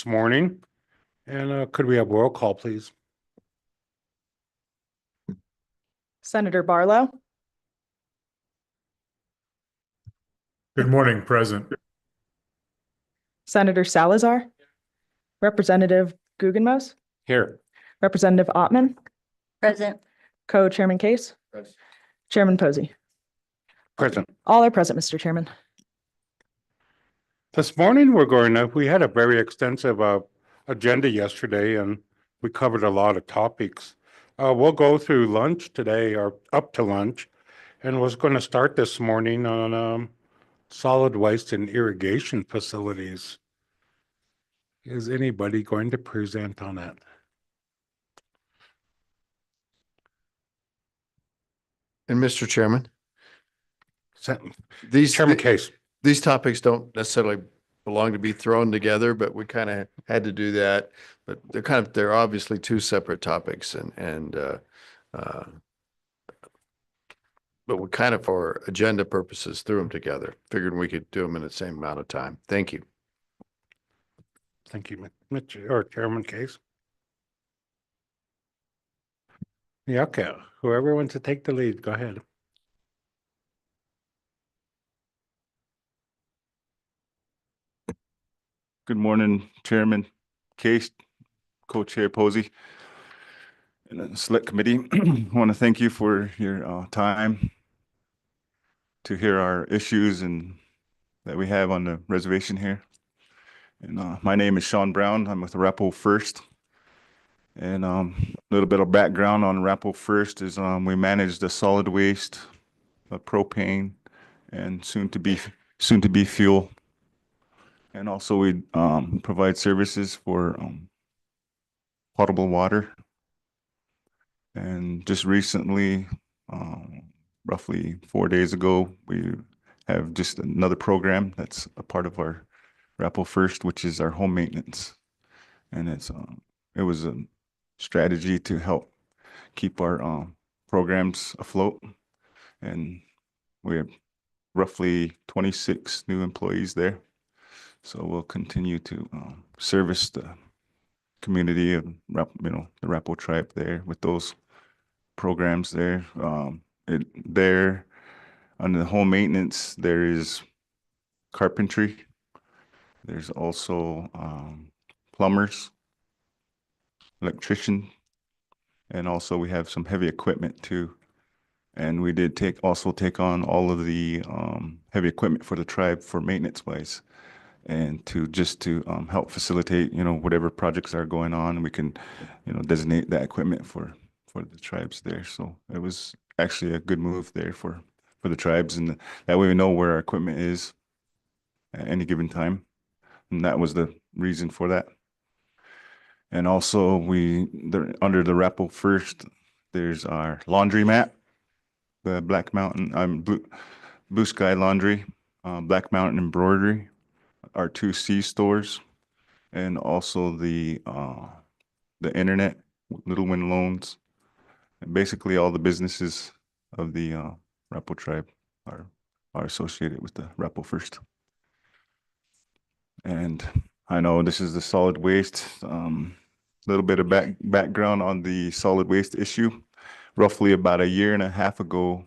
this morning. And could we have roll call, please? Senator Barlow, Good morning, present. Senator Salazar, Representative Guggenmoos, Here. Representative Ottman, Present. Co-Chairman Case, Present. Chairman Posey. Present. All are present, Mr. Chairman. This morning, we had a very extensive agenda yesterday, and we covered a lot of topics. We'll go through lunch today, or up to lunch, and was going to start this morning on solid waste and irrigation facilities. Is anybody going to present on that? And Mr. Chairman, Chairman Case. these topics don't necessarily belong to be thrown together, but we kind of had to do that. But they're obviously two separate topics but we kind of, for agenda purposes, threw them together. Figured we could do them in the same amount of time. Thank you. Thank you, Mitch, or Chairman Case. Yeah, okay. Whoever wants to take the lead, go ahead. Good morning, Chairman Case, Co-Chair Posey, and the Select Committee. I want to thank you for your time to hear our issues and that we have on the reservation here. And my name is Sean Brown. I'm with Arapahoe First. And a little bit of background on Arapahoe First is we manage the solid waste, propane, and soon to be fuel. And also we provide services for potable water. And just recently, roughly 4 days ago, we have just another program that's a part of our Arapahoe First, which is our home maintenance. And it was a strategy to help keep our programs afloat. And we have roughly 26 new employees there. So we'll continue to service the community of the Arapahoe tribe there with those programs there. There under the home maintenance, there is carpentry. There's also plumbers, electrician, and also we have some heavy equipment too. And we did also take on all of the heavy equipment for the tribe for maintenance wise. And to help facilitate, whatever projects are going on, we can, designate that equipment for the tribes there. So it was actually a good move there for the tribes, and that way we know where our equipment is at any given time. And that was the reason for that. And also under the Arapahoe First, there's our laundromat, the Black Mountain, Blue Sky Laundry, Black Mountain Embroidery, our 2 C stores, and also the internet, Little Wind Loans, and basically all the businesses of the Arapahoe tribe are associated with the Arapahoe First. And I know this is the solid waste. Little bit of background on the solid waste issue. Roughly about a year and a half ago,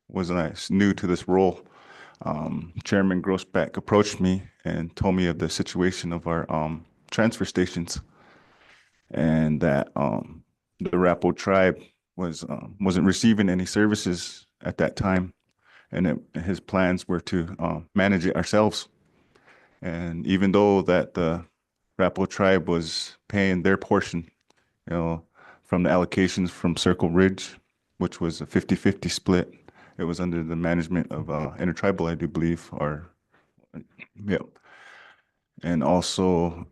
was I new to this role. Chairman Grossback approached me and told me of the situation of our transfer stations, and that the Arapahoe tribe wasn't receiving any services at that time, and his plans were to manage it ourselves. And even though that the Arapahoe tribe was paying their portion, from the allocations from Circle Ridge, which was a 50-50 split. It was under the management of Intertribal, I do believe, yep. And also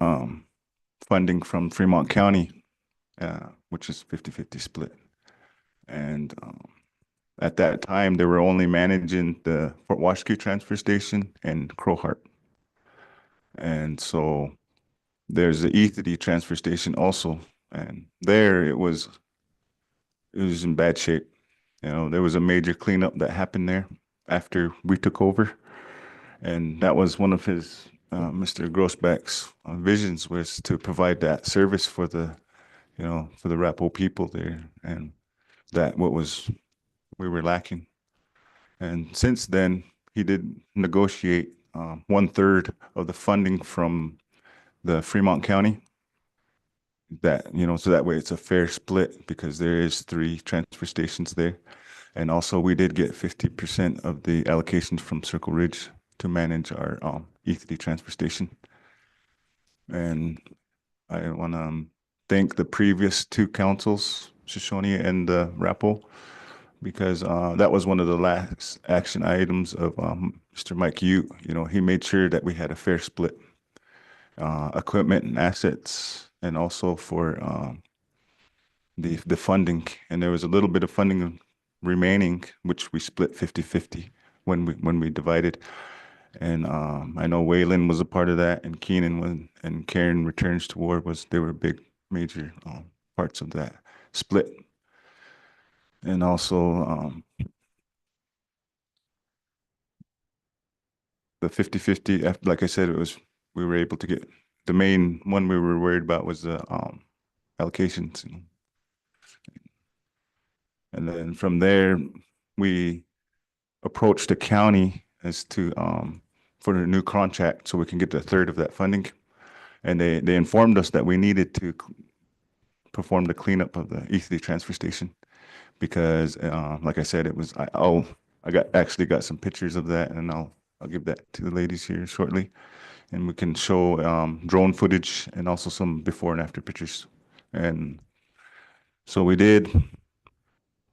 funding from Fremont County, which is 50-50 split. And at that time, they were only managing the Fort Washakie transfer station and Crowheart. And so there's the Ethity transfer station also. And there it was in bad shape. There was a major cleanup that happened there after we took over. And that was one of his Mr. Grossback's visions was to provide that service for the, for the Rapo people there, and that we were lacking. And since then, he did negotiate 1/3 of the funding from the Fremont County. That, so that way it's a fair split because there is 3 transfer stations there. And also we did get 50% of the allocations from Circle Ridge to manage our E3 transfer station. And I want to thank the previous 2 councils, Shoshone and Rapo, because that was one of the last action items of Mr. Mike Ute. He made sure that we had a fair split, equipment and assets, and also for the funding. And there was a little bit of funding remaining, which we split 50-50 when we divided. And I know Waylon was a part of that, and Keenan and Karen Returns to War they were big major parts of that split. And also the 50-50, like I said, we were able to get the main one we were worried about was the allocations. And then from there, we approached the county as to for the new contract so we can get 1/3 of that funding. And they informed us that we needed to perform the cleanup of the E3 transfer station because, like I said, it was actually got some pictures of that, and I'll give that to the ladies here shortly, and we can show drone footage and also some before and after pictures. And so we did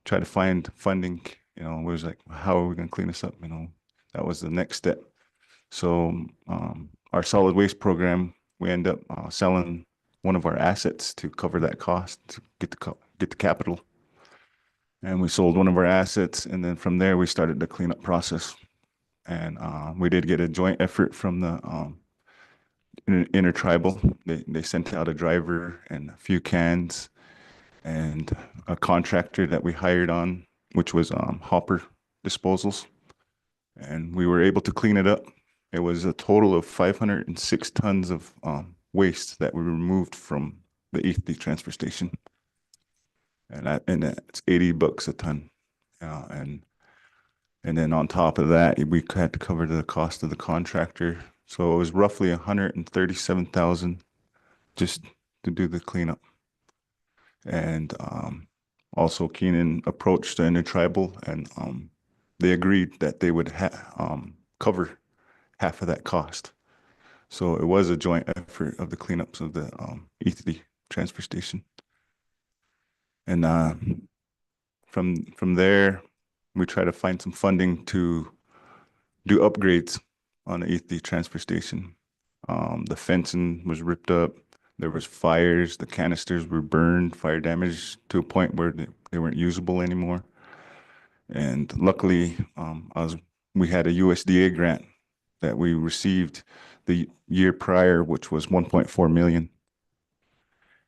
try to find funding. We was like, how are we going to clean this up? That was the next step. So our solid waste program, we end up selling one of our assets to cover that cost to get the capital. And we sold one of our assets, and then from there we started the cleanup process. And we did get a joint effort from the intertribal. They sent out a driver and a few cans and a contractor that we hired on, which was Hopper Disposals. And we were able to clean it up. It was a total of 506 tons of waste that we removed from the E3 transfer station. And that's $80 a ton. And then on top of that, we had to cover the cost of the contractor. So it was roughly $137,000 just to do the cleanup. And also Keenan approached the intertribal, and they agreed that they would cover half of that cost. So it was a joint effort of the cleanups of the E3 transfer station. And from there, we try to find some funding to do upgrades on the E3 transfer station. The fencing was ripped up. There was fires. The canisters were burned, fire damage to a point where they weren't usable anymore. And luckily, we had a USDA grant that we received the year prior, which was 1.4 million.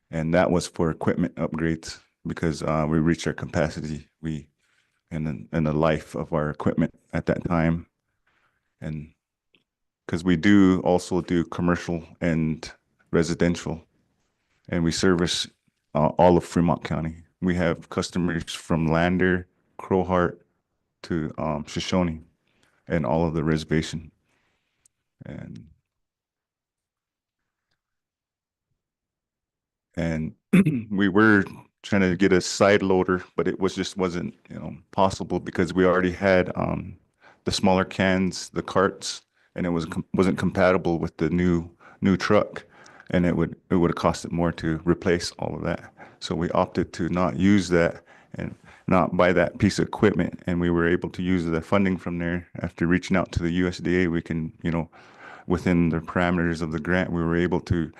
And that was for equipment upgrades because we reached our capacity. And the life of our equipment at that time. And because we do also do commercial and residential, and we service all of Fremont County. We have customers from Lander, Crowheart to Shoshone and all of the reservation. And we were trying to get a side loader, but it wasn't possible because we already had the smaller cans, the carts, and it wasn't compatible with the new truck, and it would have costed more to replace all of that. So we opted to not use that and not buy that piece of equipment, and we were able to use the funding from there. After reaching out to the USDA, we can, within the parameters of the grant, we were able to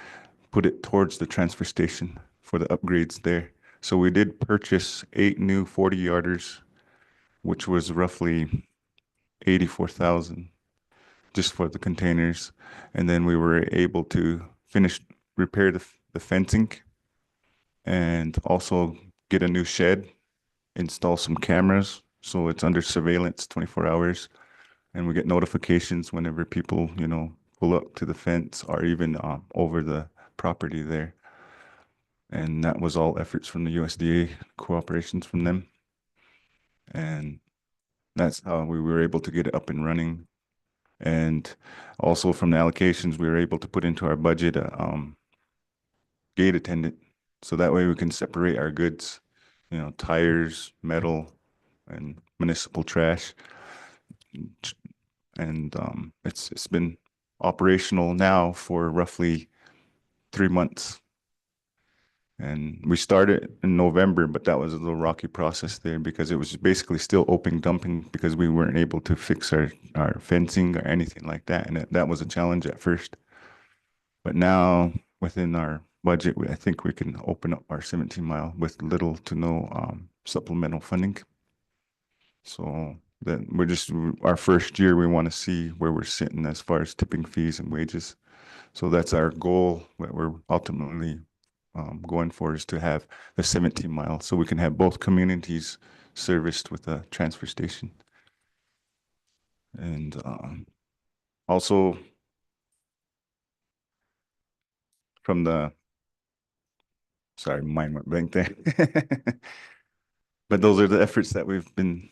put it towards the transfer station for the upgrades there. So we did purchase 8 new 40-yarders, which was roughly 84,000 just for the containers. And then we were able to repair the fencing and also get a new shed, install some cameras. So it's under surveillance 24 hours. And we get notifications whenever people, pull up to the fence or even over the property there. And that was all efforts from the USDA, cooperations from them. And that's how we were able to get it up and running. And also from the allocations, we were able to put into our budget a gate attendant. So that way we can separate our goods, tires, metal, and municipal trash. And it's been operational now for roughly 3 months. And we started in November, but that was a little rocky process there because it was basically still open dumping because we weren't able to fix our fencing or anything like that. And that was a challenge at first. But now within our budget, I think we can open up our 17-mile with little to no supplemental funding. So that our first year, we want to see where we're sitting as far as tipping fees and wages. So that's our goal that we're ultimately going for, is to have the 17-mile so we can have both communities serviced with a transfer station. And also from sorry, mine went blank there. But those are the efforts that we've been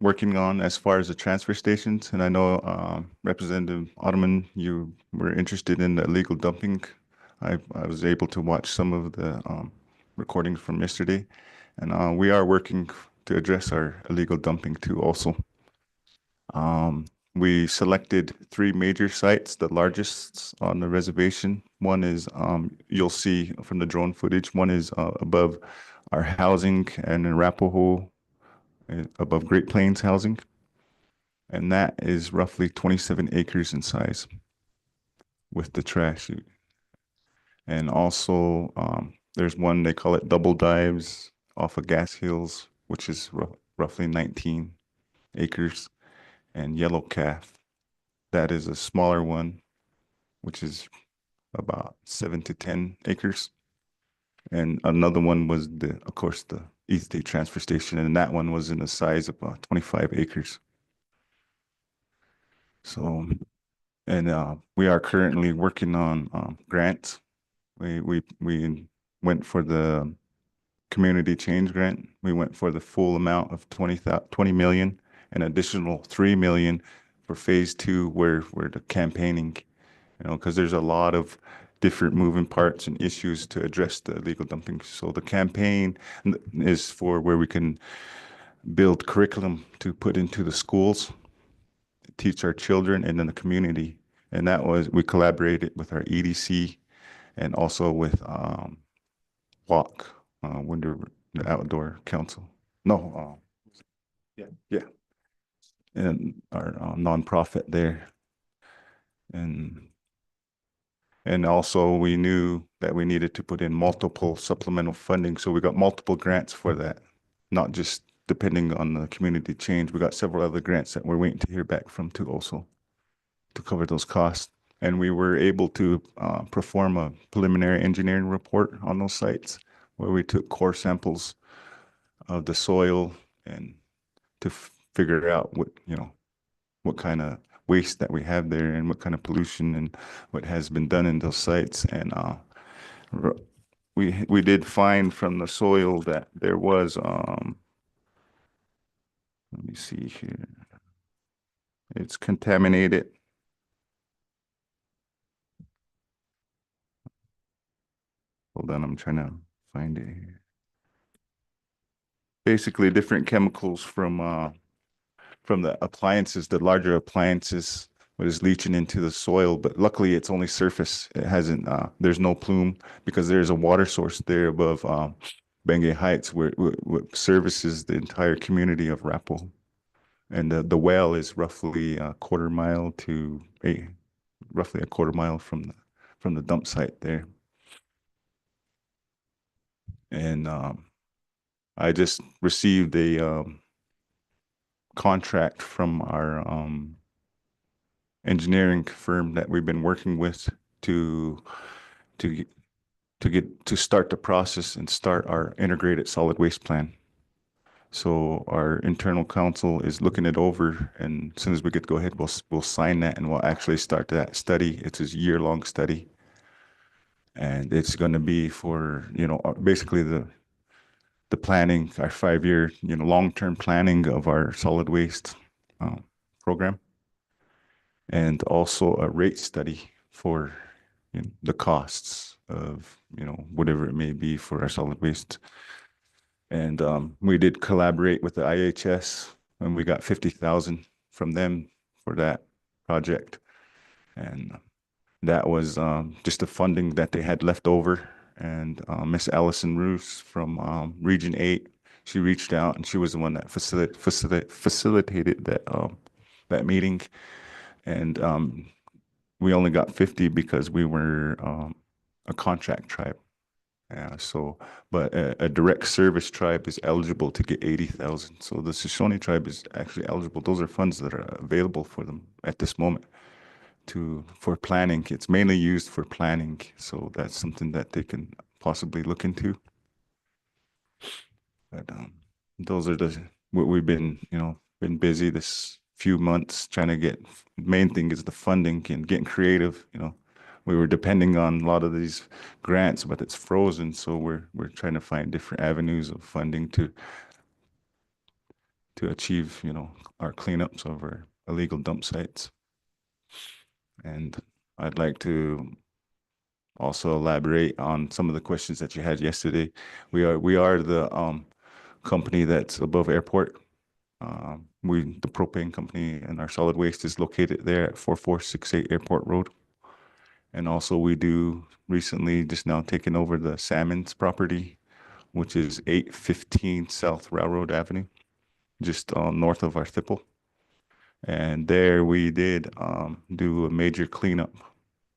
working on as far as the transfer stations. And I know Representative Ottoman, you were interested in the illegal dumping. I was able to watch some of the recordings from yesterday, and we are working to address our illegal dumping too also. We selected 3 major sites, the largest on the reservation. One is, you'll see from the drone footage, one is above our housing and in Arapahoe, above Great Plains housing. And that is roughly 27 acres in size with the trash. And also, there's one, they call it Double Dives off of Gas Hills, which is roughly 19 acres. And Yellow Calf, that is a smaller one, which is about 7 to 10 acres. And another one was, of course, the East State Transfer Station, and that one was in the size of about 25 acres. So, and we are currently working on grants. We went for the community change grant. We went for the full amount of 20 million, an additional 3 million for phase 2, where the campaigning, because there's a lot of different moving parts and issues to address the illegal dumping. So the campaign is for where we can build curriculum to put into the schools, teach our children, and then the community. And that was, we collaborated with our EDC and also with WAC, Winter Outdoor Council. No, yeah. And our nonprofit there. And also we knew that we needed to put in multiple supplemental funding. So we got multiple grants for that, not just depending on the community change. We got several other grants that we're waiting to hear back from too also to cover those costs. And we were able to perform a preliminary engineering report on those sites where we took core samples of the soil and to figure out what kind of waste that we have there and what kind of pollution and what has been done in those sites. And we did find from the soil that there was, let me see here, it's contaminated. Hold on, I'm trying to find it here. Basically different chemicals from the appliances, the larger appliances, what is leaching into the soil. But luckily it's only surface. It hasn't, there's no plume because there's a water source there above Bengay Heights where services the entire community of Arapahoe. And the well is roughly a quarter mile from the dump site there. And I just received a contract from our engineering firm that we've been working with to start the process and start our integrated solid waste plan. So our internal counsel is looking it over, and as soon as we get to go ahead, we'll sign that and we'll actually start that study. It's a year-long study. And it's going to be for, basically the planning, our 5-year, long-term planning of our solid waste program. And also a rate study for the costs of, whatever it may be for our solid waste. And we did collaborate with the IHS, and we got 50,000 from them for that project. And that was just the funding that they had left over. And Miss Allison Roos from Region 8, she reached out, and she was the one that facilitated that meeting. And we only got 50 because we were a contract tribe. Yeah, so, but a direct service tribe is eligible to get 80,000. So the Shoshone tribe is actually eligible. Those are funds that are available for them at this moment for planning. It's mainly used for planning. So that's something that they can possibly look into. But those are what we've been, been busy this few months trying to get. Main thing is the funding and getting creative. We were depending on a lot of these grants, but it's frozen. So we're trying to find different avenues of funding to achieve, our cleanups of our illegal dump sites. And I'd like to also elaborate on some of the questions that you had yesterday. We are the company that's above airport. The propane company, and our solid waste is located there at 4468 Airport Road. And also we do recently just now taken over the Salmon's property, which is 815 South Railroad Avenue, just north of our Thipple. And there we did do a major cleanup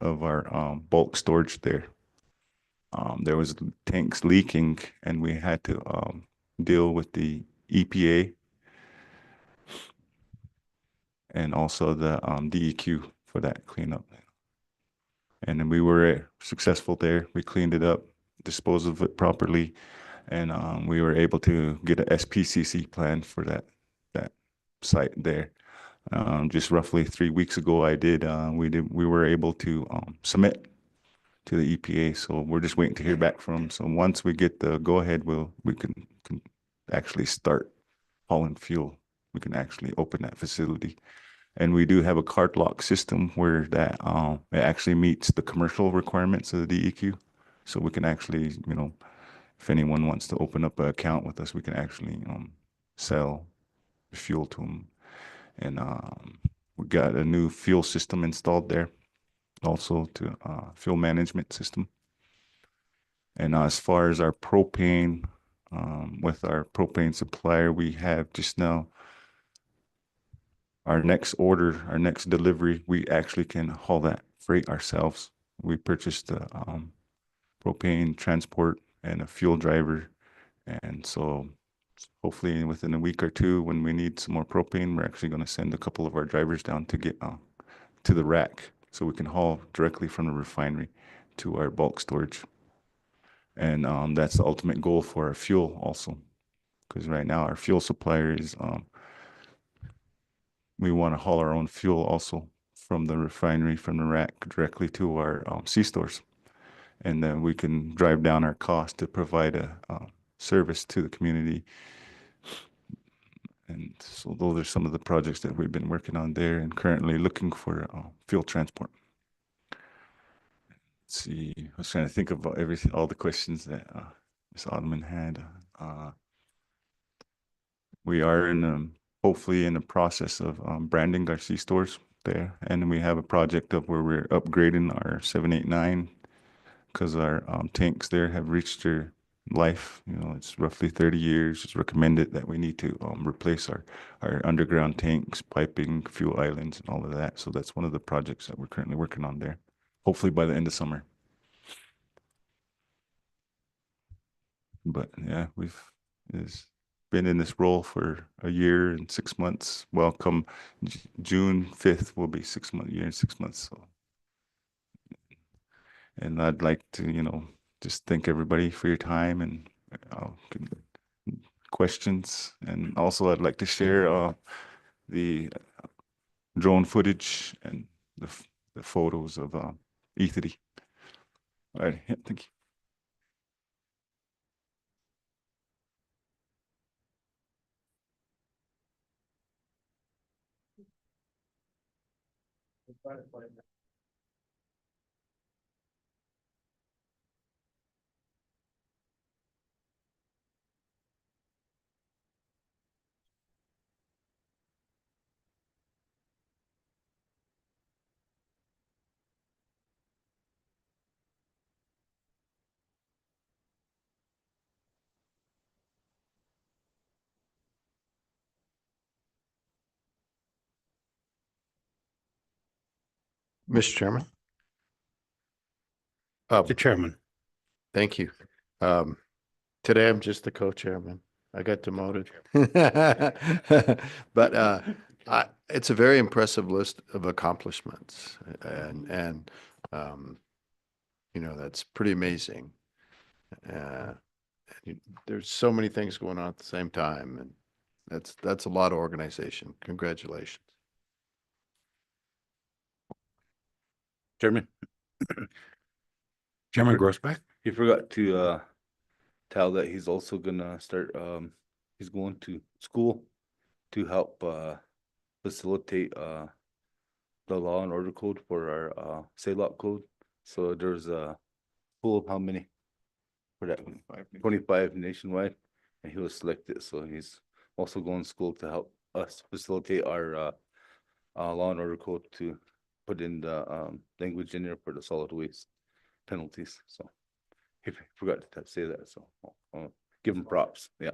of our bulk storage there. There was tanks leaking, and we had to deal with the EPA and also the DEQ for that cleanup. And then we were successful there. We cleaned it up, disposed of it properly, and we were able to get a SPCC plan for that site there. Just roughly 3 weeks ago, we were able to submit to the EPA. So we're just waiting to hear back from them. So once we get the go ahead, we can actually start hauling fuel. We can actually open that facility. And we do have a card lock system where that it actually meets the commercial requirements of the DEQ. So we can actually, if anyone wants to open up an account with us, we can actually sell fuel to them. And we got a new fuel system installed there, also to fuel management system. And as far as our propane, with our propane supplier, we have just now our next order, our next delivery, we actually can haul that freight ourselves. We purchased the propane transport and a fuel driver. And so hopefully within a week or two, when we need some more propane, we're actually going to send a couple of our drivers down to get to the rack so we can haul directly from the refinery to our bulk storage. And that's the ultimate goal for our fuel also, because right now our fuel supplier is we want to haul our own fuel also from the refinery, from the rack directly to our C-stores. And then we can drive down our cost to provide a service to the community. And so those are some of the projects that we've been working on there and currently looking for fuel transport. Let's see, I was trying to think of everything, all the questions that Ms. Ottoman had. We are hopefully in the process of branding our C-stores there. And we have a project of where we're upgrading our 789 because our tanks there have reached their life. It's roughly 30 years. It's recommended that we need to replace our underground tanks, piping, fuel islands, and all of that. So that's one of the projects that we're currently working on there, hopefully by the end of summer. But yeah, we've been in this role for a year and 6 months. Well, come June 5th will be 6 months, year and 6 months. So, and I'd like to, just thank everybody for your time, and I'll questions. And also I'd like to share the drone footage and the photos of Ethity. All right, yeah, thank you. Mr. Chairman. Mr. Chairman. Thank you. Today I'm just the co-chairman. I got demoted. But it's a very impressive list of accomplishments and that's pretty amazing. There's so many things going on at the same time, and that's a lot of organization. Congratulations. Chairman. Chairman Grossbeck. He forgot to tell that he's also gonna start he's going to school to help facilitate the law and order code for our SALOC code. So there's a pool of how many for that? 25 nationwide, and he was selected. So he's also going to school to help us facilitate our law and order code to put in the language in there for the solid waste penalties. So he forgot to say that. So I'll give him props. Yeah.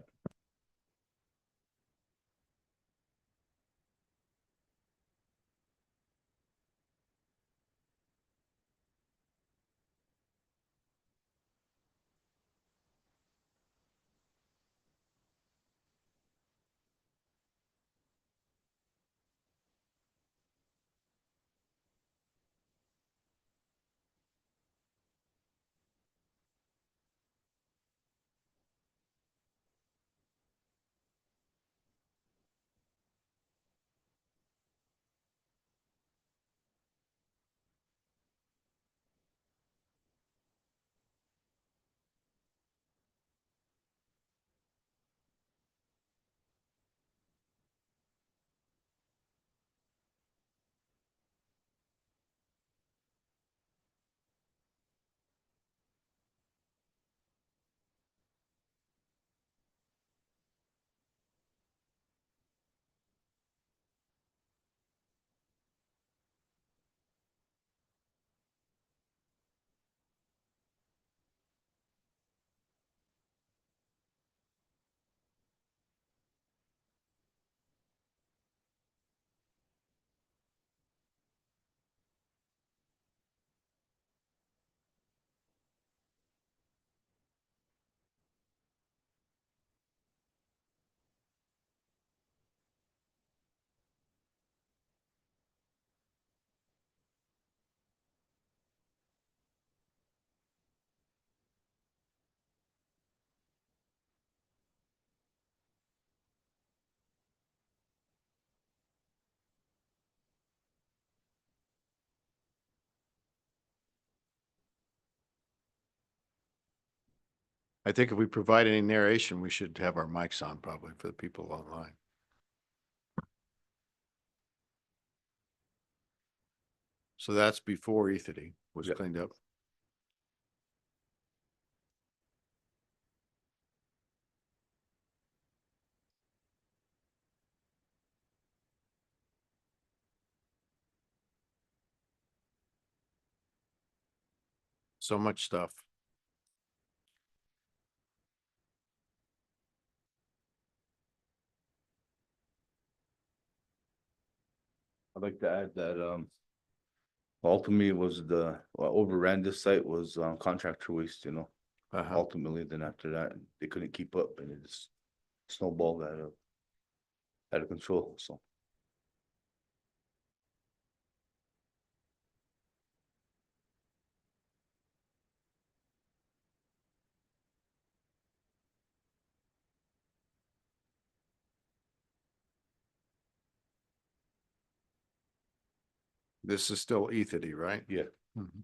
I think if we provide any narration, we should have our mics on probably for the people online. So that's before Ethity was Yep. cleaned up. So much stuff. I'd like to add that ultimately it was what overran this site was contractor waste, Uh-huh. ultimately. Then after that, they couldn't keep up and it just snowballed out of control. So This is still Ethity, right? Yeah. Mhm.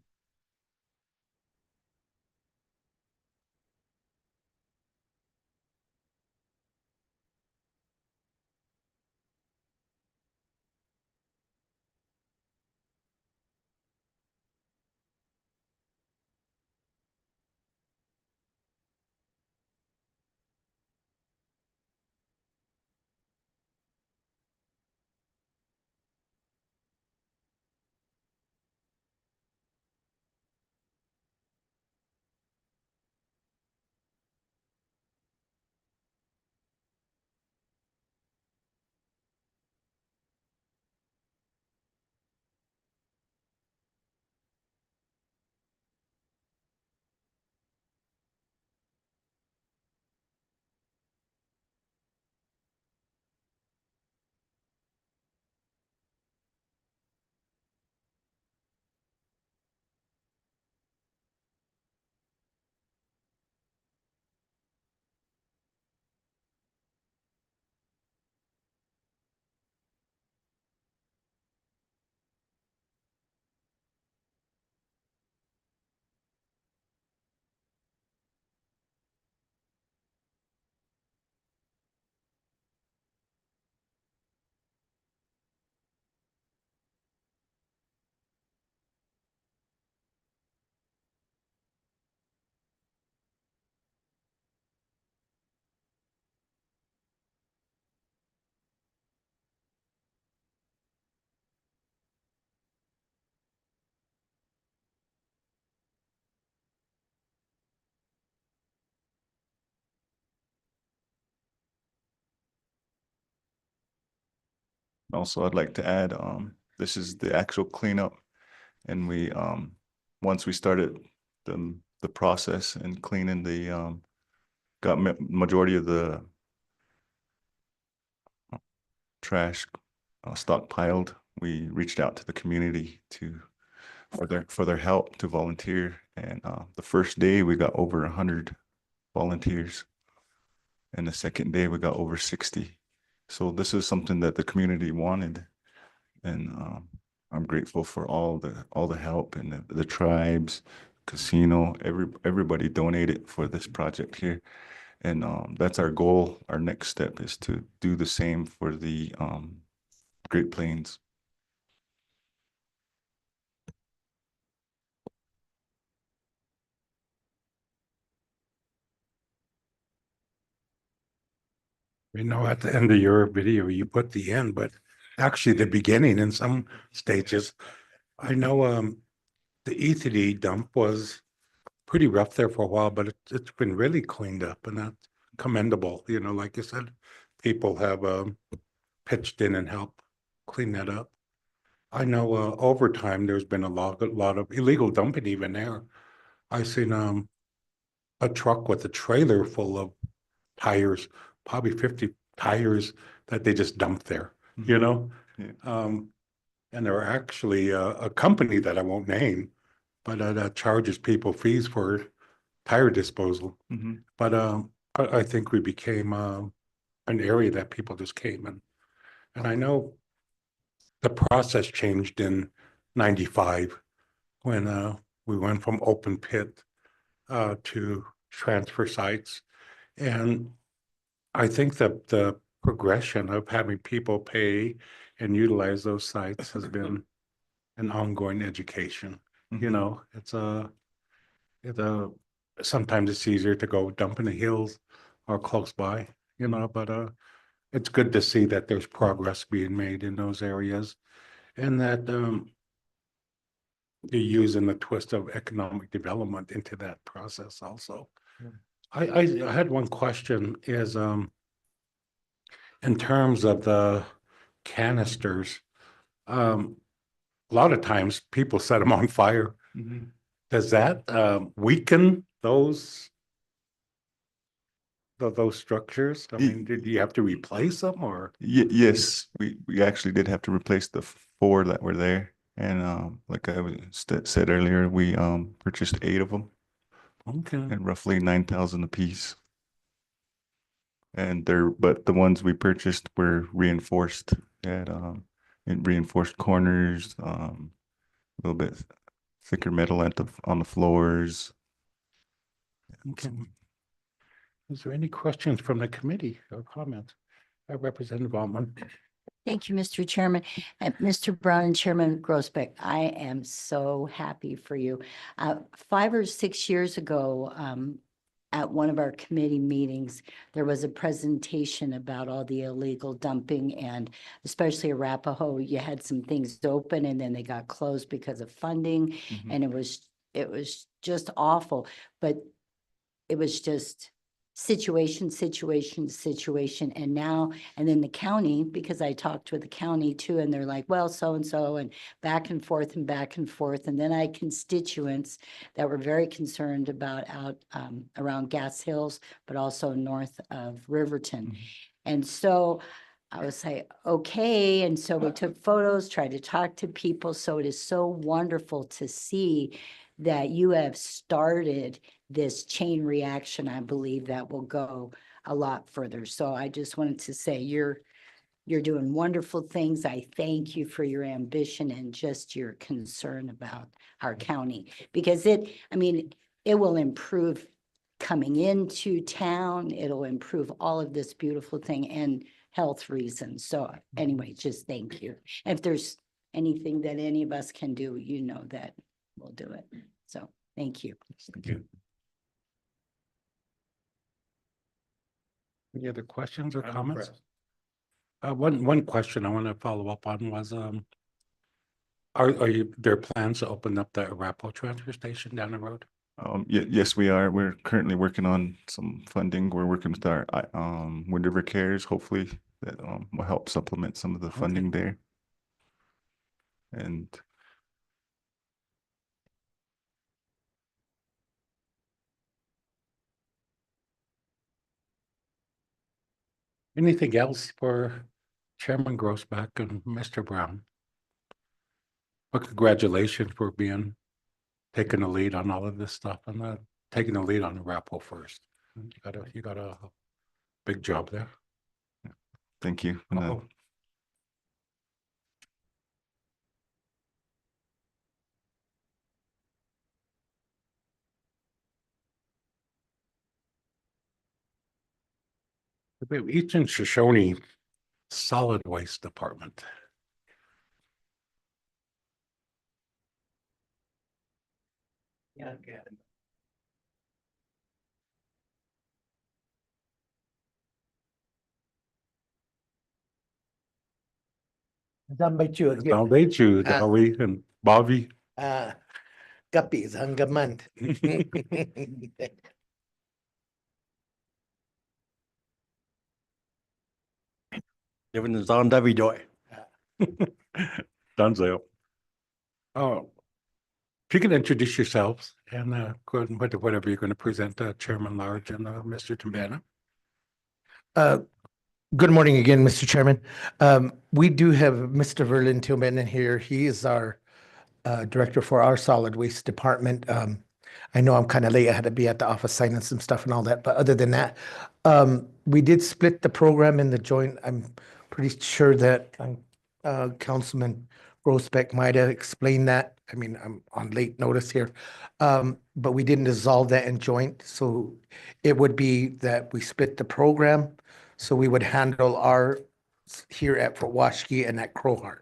Also, I'd like to add, this is the actual cleanup. And we, once we started the process and cleaning got majority of the trash stockpiled, we reached out to the community for their help to volunteer. And the first day we got over 100 volunteers. And the second day we got over 60. So this is something that the community wanted. And I'm grateful for all the help and the tribes, casino, everybody donated for this project here. And that's our goal. Our next step is to do the same for the Great Plains. You know, at the end of your video, you put the end, but actually the beginning in some stages. I know the Ethity dump was pretty rough there for a while, but it's been really cleaned up and that's commendable. You know, like you said, people have pitched in and helped clean that up. I know over time there's been a lot of illegal dumping even there. I seen a truck with a trailer full of tires, probably 50 tires that they just dumped there, you know? Yeah. And there are actually a company that I won't name, but that charges people fees for tire disposal. Mhm. But I think we became an area that people just came in. And I know the process changed in 95 when we went from open pit to transfer sites. And I think that the progression of having people pay and utilize those sites has been an ongoing education. You Mhm. know, it's sometimes it's easier to go dump in the hills or close by, you know, but it's good to see that there's progress being made in those areas and that you're using the twist of economic development into that process also. I had one question is in terms of the canisters, a lot of times people set them on fire. Mhm. Does that weaken those structures? I mean, did you have to replace them or? Yes, we actually did have to replace the 4 that were there. And like I said earlier, we purchased 8 of them Okay, at roughly 9,000 apiece. And but the ones we purchased were reinforced at and reinforced corners, a little bit thicker metal on the floors. Okay. Is there any questions from the committee or comments? Representative Altman. Thank you, Mr. Chairman. Mr. Brown and Chairman Grosbeck, I am so happy for you. 5 or 6 years ago, at one of our committee meetings, there was a presentation about all the illegal dumping, and especially Arapahoe, you had some things open and then they got closed because of funding, and it was just awful. But it was just situation. And now, and then the county, because I talked with the county too, and they're like, well, so-and-so, and back and forth and back and forth. And then I had constituents that were very concerned about out around Gas Hills, but also north of Riverton. And so I was like, okay. And so we took photos, tried to talk to people. So it is so wonderful to see that you have started this chain reaction. I believe that will go a lot further. So I just wanted to say you're doing wonderful things. I thank you for your ambition and just your concern about our county, because it will improve coming into town. It'll improve all of this beautiful thing and health reasons. So anyway, just thank you. And if there's anything that any of us can do, you know that we'll do it. So thank you. Thank you. Any other questions or comments? One question I want to follow up on was, are there plans to open up the Arapahoe transfer station down the road? Yes, we are. We're currently working on some funding. We're working with our Wind River Cares, hopefully that will help supplement some of the funding there. And Anything else for Chairman Grosbeck and Mr. Brown? Well, congratulations for taking the lead on all of this stuff and taking the lead on the Arapahoe first. You got a big job there. thank you. And, Uh-oh. Eastern Shoshone Solid Waste Department. Yeah. Done by you. Now they choose, Dolly and Bobby. Kapis hanggaman. Given the on Debbie Joy. Dunzo. Oh, if you can introduce yourselves and go ahead and whatever you're going to present, Chairman Large and Mr. Timbana. Good morning again, Mr. Chairman. We do have Mr. Verlin Tillman in here. He is our director for our solid waste department. I know I'm kind of late. I had to be at the office signing some stuff and all that. But other than that, we did split the program in the joint. I'm pretty sure that Councilman Grosbeck might have explained that. I mean, I'm on late notice here. But we didn't dissolve that in joint. So it would be that we split the program. So we would handle our here at Fort Washakie and at Crowheart.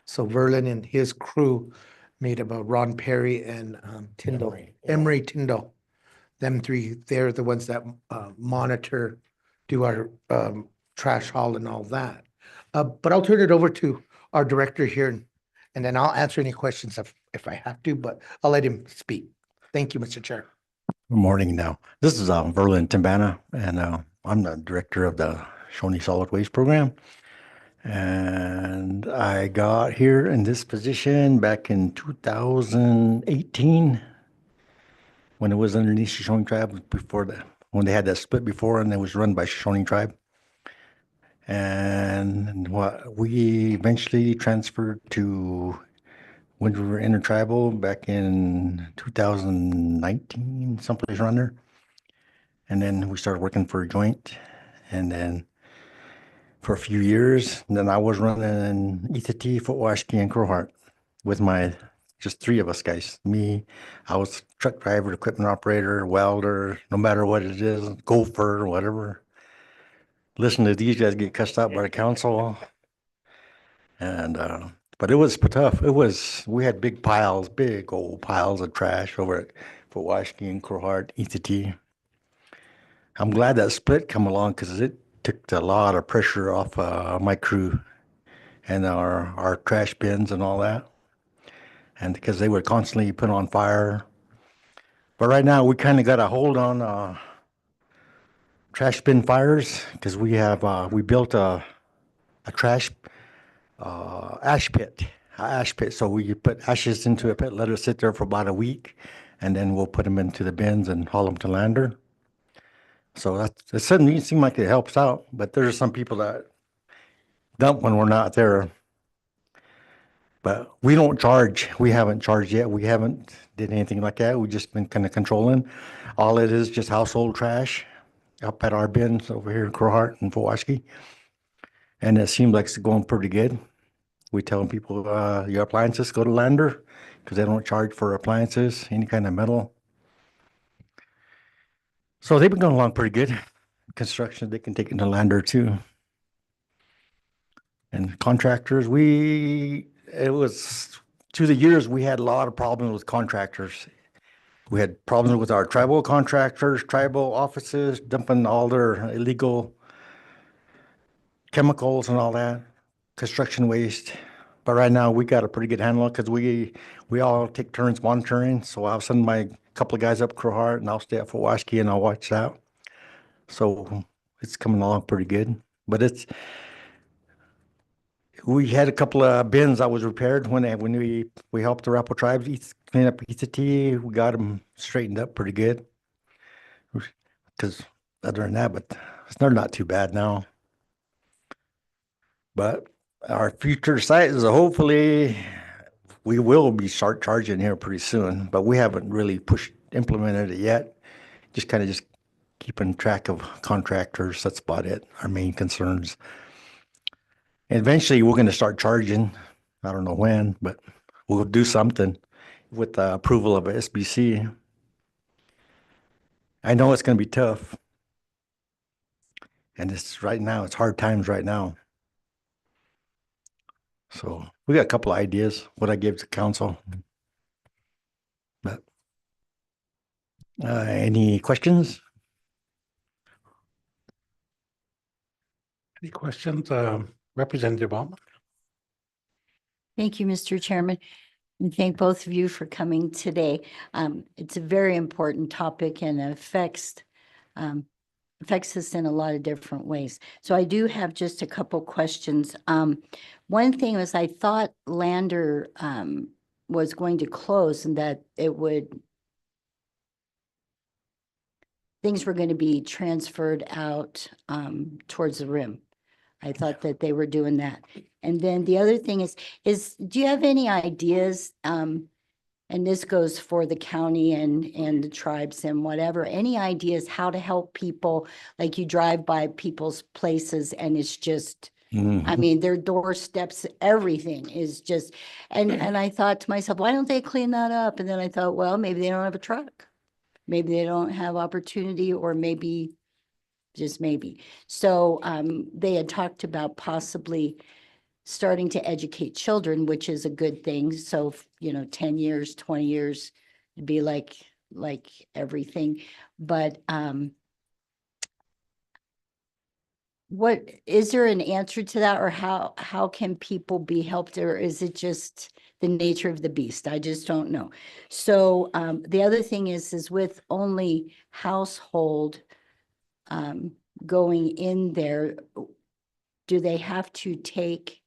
So Verlin and his crew made up of Ron Perry and Tyndall, Emery Tyndall. Them three, they're the ones that monitor, do our trash haul and all that. But I'll turn it over to our director here, and then I'll answer any questions if I have to, but I'll let him speak. Thank you, Mr. Chair. Good morning now. This is Verlin Timbana, and I'm the director of the Shawnee Solid Waste Program. And I got here in this position back in 2018 when it was underneath Shoshone Tribe when they had that split before and it was run by Shoshone Tribe. And we eventually transferred to Wind River Intertribal back in 2019, someplace around there. And then we started working for a joint. And then for a few years. And then I was running in Ethatee, Fort Washakie, and Crowheart with just three of us guys. Me, I was truck driver, equipment operator, welder, no matter what it is, gopher, whatever. Listen to these guys get cussed out by the council. And, but it was tough. We had big old piles of trash over at Fort Washakie and Crowheart, Ethatee. I'm glad that split come along because it took a lot of pressure off my crew and our trash bins and all that. And because they were constantly put on fire. But right now we kind of got a hold on trash bin fires because we built a trash ash pit. So we put ashes into a pit, let it sit there for about a week, and then we'll put them into the bins and haul them to Lander. So it doesn't seem like it helps out, but there's some people that dump when we're not there. But we don't charge. We haven't charged yet. We haven't did anything like that. We've just been kind of controlling. All it is just household trash up at our bins over here in Crowheart and Fort Washakie. And it seems like it's going pretty good. We tell people, your appliances, go to Lander because they don't charge for appliances, any kind of metal. So they've been going along pretty good. Construction, they can take it to Lander too. And contractors, it was through the years, we had a lot of problems with contractors. We had problems with our tribal contractors, tribal offices, dumping all their illegal chemicals and all that, construction waste. But right now we got a pretty good handle because we all take turns monitoring. So I'll send my couple of guys up Crowheart and I'll stay at Fort Washakie and I'll watch that. So it's coming along pretty good. But we had a couple of bins that was repaired when we helped the Arapaho tribes clean up Ethatee. We got them straightened up pretty good. Because other than that, but they're not too bad now. But our future site is hopefully we will start charging here pretty soon, but we haven't really implemented it yet. Just keeping track of contractors. That's about it. Our main concerns. And eventually we're going to start charging. I don't know when, but we'll do something with the approval of a SBC. I know it's going to be tough. And it's hard times right now. So we got a couple of ideas, what I gave to council. But any questions? Any questions, Representative Altman? Thank you, Mr. Chairman, and thank both of you for coming today. It's a very important topic and affects us in a lot of different ways. So I do have just a couple questions. One thing was I thought Lander was going to close and that things were going to be transferred out towards the rim. I thought that they were doing that. And then the other thing is do you have any ideas, and this goes for the county and the tribes and whatever, any ideas how to help people? Like you drive by people's places and it's just, I mean, their doorsteps, everything is just, and I thought to myself, why don't they clean that up? And then I thought, well, maybe they don't have a truck. Maybe they don't have opportunity, or maybe, just maybe. So they had talked about possibly starting to educate children, which is a good thing. So, 10 years, 20 years, it'd be like everything. But what is there an answer to that, or how can people be helped, or is it just the nature of the beast? I just don't know. So the other thing is with only household going in there, do they have to take?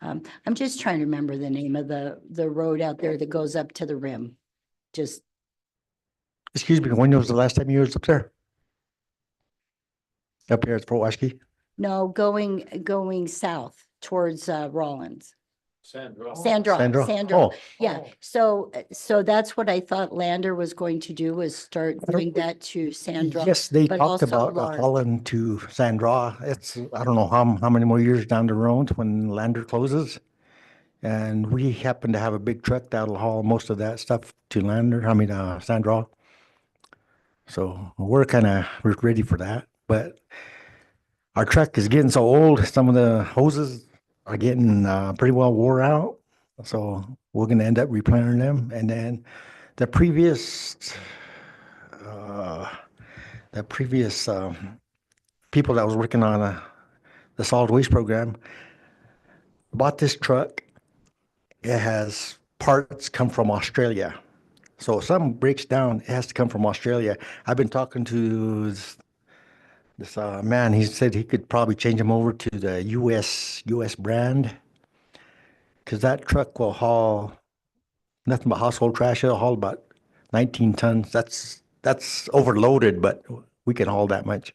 I'm just trying to remember the name of the road out there that goes up to the rim. Just Excuse me, when was the last time you was up there? Up here at Fort Washakie? no, going south towards Rollins. Sandra. Sandra. Oh, Yeah, so that's what I thought Lander was going to do, was start doing that to Sandra. yes, they but talked also about Lark. hauling to Sandra. It's, I don't know how many more years down the road when Lander closes. And we happen to have a big truck that'll haul most of that stuff to Sandra. So we're ready for that, but our truck is getting so old, some of the hoses are getting pretty well wore out. So we're gonna end up replanting them. And then the previous, uh, people that was working on the solid waste program bought this truck. It has parts come from Australia. So if something breaks down, it has to come from Australia. I've been talking to this man. He said he could probably change them over to the US brand, because that truck will haul nothing but household trash. It'll haul about 19 tons. That's overloaded, but we can haul that much.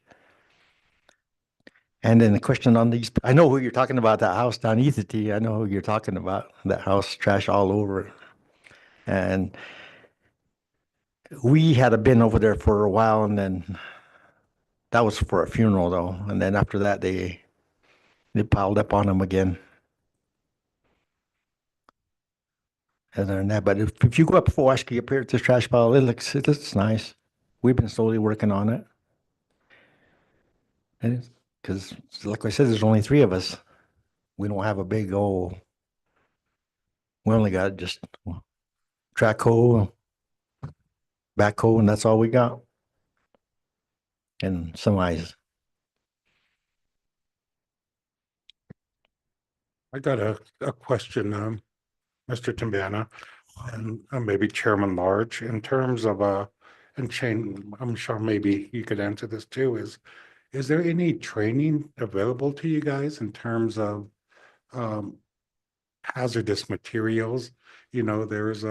And then the question on these, I know who you're talking about, that house down Ethatee. I know who you're talking about, that house, trash all over. And we had a bin over there for a while, and then that was for a funeral though. And then after that, they piled up on them again. Other than that, but if you go up Pulaski up here at this trash pile, it looks nice. We've been slowly working on it. And because like I said, there's only 3 of us. We don't have a big old, we only got just track hoe, backhoe, and that's all we got. And some eyes. I got a question, Mr. Timbana, and maybe Chairman Large, in terms of, and Shane, I'm sure maybe you could answer this too, is there any training available to you guys in terms of hazardous materials? You know, there's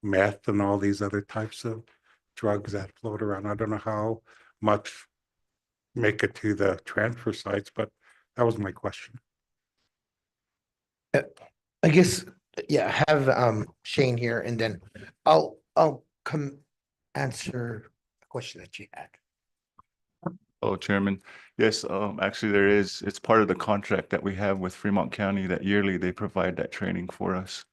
meth and all these other types of drugs that float around. I don't know how much make it to the transfer sites, but that was my question. I guess, yeah, have Shane here, and then I'll come answer the question that you had. Oh, Chairman, yes, actually it's part of the contract that we have with Fremont County that yearly they provide that training for us.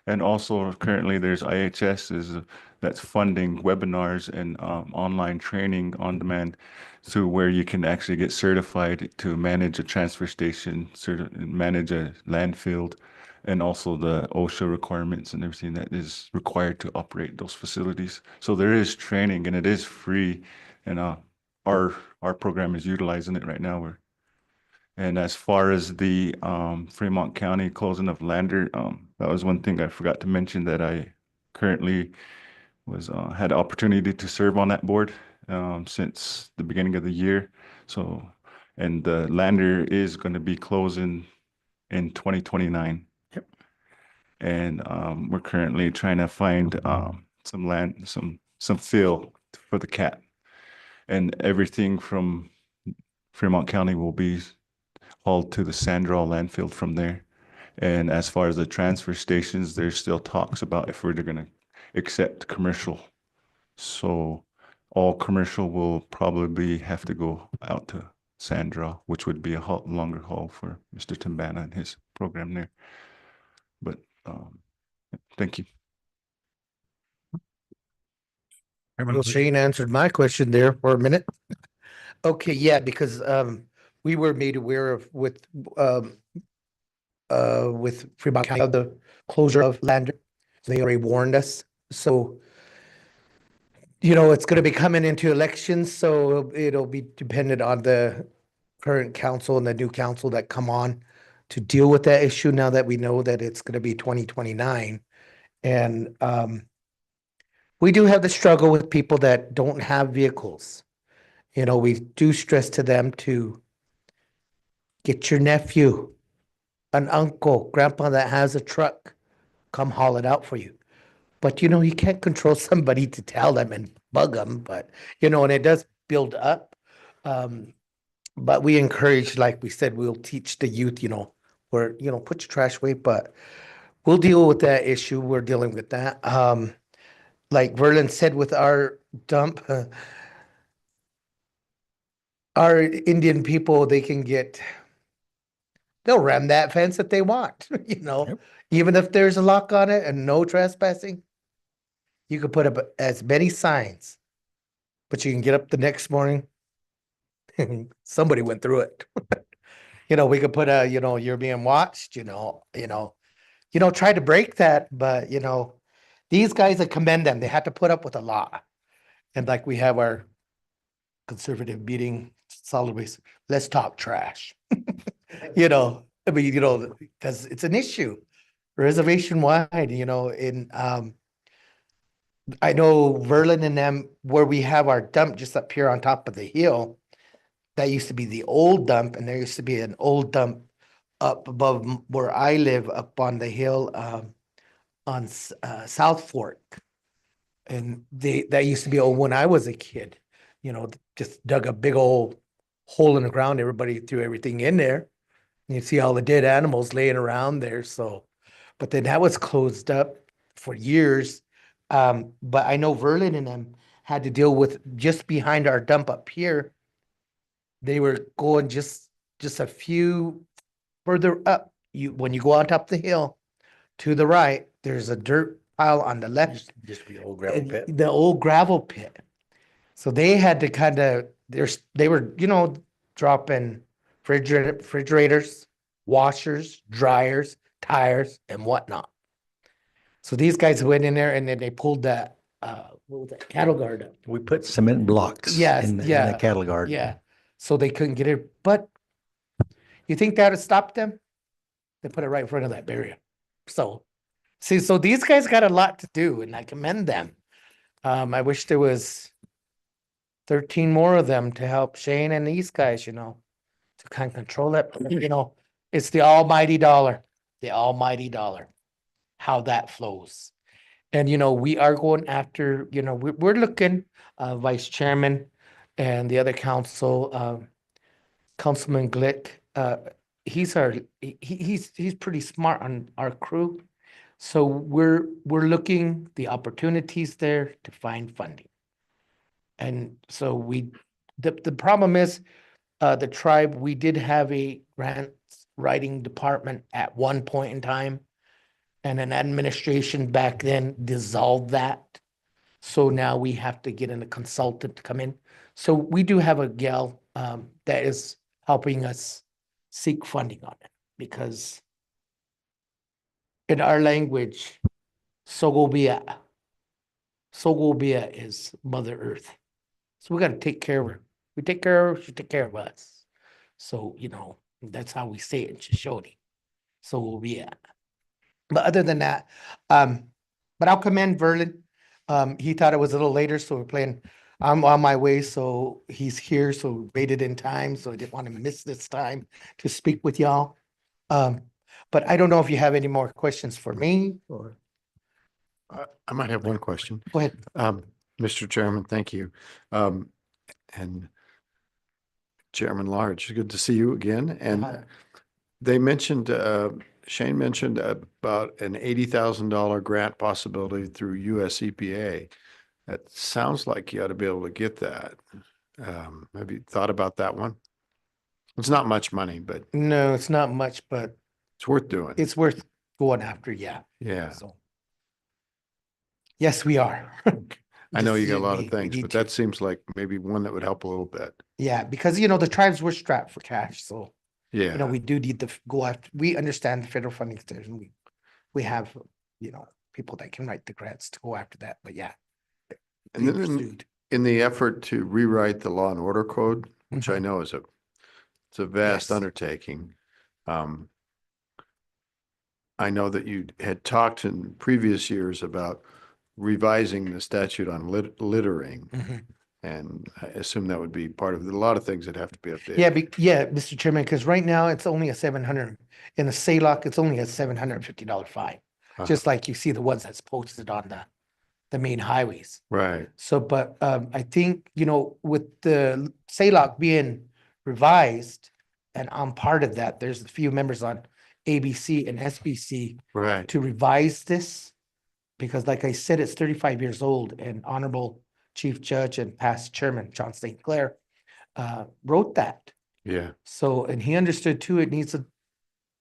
And also currently there's IHS that's funding webinars and online training on demand, to where you can actually get certified to manage a transfer station, manage a landfill, and also the OSHA requirements and everything that is required to operate those facilities. So there is training, and it is free, and our program is utilizing it right now. And as far as the Fremont County closing of Lander, that was one thing I forgot to mention, that I currently had the opportunity to serve on that board since the beginning of the year. So, and the Lander is going to be closing in 2029. Yep. And we're currently trying to find some land, some fill for the CAT. And everything from Fremont County will be hauled to the Sandra landfill from there. And as far as the transfer stations, there's still talks about if we're going to accept commercial. So all commercial will probably have to go out to Sandra, which would be a longer haul for Mr. Timbana and his program there. But thank you. Well, Shane answered my question there for a minute. Okay, yeah, because we were made aware of with Fremont County of the closure of Lander. They already warned us. So, you know, it's going to be coming into elections, so it'll be dependent on the current council and the new council that come on to deal with that issue, now that we know that it's going to be 2029. And we do have the struggle with people that don't have vehicles. You know, we do stress to them to get your nephew, an uncle, grandpa that has a truck, come haul it out for you. But, you know, you can't control somebody to tell them and bug them, but, you know, and it does build up. But we encourage, like we said, we'll teach the youth, you know, where, you know, put your trash away, but we'll deal with that issue. We're dealing with that. Like Verlin said with our dump, our Indian people, they can they'll ram that fence if they want, you know, Yep. even if there's a lock on it and no trespassing. You could put up as many signs, but you can get up the next morning. Somebody went through it. You know, we could put you know, you're being watched, try to break that, but you know, these guys, I commend them. They had to put up with a lot. And like we have our conservative meeting, solid waste, let's talk trash. You know, I mean, you know, because it's an issue reservation wide, you know, I know Verlin and them, where we have our dump just up here on top of the hill, that used to be the old dump, and there used to be an old dump up above where I live, up on the hill, on South Fork. And that used to be old when I was a kid, you know, just dug a big old hole in the ground. Everybody threw everything in there. And you see all the dead animals laying around there. So, but then that was closed up for years. But I know Verlin and them had to deal with just behind our dump up here. They were going just a few further up. When you go on top the hill to the right, there's a dirt pile on the left. Just the old gravel and pit. The old gravel pit. So they had to kind of, they were, you know, dropping refrigerators, washers, dryers, tires, and whatnot. So these guys went in there and then they pulled that, what was that, cattle guard up. We put cement blocks Yes, in the yeah, cattle guard. Yeah, so they couldn't get it. But you think that would stop them? They put it right in front of that barrier. So, see, so these guys got a lot to do, and I commend them. I wish there was 13 more of them to help Shane and these guys, you know, to kind of control it. You know, it's the almighty dollar, how that flows. And, you know, we are going after, you know, we're looking, Vice Chairman and the other council, Councilman Glick, he's pretty smart on our crew. So we're looking the opportunities there to find funding. And so the problem is, the tribe, we did have a grants writing department at one point in time. And an administration back then dissolved that. So now we have to get in a consultant to come in. So we do have a gal that is helping us seek funding on it, because in our language, Sogobia is Mother Earth. So we got to take care of her. We take care of her, she take care of us. So, you know, that's how we say it in Shoshone. Sogobia. But other than that, but I'll commend Verlin. He thought it was a little later, so we're playing. I'm on my way, so he's here, so we made it in time, so I didn't want to miss this time to speak with y'all. But I don't know if you have any more questions for me, or I might have one question. go ahead. Mr. Chairman, thank you. And Chairman Large, good to see you again. And they mentioned, Shane mentioned about an $80,000 grant possibility through US EPA. That sounds like you ought to be able to get that. Have you thought about that one? It's not much money, but No, it's not much, but it's worth doing. it's worth going after, yeah. Yeah, So. Yes, we are. I know you got a lot We of things, need but to. that seems like maybe one that would help a little bit. Yeah, because, you know, the tribes were strapped for cash, so. Yeah. You know, we do need to go after, we understand the federal funding there, and we have, you know, people that can write the grants to go after that, but yeah. And be then pursued. in the effort to rewrite the law and order code, which I Mhm. know is it's a vast Yes. undertaking. I know that you had talked in previous years about revising the statute on littering. Mhm. And I assume that would be part of, a lot of things that have to be updated. Yeah, Mr. Chairman, because right now it's only a 700, in the SALOC, it's only a $750 fine. Just like you see the ones that's posted on the main highways. Right. So, but I think, you know, with the SALOC being revised, and I'm part of that, there's a few members on ABC and SBC Right. to revise this. Because like I said, it's 35 years old, and Honorable Chief Judge and past Chairman John St. Clair wrote that. Yeah. So, and he understood too, it needs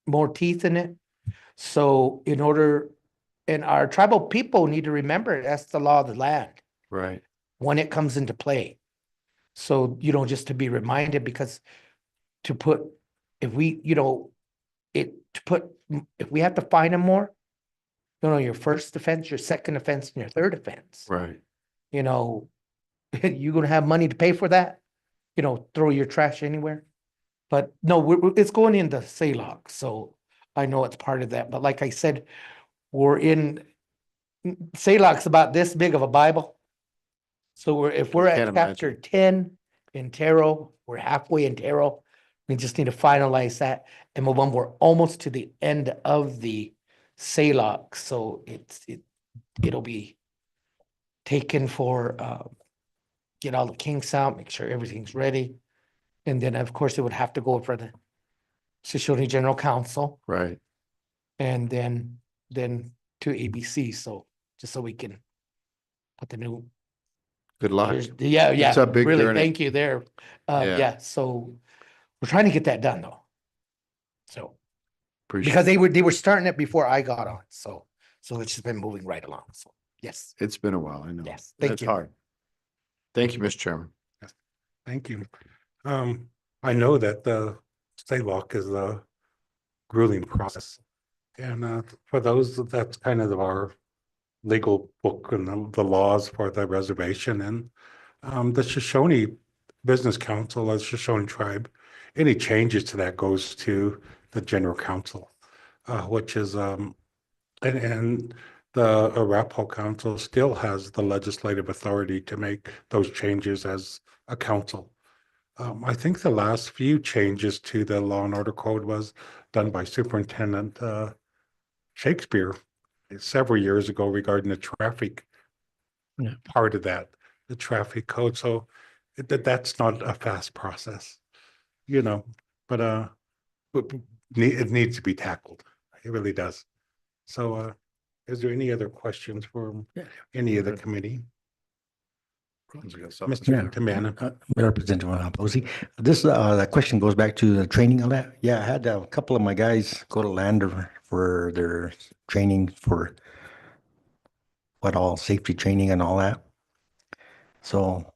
more teeth in it. So in order, and our tribal people need to remember, that's the law of the land Right. when it comes into play. So, just to be reminded, because to put, if we, if we have to fine them more, your first offense, your second offense, and your third offense, Right. you're gonna have money to pay for that, throw your trash anywhere. But no, it's going into SALOC, so I know it's part of that. But like I said, SALOC's about this big of a Bible. So if we're Can't at chapter 10 in Taro, we're halfway in Taro. We just need to finalize that and move on. We're almost to the end of the SALOC, so it'll be taken for get all the kinks out, make sure everything's ready. And then, of course, it would have to go for the Shoshone General Council Right. and then to ABC. So just so we can put the new. Good luck. Yeah, yeah. It's a big really, journey. thank you there. Yeah. Yeah, so we're trying to get that done though. So, Appreciate because it. they were starting it before I got on. So it's just been moving right along. So, yes, It's been a while, I know. yes, thank It's you. hard. Thank you, Mr. Chairman. Thank you. I know that the SALOC is a grueling process. And for those, that's kind of our legal book and the laws for the reservation. And the Shoshone Business Council, as Shoshone Tribe, any changes to that goes to the General Council, which is, and the Arapaho Council still has the legislative authority to make those changes as a council. I think the last few changes to the Law and Order Code was done by Superintendent Shakespeare several years ago regarding the traffic part of that, the traffic code. So that's not a fast process, but it needs to be tackled. It really does. So is there any other questions for any of the committee? Mr. Tamana. Representative Posey, this, that question goes back to the training on that. Yeah, I had a couple of my guys go to Lander for their training for safety training and all that. So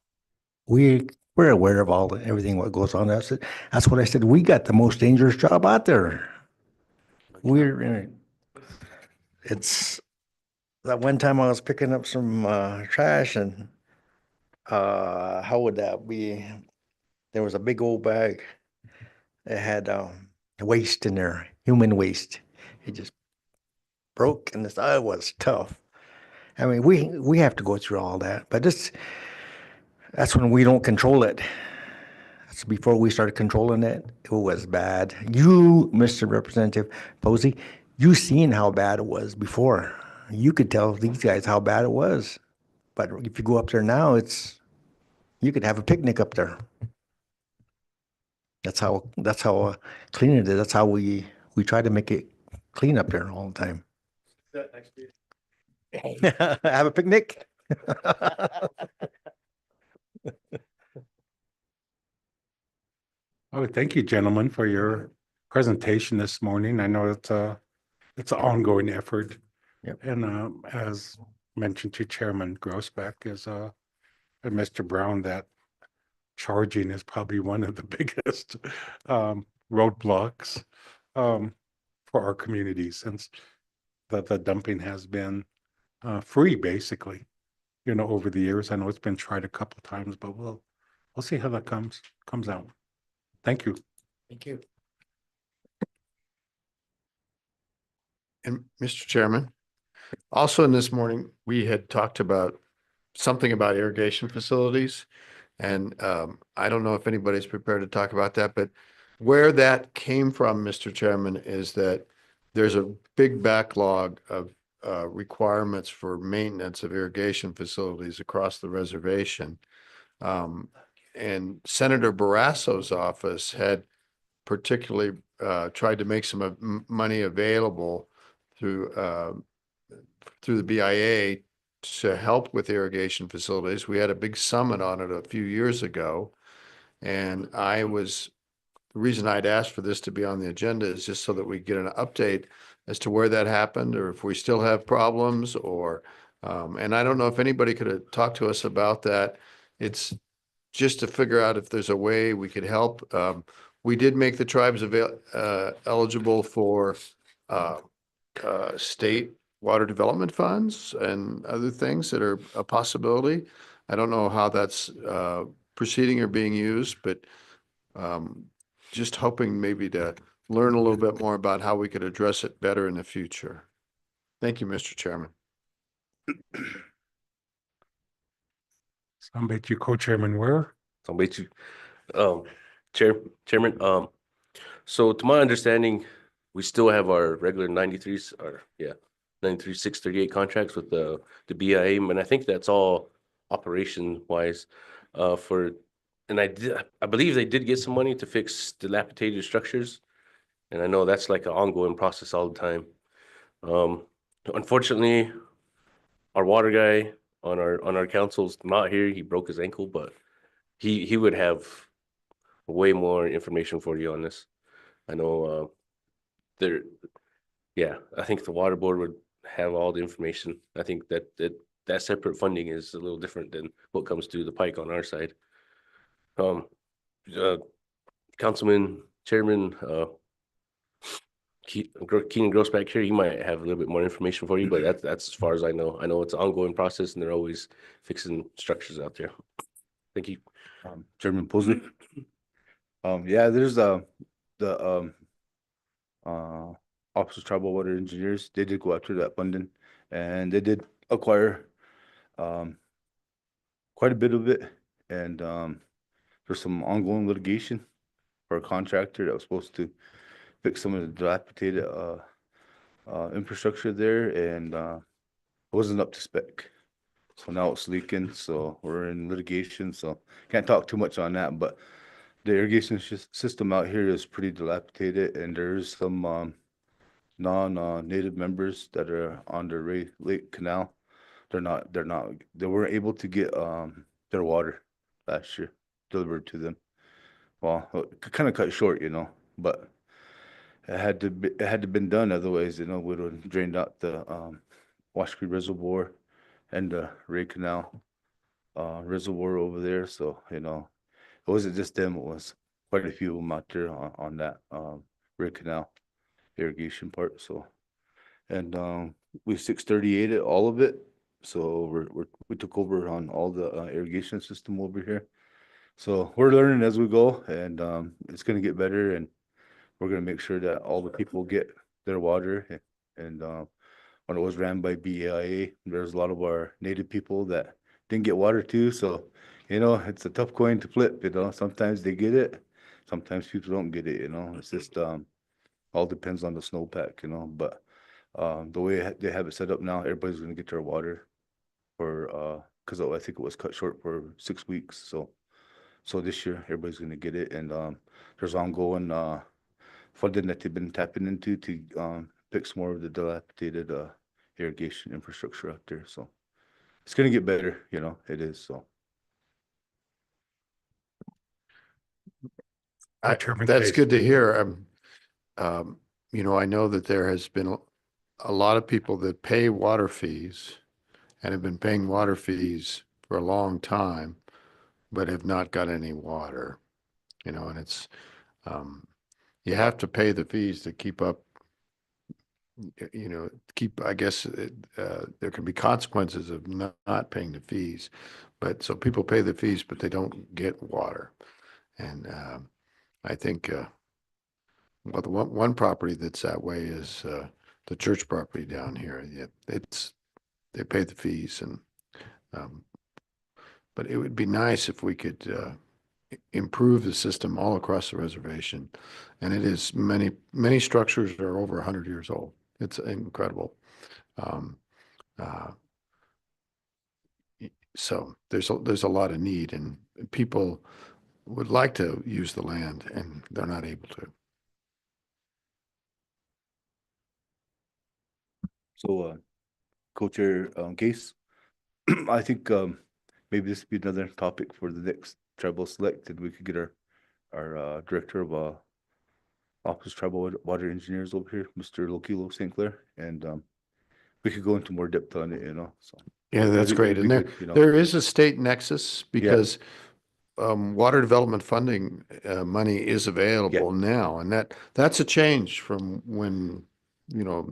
we're aware of everything what goes on. That's what I said. We got the most dangerous job out there. It's that one time I was picking up some trash and how would that be? There was a big old bag that had waste in there, human waste. It just broke and it was tough. I mean, we have to go through all that, but that's when we don't control it. That's before we started controlling it. It was bad. You, Mr. Representative Posey, you seen how bad it was before. You could tell these guys how bad it was. But if you go up there now, you could have a picnic up there. That's how clean it is. That's how we try to make it clean up there all the time. Have a picnic. Oh, thank you, gentlemen, for your presentation this morning. I know it's an ongoing effort. Yep. And as mentioned to Chairman Grossbeck and Mr. Brown, that charging is probably one of the biggest roadblocks for our community, since the dumping has been free basically, over the years. I know it's been tried a couple of times, but we'll see how that comes out. Thank you. Thank you. And Mr. Chairman, also in this morning, we had talked about something about irrigation facilities. And I don't know if anybody's prepared to talk about that, but where that came from, Mr. Chairman, is that there's a big backlog of requirements for maintenance of irrigation facilities across the reservation. And Senator Barrasso's office had particularly tried to make some money available through the BIA to help with irrigation facilities. We had a big summit on it a few years ago. And the reason I'd asked for this to be on the agenda is just so that we get an update as to where that happened, or if we still have problems, or, and I don't know if anybody could have talked to us about that. It's just to figure out if there's a way we could help. We did make the tribes eligible for state water development funds and other things that are a possibility. I don't know how that's proceeding or being used, but just hoping maybe to learn a little bit more about how we could address it better in the future. Thank you, Mr. Chairman. I bet you Co-Chairman Ware. I'll bet you, Chairman, so to my understanding, we still have our regular 93s, 93,638 contracts with the BIA, and I think that's all operation wise, and I believe they did get some money to fix dilapidated structures, and I know that's like an ongoing process all the time. Unfortunately, our water guy on our council's not here. He broke his ankle, but he would have way more information for you on this. I know I think the water board would have all the information. I think that separate funding is a little different than what comes through the pike on our side. Councilman, Chairman, Keenan Grossback here, he might have a little bit more information for you, but that's as far as I know. I know it's an ongoing process and they're always fixing structures out there. Thank you. Chairman Posey. Yeah, there's the Office of Tribal Water Engineers. They did go after that funding, and they did acquire quite a bit of it. And there's some ongoing litigation for a contractor that was supposed to fix some of the dilapidated infrastructure there, and it wasn't up to spec. So now it's leaking, so we're in litigation, so can't talk too much on that, but the irrigation system out here is pretty dilapidated, and there's some non-native members that are on the Ray Lake Canal. They weren't able to get their water last year delivered to them. Well, it kind of cut short, but it had to been done, otherwise, we would have drained out the Wash Creek Reservoir and the Ray Canal reservoir over there. So, it wasn't just them, it was quite a few of them out there on that Ray Canal irrigation part. So, and we 638'd all of it. So we took over on all the irrigation system over here. So we're learning as we go, and it's gonna get better, and we're gonna make sure that all the people get their water. And when it was ran by BIA, there's a lot of our native people that didn't get water too. So, it's a tough coin to flip, sometimes they get it, sometimes people don't get it, it's just all depends on the snowpack, but the way they have it set up now, everybody's gonna get their water for because I think it was cut short for 6 weeks. So this year everybody's gonna get it, and there's ongoing funding that they've been tapping into to fix more of the dilapidated irrigation infrastructure out there. So it's gonna get better, it is. So Chairman That's Case. good to hear. I know that there has been a lot of people that pay water fees and have been paying water fees for a long time, but have not got any water, and it's, you have to pay the fees to keep up, I guess, there can be consequences of not paying the fees. But so people pay the fees, but they don't get water. And I think, well, the one property that's that way is the church property down here. Yeah, they pay the fees, and but it would be nice if we could improve the system all across the reservation. And it is many structures are over 100 years old. It's incredible. So there's a lot of need, and people would like to use the land and they're not able to. So, Co-Chair, Case, I think, maybe this would be another topic for the next tribal select, and we could get our Director of, Office Tribal Water Engineers over here, Mr. Lokilo St. Clair, and, we could go into more depth on it, so. Yeah, that's It'd be- great. it'd And be there, good, you know. there is a state nexus because water development funding money is available now. And that's a change from when,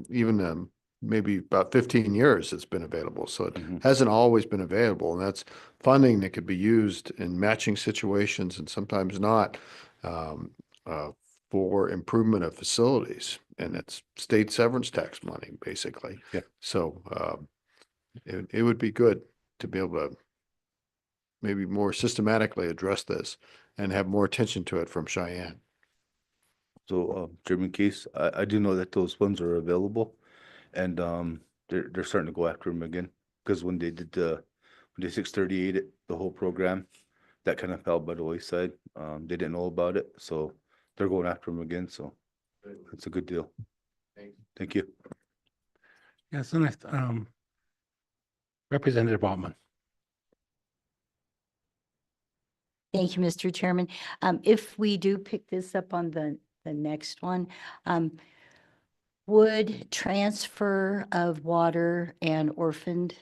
even maybe about 15 years it's been available. So it Mhm. hasn't always been available. And that's funding that could be used in matching situations and sometimes not um, for improvement of facilities. And it's state severance tax money, basically. Yeah. So it would be good to be able to maybe more systematically address this and have more attention to it from Cheyenne. So, Chairman Case, I do know that those funds are available, and they're starting to go after them again. Because when they did when they 638 it, the whole program, that kind of fell by the wayside. They didn't know about it, so they're going after them again. So it's a good deal. Thank you. Yes, and Representative Altman. Thank you, Mr. Chairman. If we do pick this up on the next one, would transfer of water and orphaned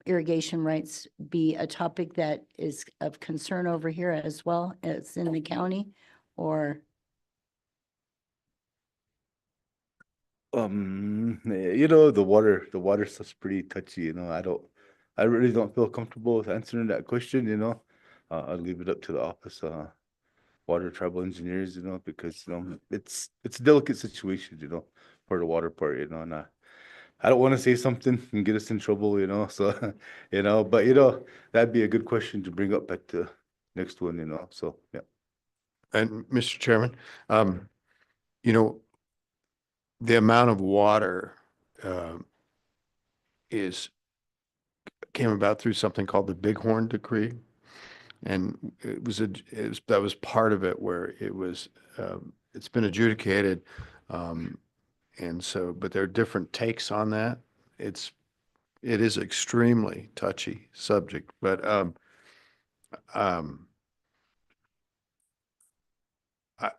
irrigation rights be a topic that is of concern over here as well as in the county, or? The water stuff's pretty touchy, I really don't feel comfortable with answering that question, I'll leave it up to the office, water tribal engineers, because, it's a delicate situation, for the water part, and I don't want to say something and get us in trouble, so, but, that'd be a good question to bring up at the next one, so, yeah. And Mr. Chairman, the amount of water came about through something called the Bighorn Decree. And that was part of it where it's been adjudicated. And so, but there are different takes on that. It is extremely touchy subject, but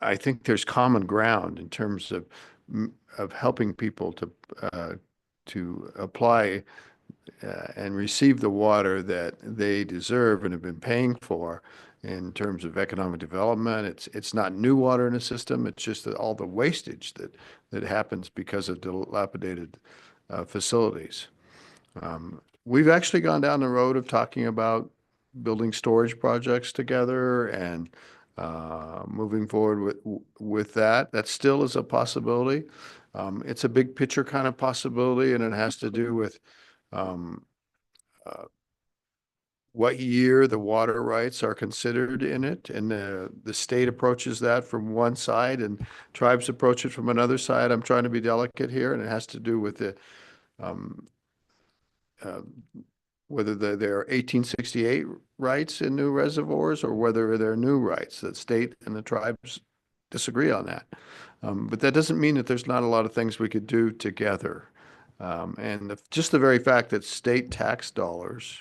I think there's common ground in terms of helping people to apply and receive the water that they deserve and have been paying for in terms of economic development. It's not new water in the system. It's just that all the wastage that happens because of dilapidated facilities. We've actually gone down the road of talking about building storage projects together and moving forward with that. That still is a possibility. It's a big picture kind of possibility, and it has to do with what year the water rights are considered in it. And the state approaches that from one side and tribes approach it from another side. I'm trying to be delicate here, and it has to do with the whether there are 1868 rights in new reservoirs or whether there are new rights. The state and the tribes disagree on that. But that doesn't mean that there's not a lot of things we could do together. And just the very fact that state tax dollars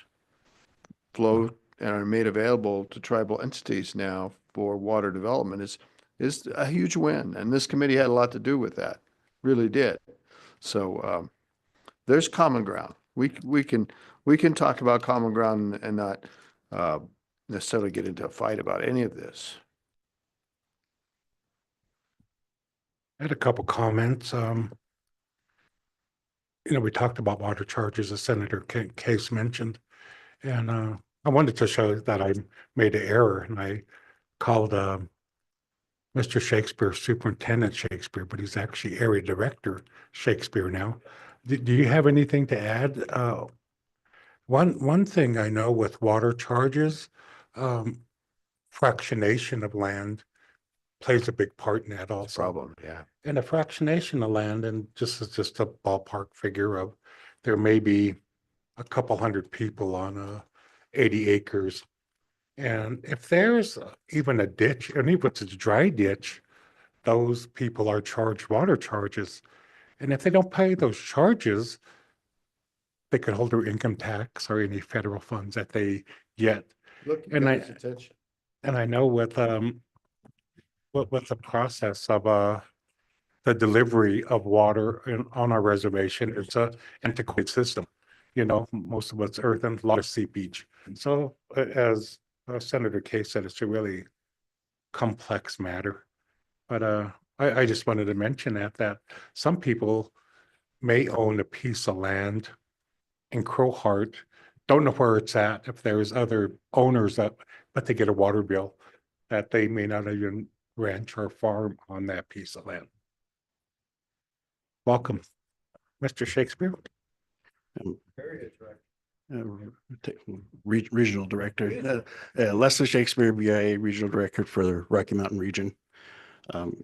flow and are made available to tribal entities now for water development is a huge win. And this committee had a lot to do with that, really did. So there's common ground. We can talk about common ground and not necessarily get into a fight about any of this. I had a couple comments. We talked about water charges, as Senator Case mentioned, and I wanted to show that I made an error, and I called Mr. Shakespeare Superintendent Shakespeare, but he's actually Area Director Shakespeare now. Do you have anything to add? One thing I know with water charges, fractionation of land plays a big part in that also. Problem, yeah. And a fractionation of land, and just a ballpark figure of, there may be a couple hundred people on a 80 acres. And if there's even a ditch, and even if it's a dry ditch, those people are charged water charges. And if they don't pay those charges, they could hold their income tax or any federal funds that they get. Look, And I- attention. And I know with the process of the delivery of water on our reservation, it's a antiquated system. You know, most of it's earthen, a lot of seepage. So as Senator Kay said, it's a really complex matter. But I just wanted to mention that some people may own a piece of land in Crowheart, don't know where it's at, if there's other owners but they get a water bill that they may not even ranch or farm on that piece of land. Welcome, Mr. Shakespeare. Regional Director, Leslie Shakespeare, BIA Regional Director for the Rocky Mountain Region.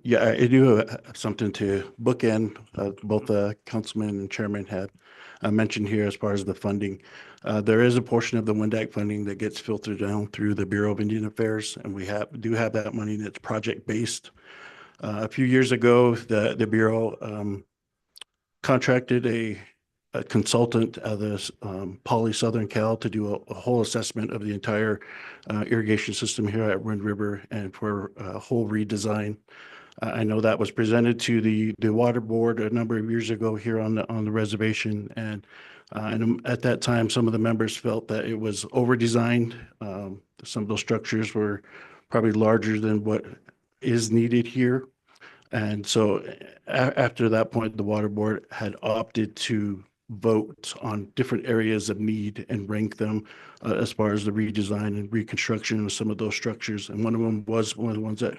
Yeah, I do have something to bookend. Both the councilman and chairman had mentioned here as far as the funding. There is a portion of the WINDAC funding that gets filtered down through the Bureau of Indian Affairs, and we do have that money that's project-based. A few years ago, the Bureau contracted a consultant of this Poly Southern Cal to do a whole assessment of the entire irrigation system here at Wind River and for a whole redesign. I know that was presented to the water board a number of years ago here on the reservation, and at that time, some of the members felt that it was over-designed. Some of those structures were probably larger than what is needed here. And so after that point, the water board had opted to vote on different areas of need and rank them as far as the redesign and reconstruction of some of those structures. And one of them was one of the ones that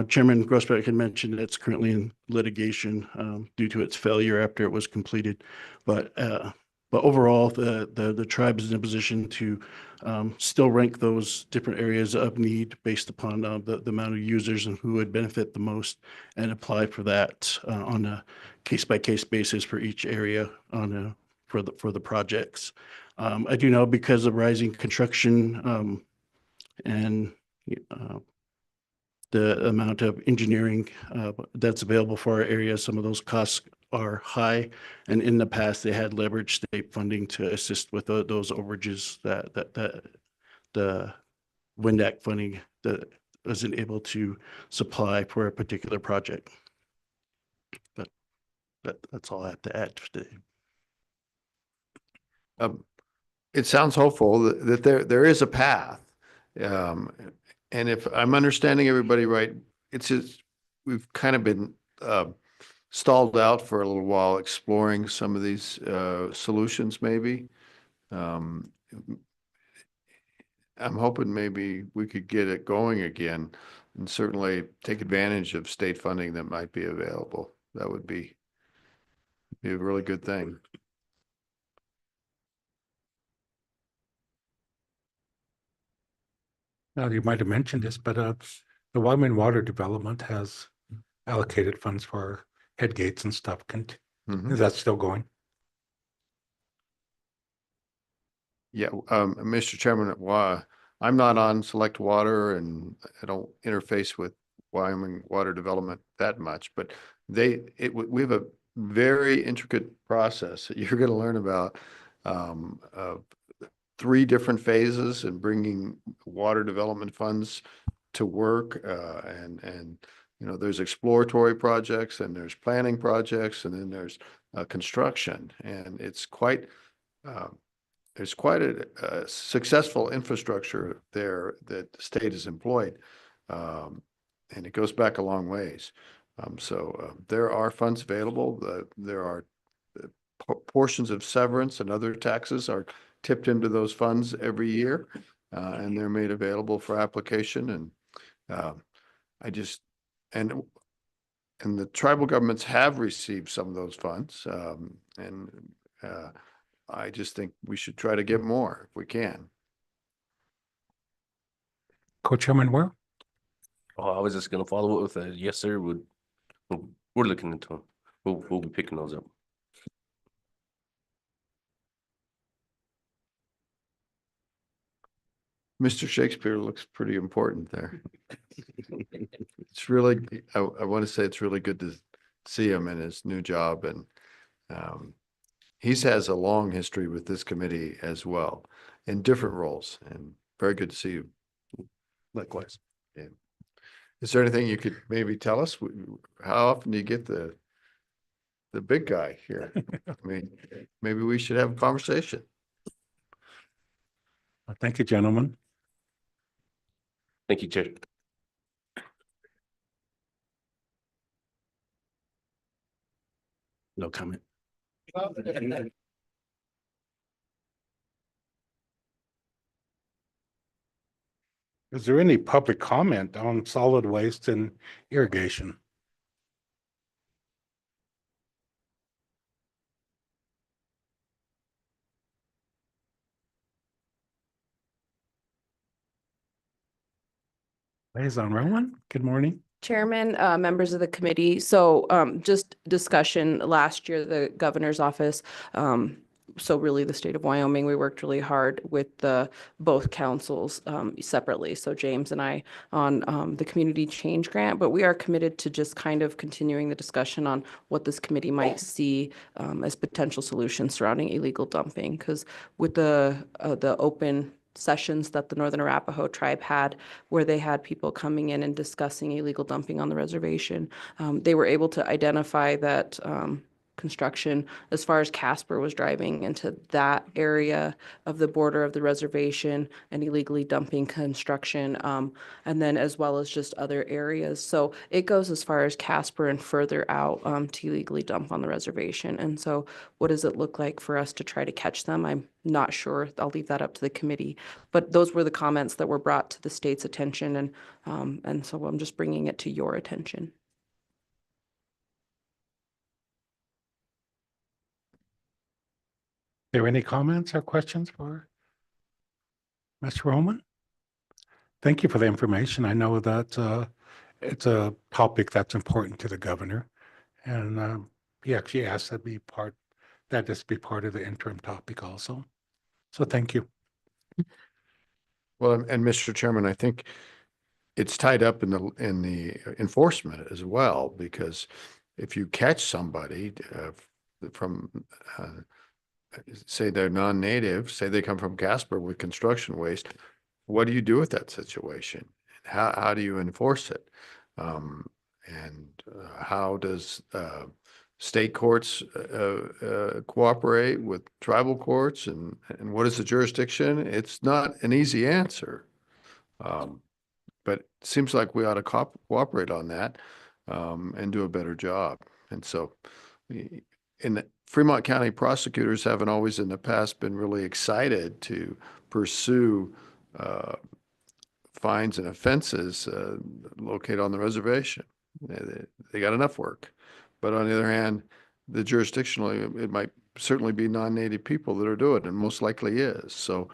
Chairman Grossbeck had mentioned that's currently in litigation due to its failure after it was completed. But overall, the tribe is in a position to still rank those different areas of need based upon the amount of users and who would benefit the most, and apply for that on a case-by-case basis for each area for the projects. I do know because of rising construction and the amount of engineering that's available for our area, some of those costs are high, and in the past they had leveraged state funding to assist with those overages that the WINDAC funding that wasn't able to supply for a particular project. But that's all I have to add today. It sounds hopeful that there is a path. And if I'm understanding everybody right, it's just, we've kind of been stalled out for a little while exploring some of these solutions maybe. I'm hoping maybe we could get it going again and certainly take advantage of state funding that might be available. That would be a really good thing. Now, you might have mentioned this, but the Wyoming Water Development has allocated funds for head gates and stuff. Mhm. Is that still going? Yeah, Mr. Chairman, I'm not on Select Water and I don't interface with Wyoming Water Development that much, but we have a very intricate process that you're going to learn about, of 3 different phases and bringing water development funds to work, and you know, there's exploratory projects and there's planning projects and then there's construction, and it's quite there's quite a successful infrastructure there that the state has employed, and it goes back a long ways. So there are funds available. There are portions of severance and other taxes are tipped into those funds every year, and they're made available for application. And and the tribal governments have received some of those funds, and I just think we should try to get more if we can. Co-Chairman Ware? Oh, I was just gonna follow it with a yes, sir. We're looking into them. We'll be picking those up. Mr. Shakespeare looks pretty important there. It's really, I want to say it's really good to see him in his new job, and he's has a long history with this committee as well in different roles, and very good to see you. Likewise. Is there anything you could maybe tell us? How often do you get the big guy here? I mean, maybe we should have a conversation. Thank you, gentlemen. Thank you, Chair. No comment. Is there any public comment on solid waste and irrigation? Liaison Rowan, good morning. Chairman, members of the committee. So just discussion last year, the governor's office, so really the state of Wyoming, we worked really hard with both councils separately. So James and I on the community change grant, but we are committed to just kind of continuing the discussion on what this committee might see as potential solutions surrounding illegal dumping. Because with the open sessions that the Northern Arapaho tribe had, where they had people coming in and discussing illegal dumping on the reservation, they were able to identify that construction as far as Casper was driving into that area of the border of the reservation and illegally dumping construction, and then as well as just other areas. So it goes as far as Casper and further out to illegally dump on the reservation. And so what does it look like for us to try to catch them? I'm not sure. I'll leave that up to the committee. But those were the comments that were brought to the state's attention, and so I'm just bringing it to your attention. Are there any comments or questions for Mr. Roman? Thank you for the information. I know that it's a topic that's important to the governor, and he actually asked that this be part of the interim topic also. So thank you. Well, and Mr. Chairman, I think it's tied up in the enforcement as well, because if you catch somebody from say they're non-native, say they come from Casper with construction waste, what do you do with that situation? How do you enforce it? And how does state courts cooperate with tribal courts, and what is the jurisdiction? It's not an easy answer. But it seems like we ought to cooperate on that and do a better job. And so in the Fremont County prosecutors haven't always in the past been really excited to pursue fines and offenses located on the reservation. They got enough work. But on the other hand, the jurisdictionally, it might certainly be non-native people that are doing it, and most likely is. So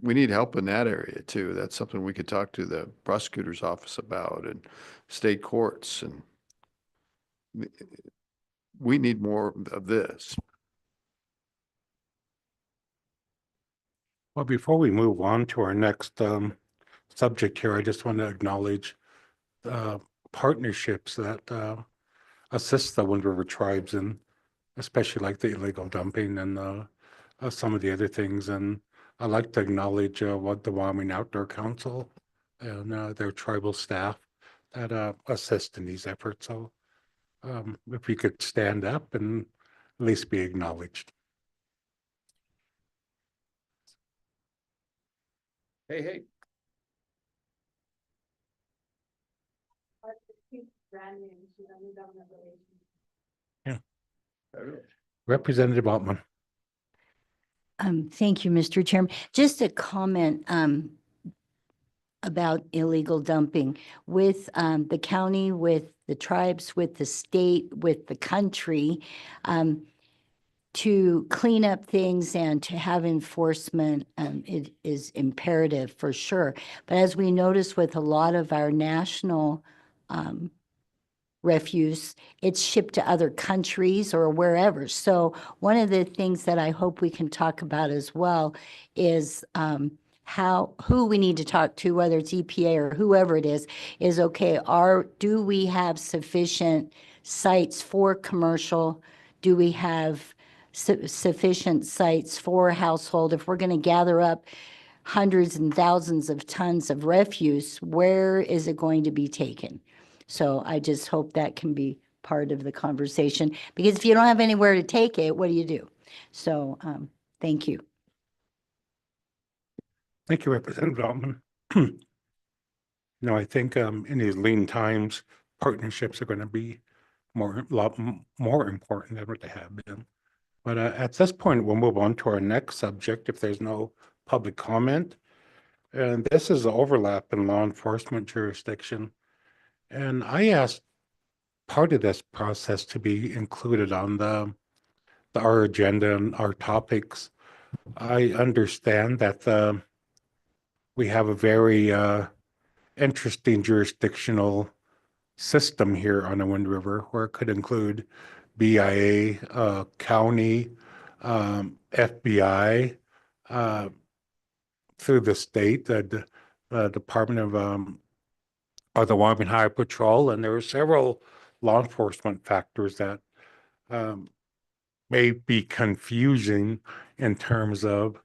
we need help in that area too. That's something we could talk to the prosecutor's office about, and state courts, and we need more of this. Well, before we move on to our next subject here, I just want to acknowledge partnerships that assist the Wind River tribes, and especially like the illegal dumping and some of the other things. And I'd like to acknowledge what the Wyoming Outdoor Council and their tribal staff that assist in these efforts. So if we could stand up and at least be acknowledged. Hey, hey. Yeah. Representative Altman. Thank you, Mr. Chairman. Just a comment about illegal dumping with the county, with the tribes, with the state, with the country, to clean up things and to have enforcement. It is imperative for sure. But as we notice with a lot of our national refuse, it's shipped to other countries or wherever. So one of the things that I hope we can talk about as well is who we need to talk to, whether it's EPA or whoever it is okay, do we have sufficient sites for commercial? Do we have sufficient sites for household? If we're going to gather up hundreds and thousands of tons of refuse, where is it going to be taken? So I just hope that can be part of the conversation, because if you don't have anywhere to take it, what do you do? So, thank you. Thank you, Representative Altman. No, I think in these lean times, partnerships are going to be a lot more important than what they have been. But at this point, we'll move on to our next subject if there's no public comment. And this is the overlap in law enforcement jurisdiction. And I asked part of this process to be included on our agenda and our topics. I understand that we have a very interesting jurisdictional system here on the Wind River, where it could include BIA, county, FBI, through the state, the Department of or the Wyoming Highway Patrol, and there are several law enforcement factors that may be confusing in terms of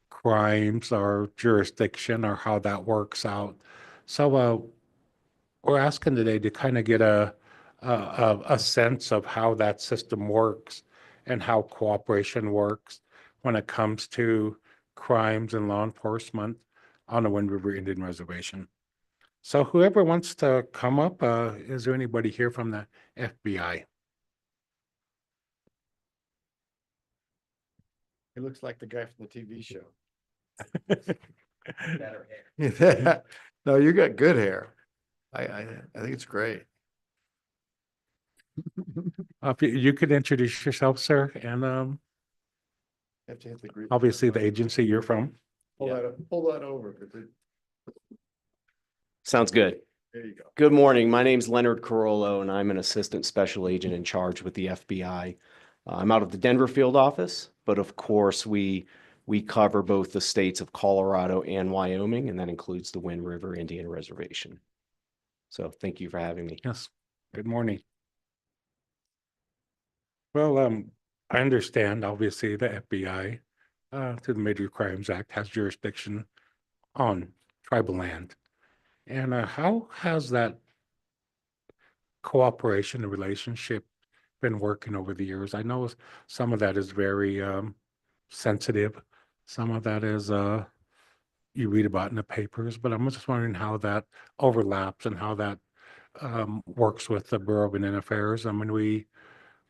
crimes or jurisdiction or how that works out. So we're asking today to kind of get a sense of how that system works and how cooperation works when it comes to crimes and law enforcement on the Wind River Indian Reservation. So whoever wants to come up, is there anybody here from the FBI? He looks like the guy from the TV show. Better hair. No, you got good hair. I think it's great. If you could introduce yourself, sir, and Have to hit the group. obviously the agency you're from. Pull that over. 'Cause Sounds good. there you go. Good morning. My name's Leonard Carollo, and I'm an assistant special agent in charge with the FBI. I'm out of the Denver field office, but of course we cover both the states of Colorado and Wyoming, and that includes the Wind River Indian Reservation. So thank you for having me. Yes, good morning. Well, I understand, obviously, the FBI, through the Major Crimes Act, has jurisdiction on tribal land. And how has that cooperation and relationship been working over the years? I know some of that is very sensitive. Some of that is you read about in the papers, but I'm just wondering how that overlaps and how that works with the Bureau of Indian Affairs. I mean, we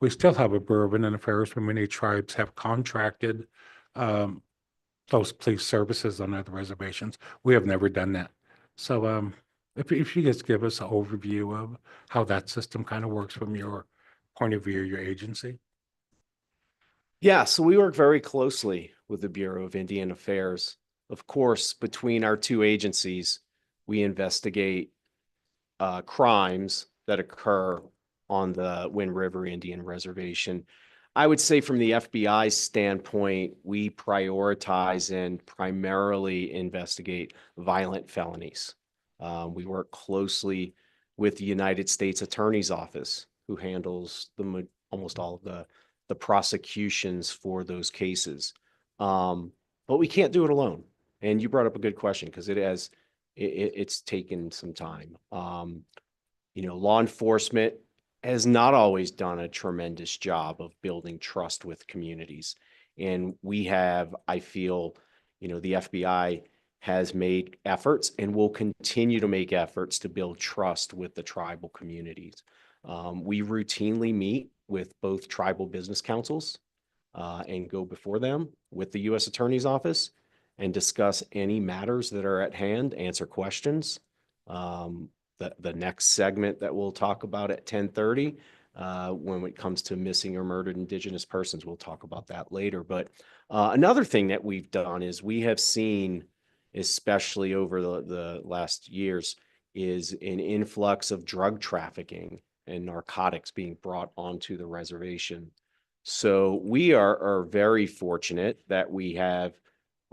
still have a Bureau of Indian Affairs where many tribes have contracted those police services on other reservations. We have never done that. So if you just give us an overview of how that system kind of works from your point of view, your agency. Yeah, so we work very closely with the Bureau of Indian Affairs. Of course, between our two agencies, we investigate crimes that occur on the Wind River Indian Reservation. I would say from the FBI standpoint, we prioritize and primarily investigate violent felonies. We work closely with the United States Attorney's Office, who handles almost all of the prosecutions for those cases. But we can't do it alone. And you brought up a good question, because it's taken some time. Law enforcement has not always done a tremendous job of building trust with communities. And we have, I feel, the FBI has made efforts and will continue to make efforts to build trust with the tribal communities. We routinely meet with both tribal business councils and go before them with the U.S. Attorney's Office and discuss any matters that are at hand, answer questions. The next segment that we'll talk about at 10:30, when it comes to missing or murdered Indigenous persons, we'll talk about that later. But another thing that we've done is we have seen, especially over the last years, is an influx of drug trafficking and narcotics being brought onto the reservation. So we are very fortunate that we have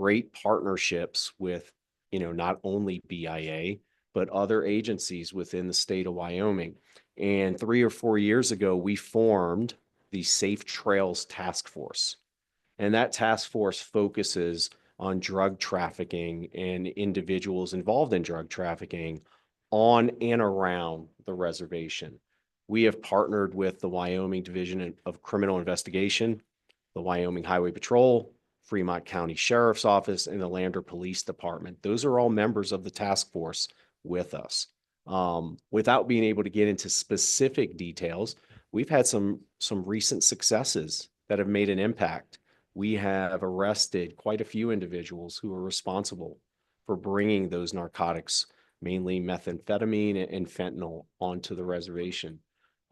great partnerships with, not only BIA, but other agencies within the state of Wyoming. And 3 or 4 years ago, we formed the Safe Trails Task Force. And that task force focuses on drug trafficking and individuals involved in drug trafficking on and around the reservation. We have partnered with the Wyoming Division of Criminal Investigation, the Wyoming Highway Patrol, Fremont County Sheriff's Office, and the Lander Police Department. Those are all members of the task force with us. Without being able to get into specific details, we've had some recent successes that have made an impact. We have arrested quite a few individuals who are responsible for bringing those narcotics, mainly methamphetamine and fentanyl, onto the reservation.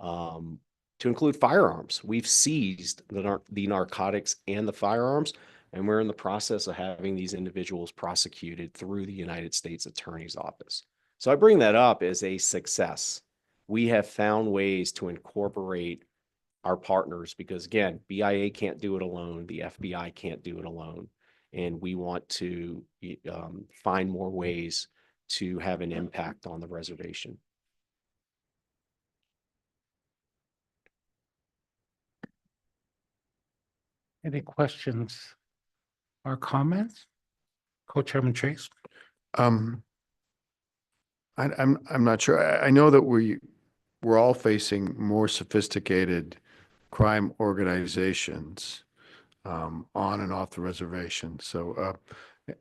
To include firearms, we've seized the narcotics and the firearms, and we're in the process of having these individuals prosecuted through the United States Attorney's Office. So I bring that up as a success. We have found ways to incorporate our partners because, again, BIA can't do it alone. The FBI can't do it alone. And we want to find more ways to have an impact on the reservation. Any questions or comments? Co-Chairman Chase? I'm not sure. I know that we're all facing more sophisticated crime organizations on and off the reservation. So,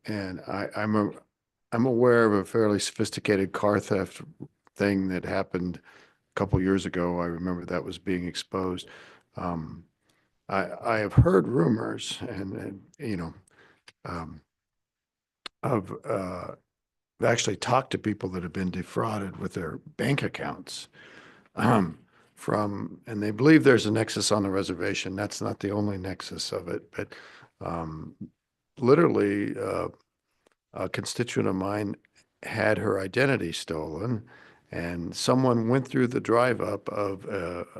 and I'm aware of a fairly sophisticated car theft thing that happened a couple years ago. I remember that was being exposed. I have heard rumors and I've actually talked to people that have been defrauded with their bank accounts and they believe there's a nexus on the reservation. That's not the only nexus of it, but literally a constituent of mine had her identity stolen and someone went through the drive up of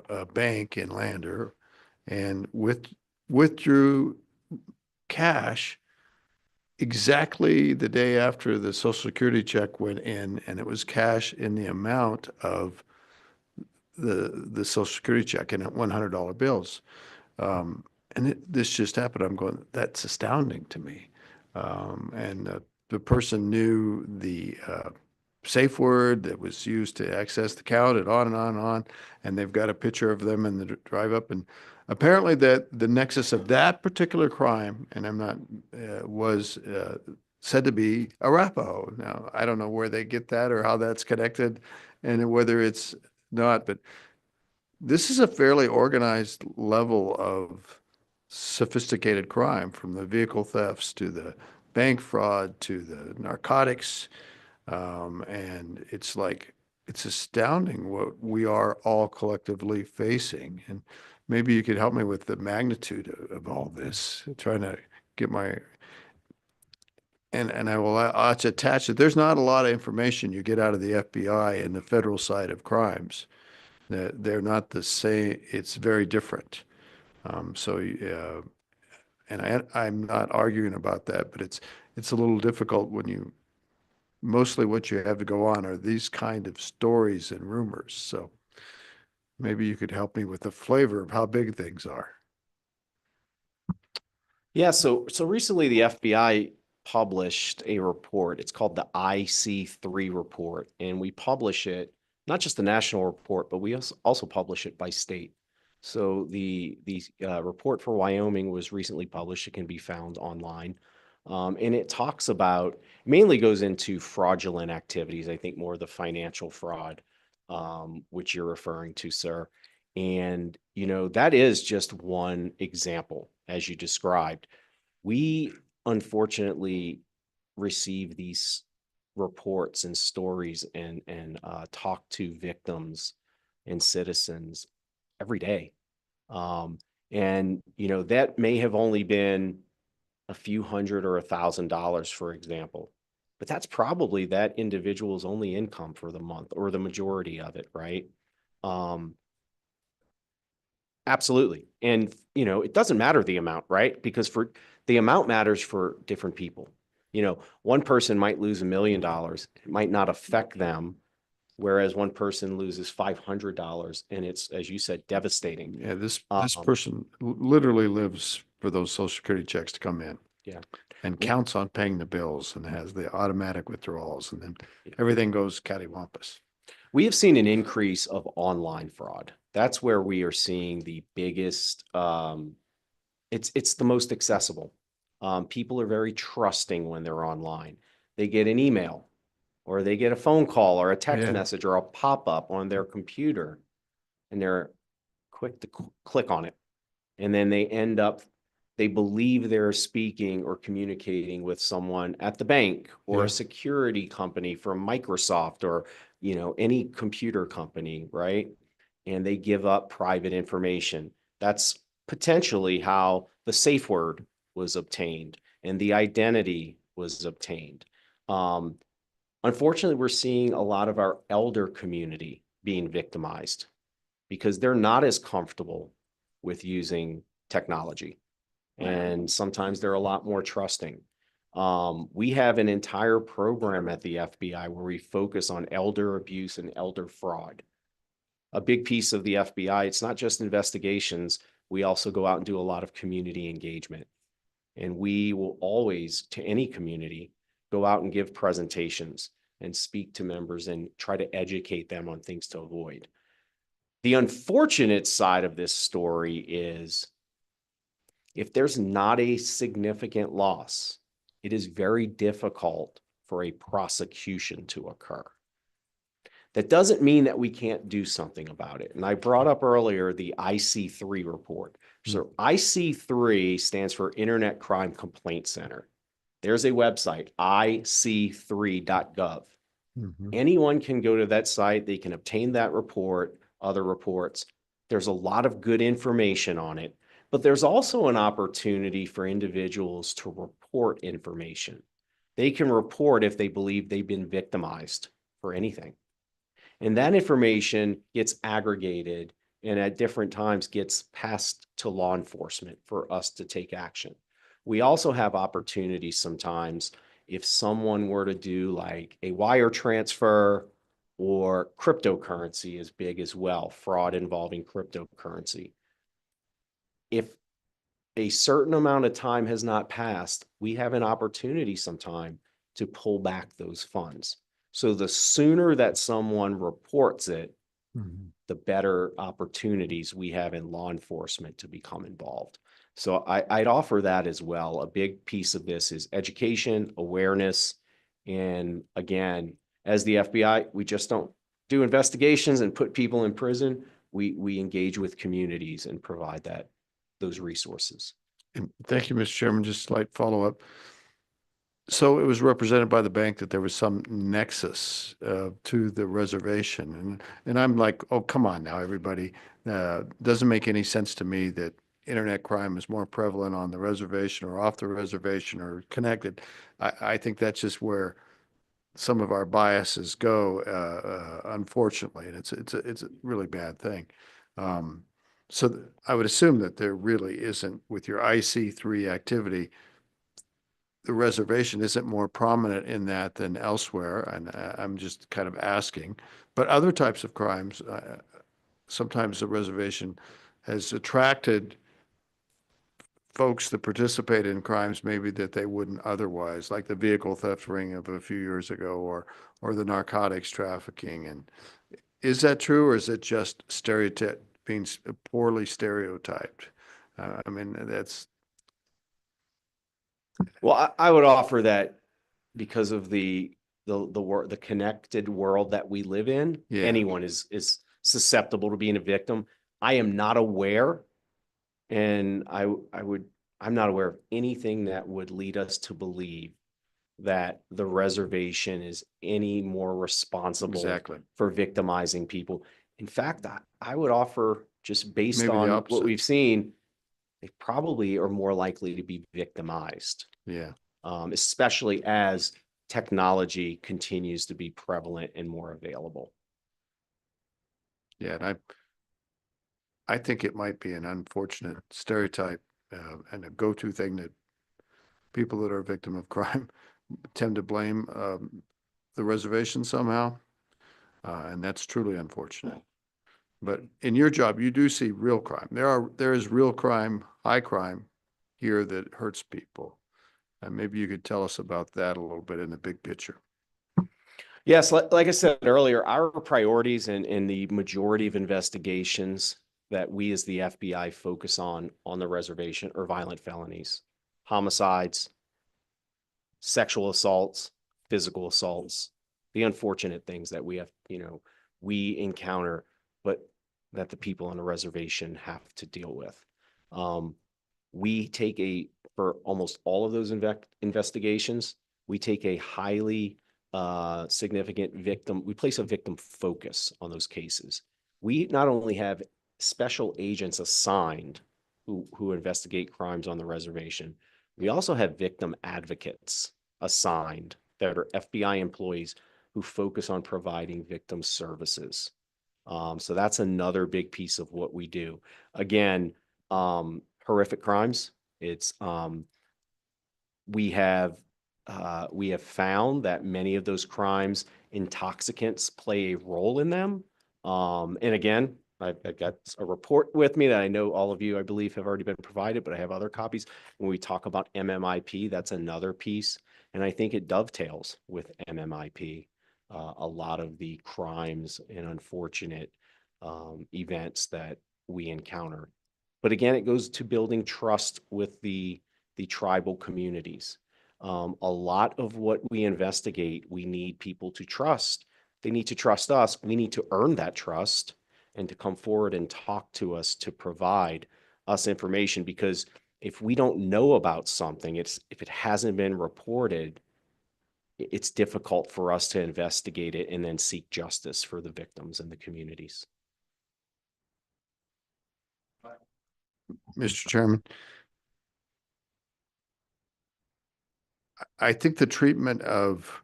a bank in Lander and withdrew cash exactly the day after the Social Security check went in, and it was cash in the amount of the Social Security check in $100 bills. This just happened. I'm going, that's astounding to me. The person knew the safe word that was used to access the account and on and on and on. And they've got a picture of them in the drive up. And apparently that the nexus of that particular crime, and I'm not, was said to be Arapaho. Now, I don't know where they get that or how that's connected and whether it's not, but this is a fairly organized level of sophisticated crime, from the vehicle thefts to the bank fraud to the narcotics. And it's like, it's astounding what we are all collectively facing. And maybe you could help me with the magnitude of all this, trying to get my, and I'll attach it. There's not a lot of information you get out of the FBI and the federal side of crimes. They're not the same. It's very different. And I'm not arguing about that, but it's a little difficult when mostly what you have to go on are these kind of stories and rumors. So maybe you could help me with the flavor of how big things are. Yeah, so recently the FBI published a report. It's called the IC3 report, and we publish it, not just the national report, but we also publish it by state. So the report for Wyoming was recently published. It can be found online. And it talks about, mainly goes into fraudulent activities, I think more the financial fraud, which you're referring to, sir. And, that is just one example, as you described. We unfortunately receive these reports and stories and talk to victims and citizens every day. And, that may have only been a few $100 or $1,000, for example, but that's probably that individual's only income for the month, or the majority of it, right? Absolutely. And, it doesn't matter the amount, right? Because the amount matters for different people. You know, one person might lose $1 million. It might not affect them. Whereas one person loses $500 and it's, as you said, devastating. Yeah, this Um, person literally lives for those social security checks to come in. Yeah. And counts on paying the bills and has the automatic withdrawals, and then Yeah. everything goes cattywampus. We have seen an increase of online fraud. That's where we are seeing the biggest, it's the most accessible. People are very trusting when they're online. They get an email or they get a phone call or a text Yeah. message or a pop-up on their computer, and they're quick to click on it. And then they believe they're speaking or communicating with someone at the bank or Yeah. a security company from Microsoft or, you know, any computer company, right? And they give up private information. That's potentially how the safe word was obtained and the identity was obtained. Unfortunately, we're seeing a lot of our elder community being victimized because they're not as comfortable with using technology. And sometimes they're a lot more trusting. We have an entire program at the FBI where we focus on elder abuse and elder fraud. A big piece of the FBI, it's not just investigations. We also go out and do a lot of community engagement. And we will always, to any community, go out and give presentations and speak to members and try to educate them on things to avoid. The unfortunate side of this story is if there's not a significant loss, it is very difficult for a prosecution to occur. That doesn't mean that we can't do something about it. And I brought up earlier the IC3 report. So IC3 stands for Internet Crime Complaint Center. There's a website, ic3.gov. Anyone can go to that site. They can obtain that report, other reports. There's a lot of good information on it, but there's also an opportunity for individuals to report information. They can report if they believe they've been victimized for anything. And that information gets aggregated and at different times gets passed to law enforcement for us to take action. We also have opportunities sometimes if someone were to do like a wire transfer or cryptocurrency is big as well, fraud involving cryptocurrency. If a certain amount of time has not passed, we have an opportunity sometime to pull back those funds. So the sooner that someone reports it, the better opportunities we have in law enforcement to become involved. So I'd offer that as well. A big piece of this is education, awareness. And again, as the FBI, we just don't do investigations and put people in prison. We engage with communities and provide those resources. And thank you, Mr. Chairman. Just slight follow-up. So it was represented by the bank that there was some nexus to the reservation. And I'm like, oh, come on now, everybody. Doesn't make any sense to me that internet crime is more prevalent on the reservation or off the reservation or connected. I think that's just where some of our biases go, unfortunately, and it's a really bad thing. So I would assume that there really isn't, with your IC3 activity, the reservation isn't more prominent in that than elsewhere, and I'm just kind of asking. But other types of crimes, sometimes the reservation has attracted folks that participate in crimes maybe that they wouldn't otherwise, like the vehicle theft ring of a few years ago, or the narcotics trafficking. And is that true, or is it just being poorly stereotyped? I mean, that's. Well, I would offer that because of the connected world that we live in, Yeah. anyone is susceptible to being a victim. I am not aware, and I'm not aware of anything that would lead us to believe that the reservation is any more responsible Exactly. for victimizing people. In fact, I would offer, just based Maybe the on what opposite. we've seen, they probably are more likely to be victimized. Yeah. Especially as technology continues to be prevalent and more available. Yeah, and I think it might be an unfortunate stereotype and a go-to thing that people that are a victim of crime tend to blame the reservation somehow. And that's truly unfortunate. But in your job, you do see real crime. There is real crime, high crime here that hurts people. And maybe you could tell us about that a little bit in the big picture. Yes, like I said earlier, our priorities in the majority of investigations that we as the FBI focus on the reservation are violent felonies, homicides, sexual assaults, physical assaults, the unfortunate things that we have, we encounter, but that the people on the reservation have to deal with. We take for almost all of those investigations, we take a highly significant victim, we place a victim focus on those cases. We not only have special agents assigned who investigate crimes on the reservation, we also have victim advocates assigned that are FBI employees who focus on providing victim services. So that's another big piece of what we do. Again, horrific crimes. It's we have found that many of those crimes, intoxicants play a role in them. And again, I've got a report with me that I know all of you, I believe, have already been provided, but I have other copies. When we talk about MMIP, that's another piece. And I think it dovetails with MMIP. A lot of the crimes and unfortunate events that we encounter. But again, it goes to building trust with the tribal communities. A lot of what we investigate, we need people to trust. They need to trust us. We need to earn that trust and to come forward and talk to us to provide us information, because if we don't know about something, if it hasn't been reported, it's difficult for us to investigate it and then seek justice for the victims and the communities. Mr. Chairman, I think the treatment of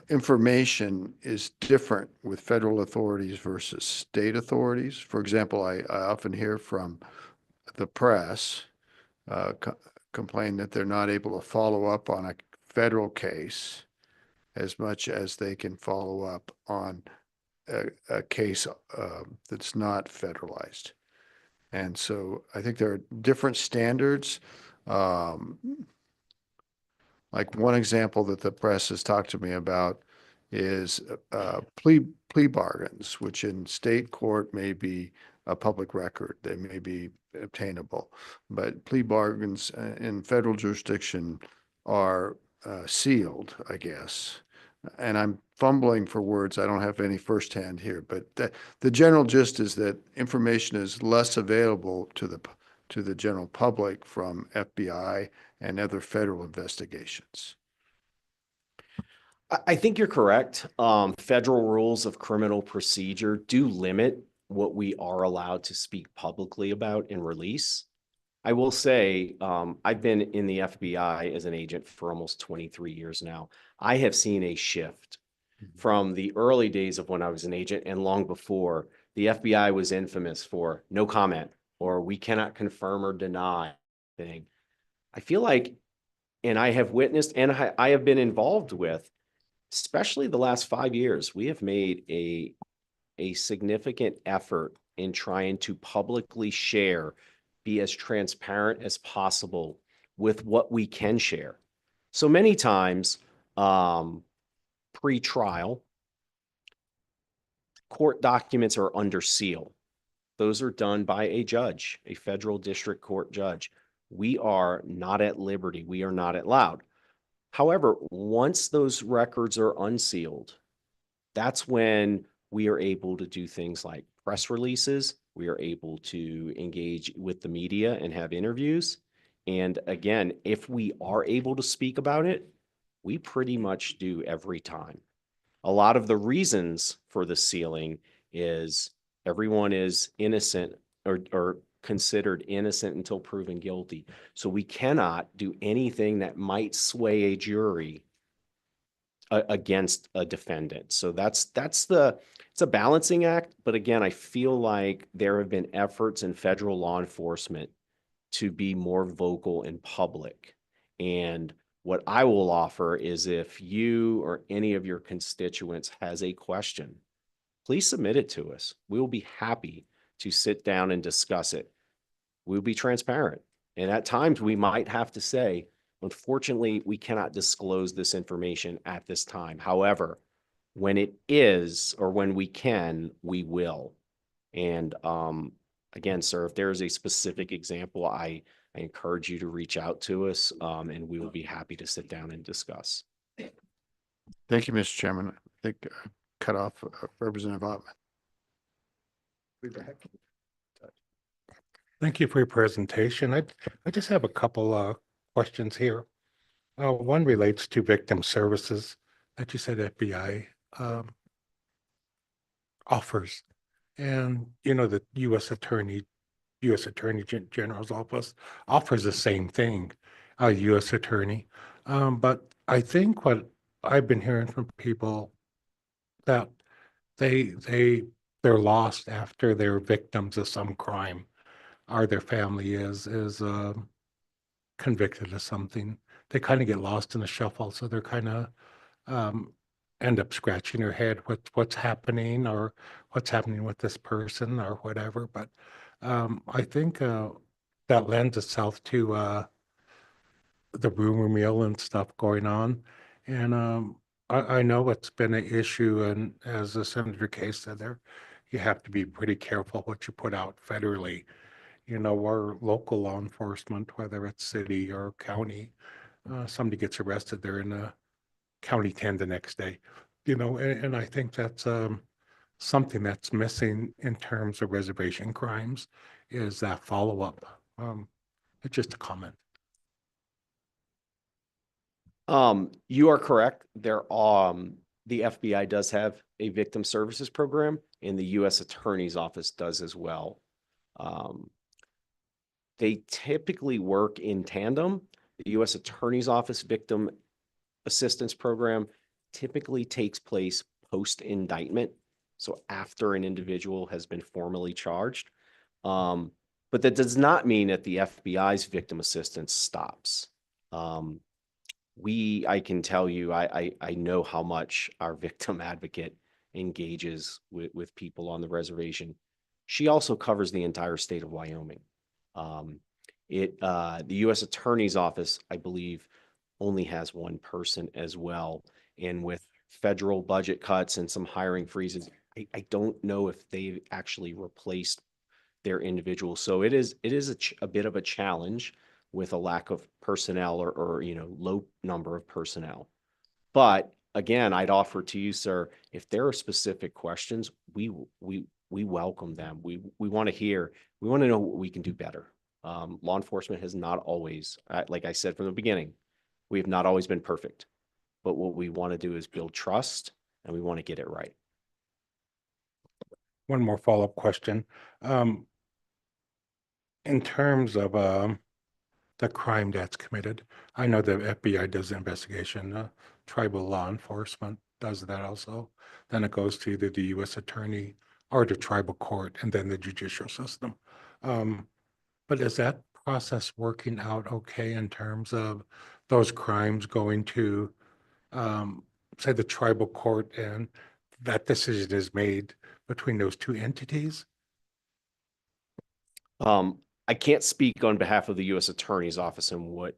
information is different with federal authorities versus state authorities. For example, I often hear from the press complain that they're not able to follow up on a federal case as much as they can follow up on a case that's not federalized. And so I think there are different standards. Like one example that the press has talked to me about is plea bargains, which in state court may be a public record. They may be obtainable, but plea bargains in federal jurisdiction are sealed, I guess. And I'm fumbling for words. I don't have any firsthand here, but the general gist is that information is less available to the general public from FBI and other federal investigations. I think you're correct. Federal rules of criminal procedure do limit what we are allowed to speak publicly about and release. I will say, I've been in the FBI as an agent for almost 23 years now. I have seen a shift from the early days of when I was an agent and long before. The FBI was infamous for no comment or we cannot confirm or deny thing. I feel like, and I have witnessed and I have been involved with, especially the last 5 years, we have made a significant effort in trying to publicly share, be as transparent as possible with what we can share. So many times, pre-trial, court documents are under seal. Those are done by a judge, a federal district court judge. We are not at liberty. We are not allowed. However, once those records are unsealed, that's when we are able to do things like press releases. We are able to engage with the media and have interviews. And again, if we are able to speak about it, we pretty much do every time. A lot of the reasons for the sealing is everyone is innocent or considered innocent until proven guilty. So we cannot do anything that might sway a jury against a defendant. So it's a balancing act. But again, I feel like there have been efforts in federal law enforcement to be more vocal in public And what I will offer is if you or any of your constituents has a question, please submit it to us. We will be happy to sit down and discuss it. We'll be transparent. And at times we might have to say, unfortunately, we cannot disclose this information at this time. However, when it is, or when we can, we will. And again, sir, if there is a specific example, I encourage you to reach out to us, and we will be happy to sit down and discuss. Thank you, Mr. Chairman. I think cut off Representative Ottman. Thank you for your presentation. I just have a couple questions here. One relates to victim services that you said FBI offers. And, you know, the U.S. Attorney General's office offers the same thing, a U.S. Attorney. But I think what I've been hearing from people that they're lost after they're victims of some crime, or their family is convicted of something. They kind of get lost in the shuffle, so they're kind of end up scratching their head what's happening, or what's happening with this person or whatever. But I think that lends itself to the rumor mill and stuff going on. And I know it's been an issue, and as the Senator Case said there, you have to be pretty careful what you put out federally. You know, our local law enforcement, whether it's city or county, somebody gets arrested, they're in a county 10 the next day. You know, and I think that's something that's missing in terms of reservation crimes, is that follow-up. It's just a comment. You are correct. The FBI does have a victim services program, and the U.S. Attorney's Office does as well. They typically work in tandem. The U.S. Attorney's Office Victim Assistance Program typically takes place post-indictment, so after an individual has been formally charged. But that does not mean that the FBI's victim assistance stops. I can tell you, I know how much our victim advocate engages with people on the reservation. She also covers the entire state of Wyoming. The U.S. Attorney's Office, I believe, only has one person as well. And with federal budget cuts and some hiring freezes, I don't know if they've actually replaced their individuals. So it is a bit of a challenge with a lack of personnel, or low number of personnel. But again, I'd offer to you, sir, if there are specific questions, we welcome them. We want to hear. We want to know what we can do better. Law enforcement has not always, like I said from the beginning, we have not always been perfect. But what we want to do is build trust, and we want to get it right. One more follow-up question. In terms of the crime that's committed, I know the FBI does the investigation, tribal law enforcement does that also. Then it goes to either the U.S. Attorney or the tribal court, and then the judicial system. But is that process working out okay in terms of those crimes going to, say, the tribal court, and that decision is made between those two entities? I can't speak on behalf of the U.S. Attorney's Office and what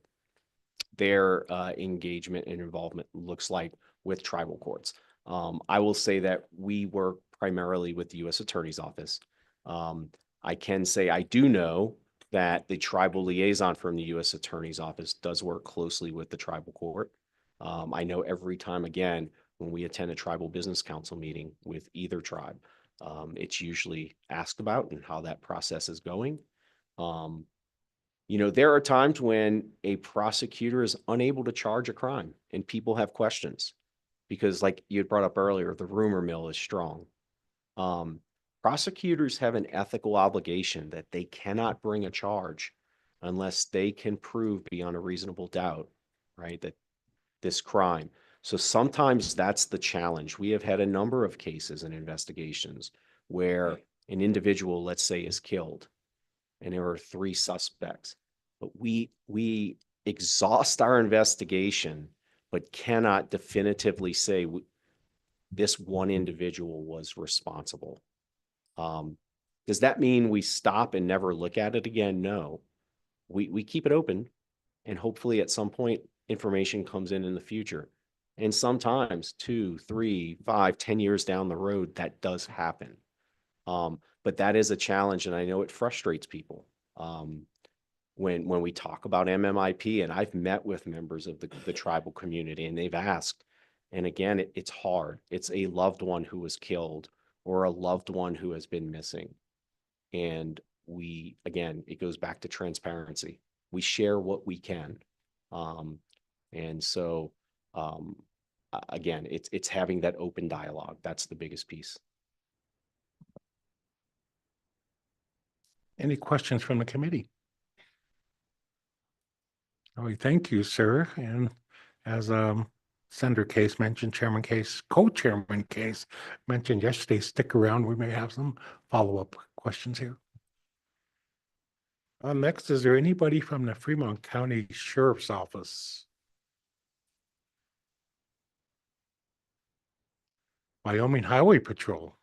their engagement and involvement looks like with tribal courts. I will say that we work primarily with the U.S. Attorney's Office. I can say I do know that the tribal liaison from the U.S. Attorney's Office does work closely with the tribal court. I know every time, again, when we attend a tribal business council meeting with either tribe, it's usually asked about and how that process is going. There are times when a prosecutor is unable to charge a crime and people have questions because, like you had brought up earlier, the rumor mill is strong. Prosecutors have an ethical obligation that they cannot bring a charge unless they can prove beyond a reasonable doubt, right, that this crime. So sometimes that's the challenge. We have had a number of cases and investigations where an individual, let's say, is killed, and there are 3 suspects. But we exhaust our investigation, but cannot definitively say this one individual was responsible. Does that mean we stop and never look at it again? No. We keep it open, and hopefully at some point information comes in the future. And sometimes 2, 3, 5, 10 years down the road, that does happen. But that is a challenge, and I know it frustrates people. When we talk about MMIP, and I've met with members of the tribal community, and they've asked, and again, it's hard. It's a loved one who was killed or a loved one who has been missing. And again, it goes back to transparency. We share what we can. And so, again, it's having that open dialogue. That's the biggest piece. Any questions from the committee? Oh, thank you, sir. And as Senator Case mentioned, Chairman Case, Co-Chairman Case mentioned yesterday, stick around. We may have some follow-up questions here. Next, is there anybody from the Fremont County Sheriff's Office? Wyoming Highway Patrol.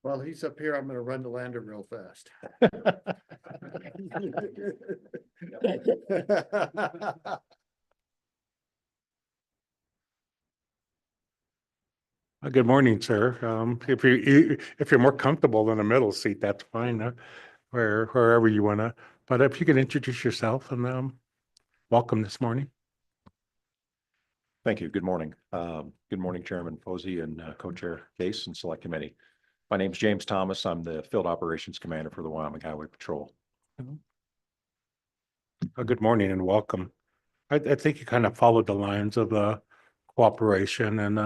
While he's up here, I'm gonna run to Lander real fast. Good morning, sir. If you're more comfortable in the middle seat, that's fine, wherever you wanna. But if you could introduce yourself and welcome this morning. Thank you. Good morning. Good morning, Chairman Posey and Co-Chair Case and Select Committee. My name is James Thomas. I'm the Field Operations Commander for the Wyoming Highway Patrol. Good morning and welcome. I think you kind of followed the lines of the cooperation and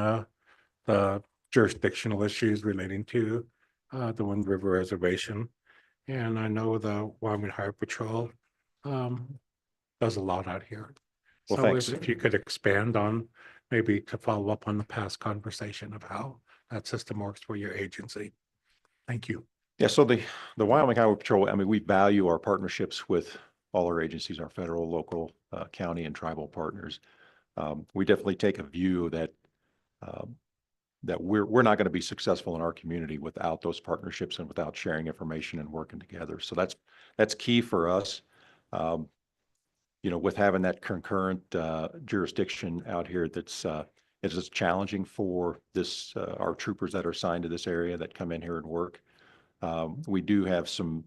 the jurisdictional issues relating to the Wind River Reservation. And I know the Wyoming Highway Patrol does a lot out here. Well, So thanks. if you could expand on, maybe to follow up on the past conversation of how that system works for your agency. Thank you. Yeah, so the Wyoming Highway Patrol, I mean, we value our partnerships with all our agencies, our federal, local, county, and tribal partners. We definitely take a view that that we're not going to be successful in our community without those partnerships and without sharing information and working together. So that's key for us. You know, with having that concurrent jurisdiction out here, that's it's just challenging for our troopers that are assigned to this area that come in here and work. We do have some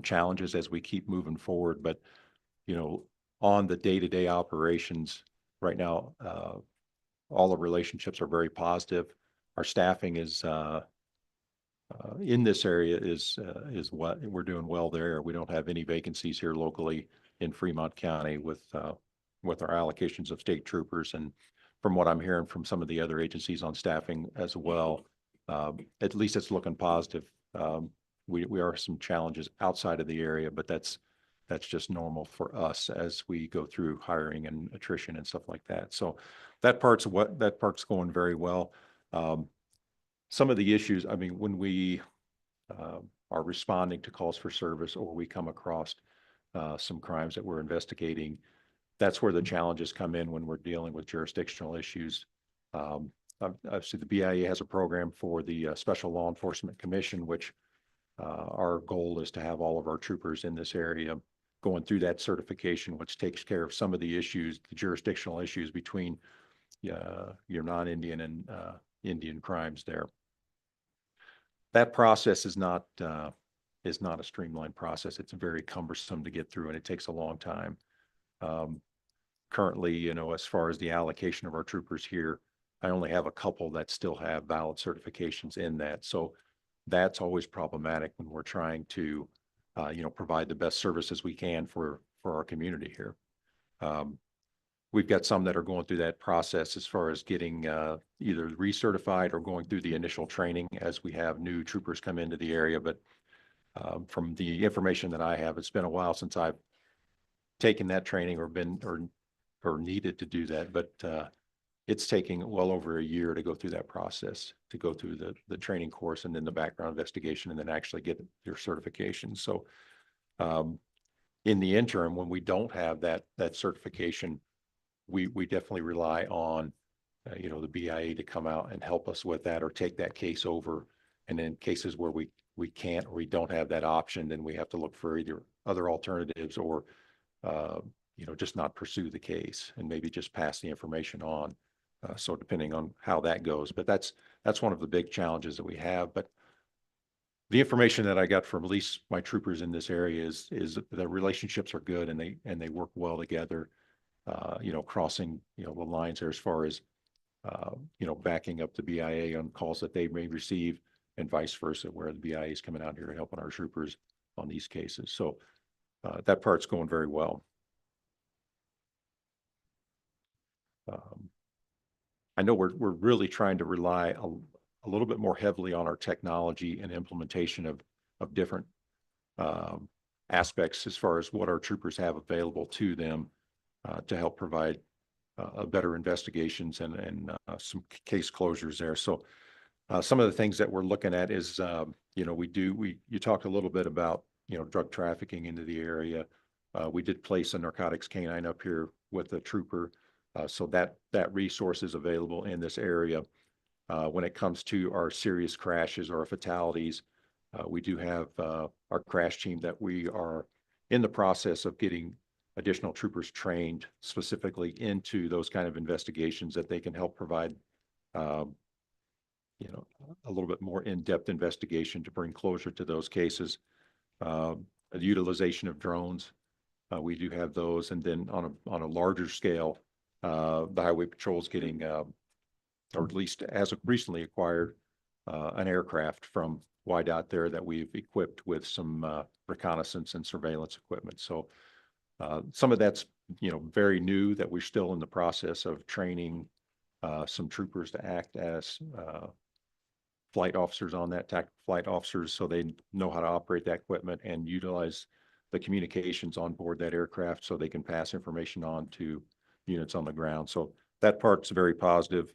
challenges as we keep moving forward, but you know, on the day-to-day operations right now, all the relationships are very positive. Our staffing is in this area is what we're doing well there. We don't have any vacancies here locally in Fremont County with our allocations of state troopers, and from what I'm hearing from some of the other agencies on staffing as well, at least it's looking positive. We are some challenges outside of the area, but that's just normal for us as we go through hiring and attrition and stuff like that. So that part's going very well. Some of the issues, I mean, when we are responding to calls for service or we come across some crimes that we're investigating, that's where the challenges come in when we're dealing with jurisdictional issues. Obviously, the BIA has a program for the Special Law Enforcement Commission, which our goal is to have all of our troopers in this area going through that certification, which takes care of some of the issues, the jurisdictional issues between your non-Indian and Indian crimes there. That process is not a streamlined process. It's very cumbersome to get through, and it takes a long time. Currently, you know, as far as the allocation of our troopers here, I only have a couple that still have valid certifications in that. So that's always problematic when we're trying to, you know, provide the best services we can for our community here. We've got some that are going through that process as far as getting either recertified or going through the initial training as we have new troopers come into the area. But from the information that I have, it's been a while since I've taken that training or needed to do that. But it's taking well over a year to go through that process, to go through the training course and then the background investigation and then actually get your certification. So in the interim, when we don't have that certification, we definitely rely on, you know, the BIA to come out and help us with that or take that case over. And in cases where we can't or we don't have that option, then we have to look for either other alternatives or, you know, just not pursue the case and maybe just pass the information on. So depending on how that goes, but that's one of the big challenges that we have. But the information that I got from at least my troopers in this area is the relationships are good and they work well together. You know, crossing, you know, the lines there as far as, you know, backing up the BIA on calls that they may receive and vice versa, where the BIA is coming out here and helping our troopers on these cases. So that part's going very well. I know we're really trying to rely a little bit more heavily on our technology and implementation of different aspects as far as what our troopers have available to them to help provide better investigations and some case closures there. So some of the things that we're looking at is, you know, you talked a little bit about, you know, drug trafficking into the area. We did place a narcotics canine up here with a trooper. So that resource is available in this area. When it comes to our serious crashes or fatalities, we do have our crash team that we are in the process of getting additional troopers trained specifically into those kind of investigations that they can help provide, you know, a little bit more in-depth investigation to bring closure to those cases. The utilization of drones, we do have those, and then on a larger scale, the Highway Patrol is getting, or at least as of recently acquired, an aircraft from YDOT there that we've equipped with some reconnaissance and surveillance equipment. So some of that's, you know, very new that we're still in the process of training some troopers to act as flight officers on that, tactical flight officers, so they know how to operate that equipment and utilize the communications on board that aircraft so they can pass information on to units on the ground. So that part's very positive.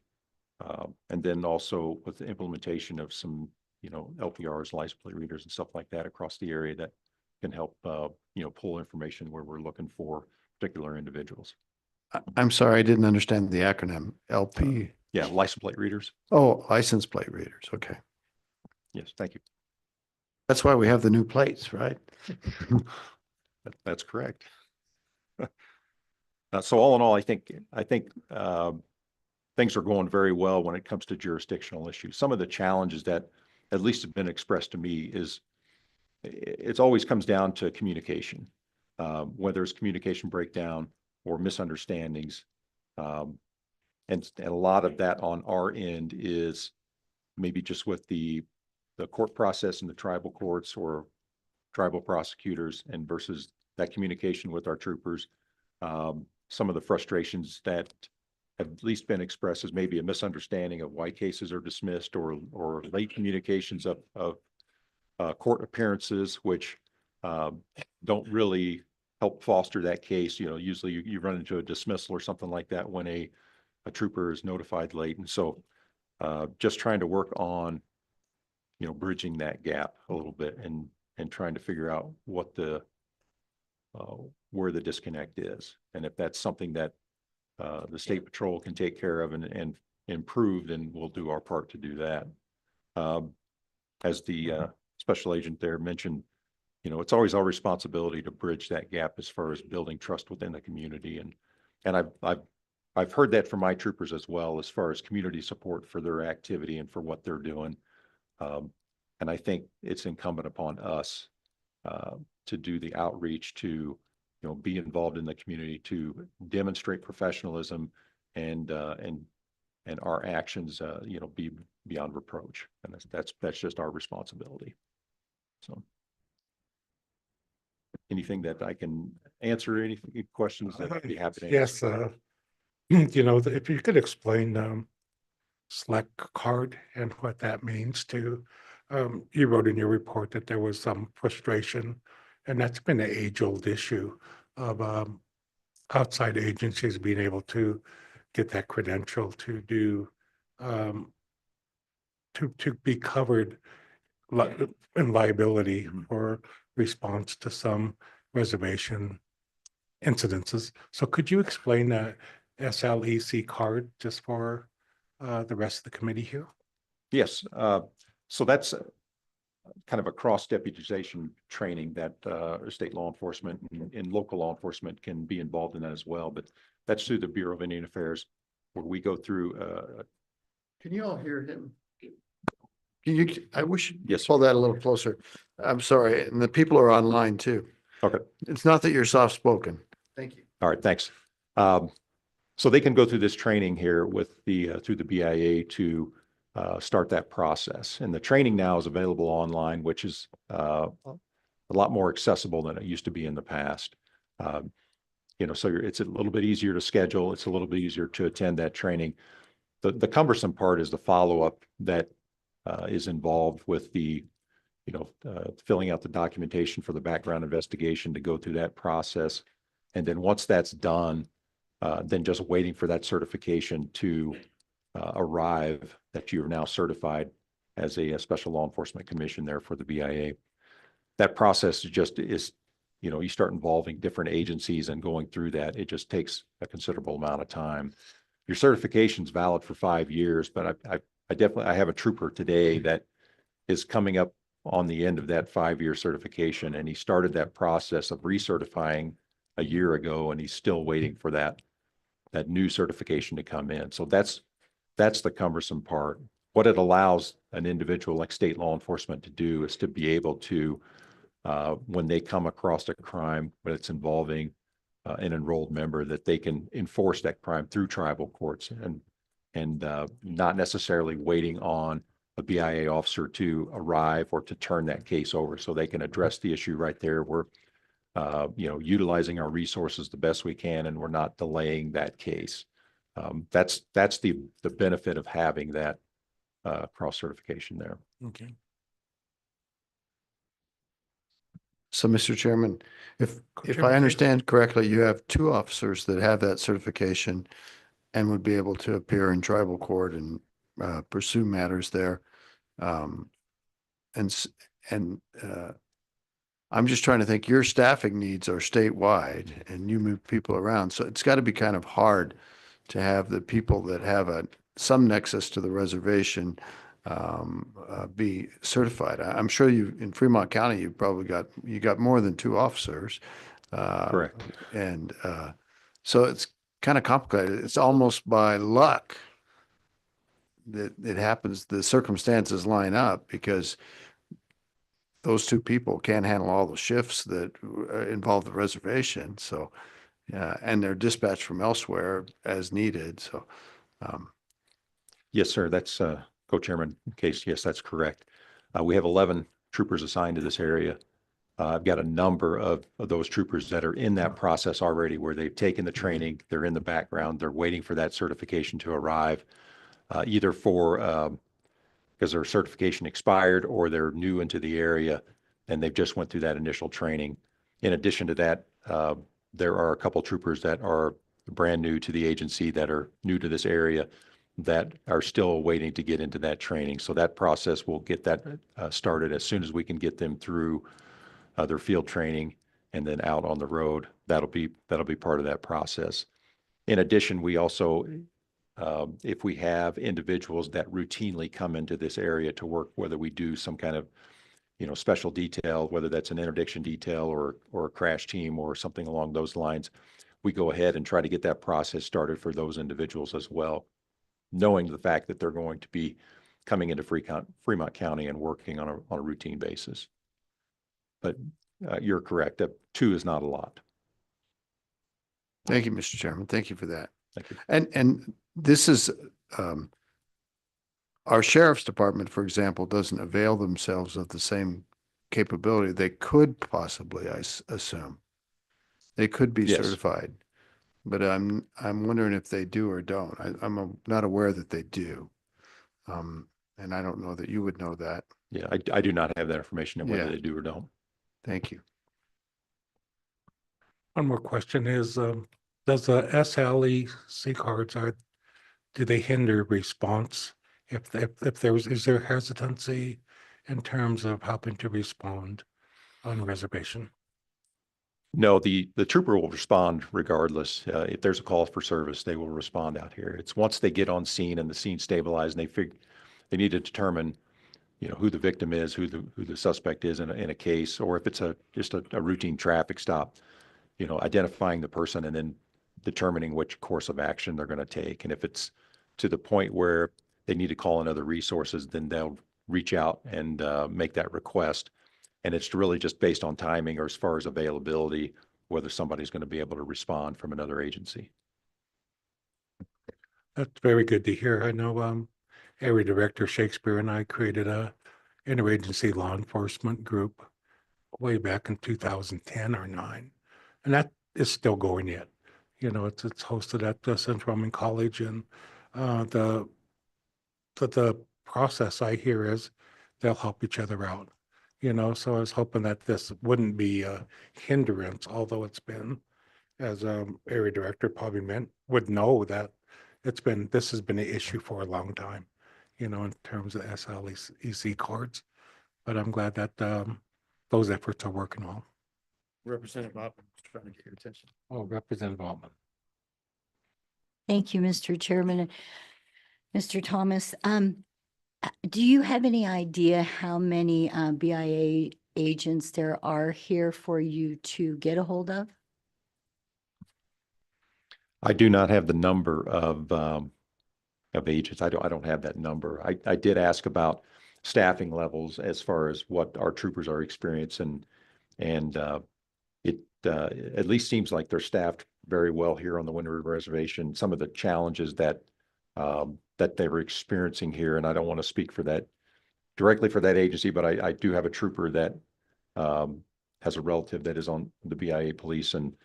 And then also with the implementation of some, you know, LPRs, license plate readers and stuff like that across the area that can help, you know, pull information where we're looking for particular individuals. I'm sorry, I didn't understand the acronym LP. Yeah, license plate readers. Oh, license plate readers. Okay. Yes, thank you. That's why we have the new plates, right? That's correct. So all in all, I think things are going very well when it comes to jurisdictional issues. Some of the challenges that at least have been expressed to me is it always comes down to communication, whether it's communication breakdown or misunderstandings. And a lot of that on our end is maybe just with the court process in the tribal courts or tribal prosecutors and versus that communication with our troopers. Some of the frustrations that have at least been expressed as maybe a misunderstanding of why cases are dismissed or late communications of court appearances, which don't really help foster that case. You know, usually you run into a dismissal or something like that when a trooper is notified late. And so just trying to work on, you know, bridging that gap a little bit and trying to figure out what where the disconnect is. And if that's something that the State Patrol can take care of and improve, then we'll do our part to do that. As the special agent there mentioned, you know, it's always our responsibility to bridge that gap as far as building trust within the community. And I've heard that from my troopers as well, as far as community support for their activity and for what they're doing. And I think it's incumbent upon us to do the outreach, to, you know, be involved in the community, to demonstrate professionalism and our actions, you know, be beyond reproach. And that's just our responsibility. So anything that I can answer, any questions that I'd be happy to answer. Yes, you know, if you could explain SLEC card and what that means to, you wrote in your report that there was some frustration, and that's been an age-old issue of outside agencies being able to get that credential to do, to be covered in liability for response to some reservation incidences. So could you explain that SLEC card just for the rest of the committee here? Yes, so that's kind of a cross deputization training that state law enforcement and local law enforcement can be involved in that as well. But that's through the Bureau of Indian Affairs, where we go through. Can you all hear him? Can you, I wish you Yes, pull that a little closer. I'm sorry, and the people are online too. Okay. It's not that you're soft-spoken. Thank you. All right, thanks. So they can go through this training here with the through the BIA to start that process. And the training now is available online, which is a lot more accessible than it used to be in the past. You know, so it's a little bit easier to schedule. It's a little bit easier to attend that training. The cumbersome part is the follow-up that is involved with the, you know, filling out the documentation for the background investigation to go through that process. And then once that's done, then just waiting for that certification to arrive that you are now certified as a special law enforcement commission there for the BIA. That process is, you know, you start involving different agencies and going through that. It just takes a considerable amount of time. Your certification is valid for 5 years, but I have a trooper today that is coming up on the end of that 5-year certification, and he started that process of recertifying a year ago, and he's still waiting for that new certification to come in. So that's the cumbersome part. What it allows an individual like state law enforcement to do is to be able to, when they come across a crime, when it's involving an enrolled member, that they can enforce that crime through tribal courts and not necessarily waiting on a BIA officer to arrive or to turn that case over. So they can address the issue right there. We're, you know, utilizing our resources the best we can, and we're not delaying that case. That's the benefit of having that cross certification there. Okay. So, Mr. Chairman, if Chairman, I please. understand correctly, you have 2 officers that have that certification and would be able to appear in tribal court and pursue matters there. I'm just trying to think, your staffing needs are statewide and you move people around. So it's got to be kind of hard to have the people that have some nexus to the reservation be certified. I'm sure in Fremont County, you probably got more than 2 officers. Correct. And so it's kind of complicated. It's almost by luck that it happens, the circumstances line up, because those 2 people can't handle all the shifts that involve the reservation. So, and they're dispatched from elsewhere as needed. So, Yes, sir. That's Co-Chairman Case. Yes, that's correct. We have 11 troopers assigned to this area. I've got a number of those troopers that are in that process already, where they've taken the training, they're in the background, they're waiting for that certification to arrive, either for because their certification expired or they're new into the area and they've just went through that initial training. In addition to that, there are a couple troopers that are brand new to the agency, that are new to this area, that are still waiting to get into that training. So that process will get that started as soon as we can get them through their field training and then out on the road. That'll be part of that process. In addition, we also, if we have individuals that routinely come into this area to work, whether we do some kind of, you know, special detail, whether that's an interdiction detail or a crash team or something along those lines, we go ahead and try to get that process started for those individuals as well, knowing the fact that they're going to be coming into Fremont County and working on a routine basis. But you're correct, that 2 is not a lot. thank you, Mr. Chairman. Thank you for that. Thank you. And this is, our sheriff's department, for example, doesn't avail themselves of the same capability. They could possibly, I assume. They could be Yes. certified, but I'm wondering if they do or don't. I'm not aware that they do. And I don't know that you would know that. Yeah, I do not have that information on whether Yeah. they do or don't. Thank you. One more question is, does the SLEC cards do they hinder response if is there hesitancy in terms of helping to respond on reservation? No, the trooper will respond regardless. If there's a call for service, they will respond out here. It's once they get on scene and the scene stabilized and they need to determine, who the victim is, who the suspect is in a case, or if it's just a routine traffic stop, identifying the person and then determining which course of action they're going to take. And if it's to the point where they need to call in other resources, then they'll reach out and make that request. And it's really just based on timing or as far as availability, whether somebody's going to be able to respond from another agency. That's very good to hear. I know Area Director Shakespeare and I created a interagency law enforcement group way back in 2010 or 9, and that is still going yet. It's hosted at the Central Wyoming College, and the process I hear is they'll help each other out. So I was hoping that this wouldn't be a hindrance, although it's been, as Area Director probably would know that this has been an issue for a long time, in terms of SLEC cards. But I'm glad that those efforts are working well. Representative Oppen, trying to get your attention. Oh, Representative Altman. Thank you, Mr. Chairman. Mr. Thomas, do you have any idea how many BIA agents there are here for you to get a hold of? I do not have the number of agents. I don't have that number. I did ask about staffing levels as far as what our troopers are experiencing, and it at least seems like they're staffed very well here on the Wind River Reservation. Some of the challenges that they were experiencing here, and I don't want to speak for that directly for that agency, but I do have a trooper that has a relative that is on the BIA police, and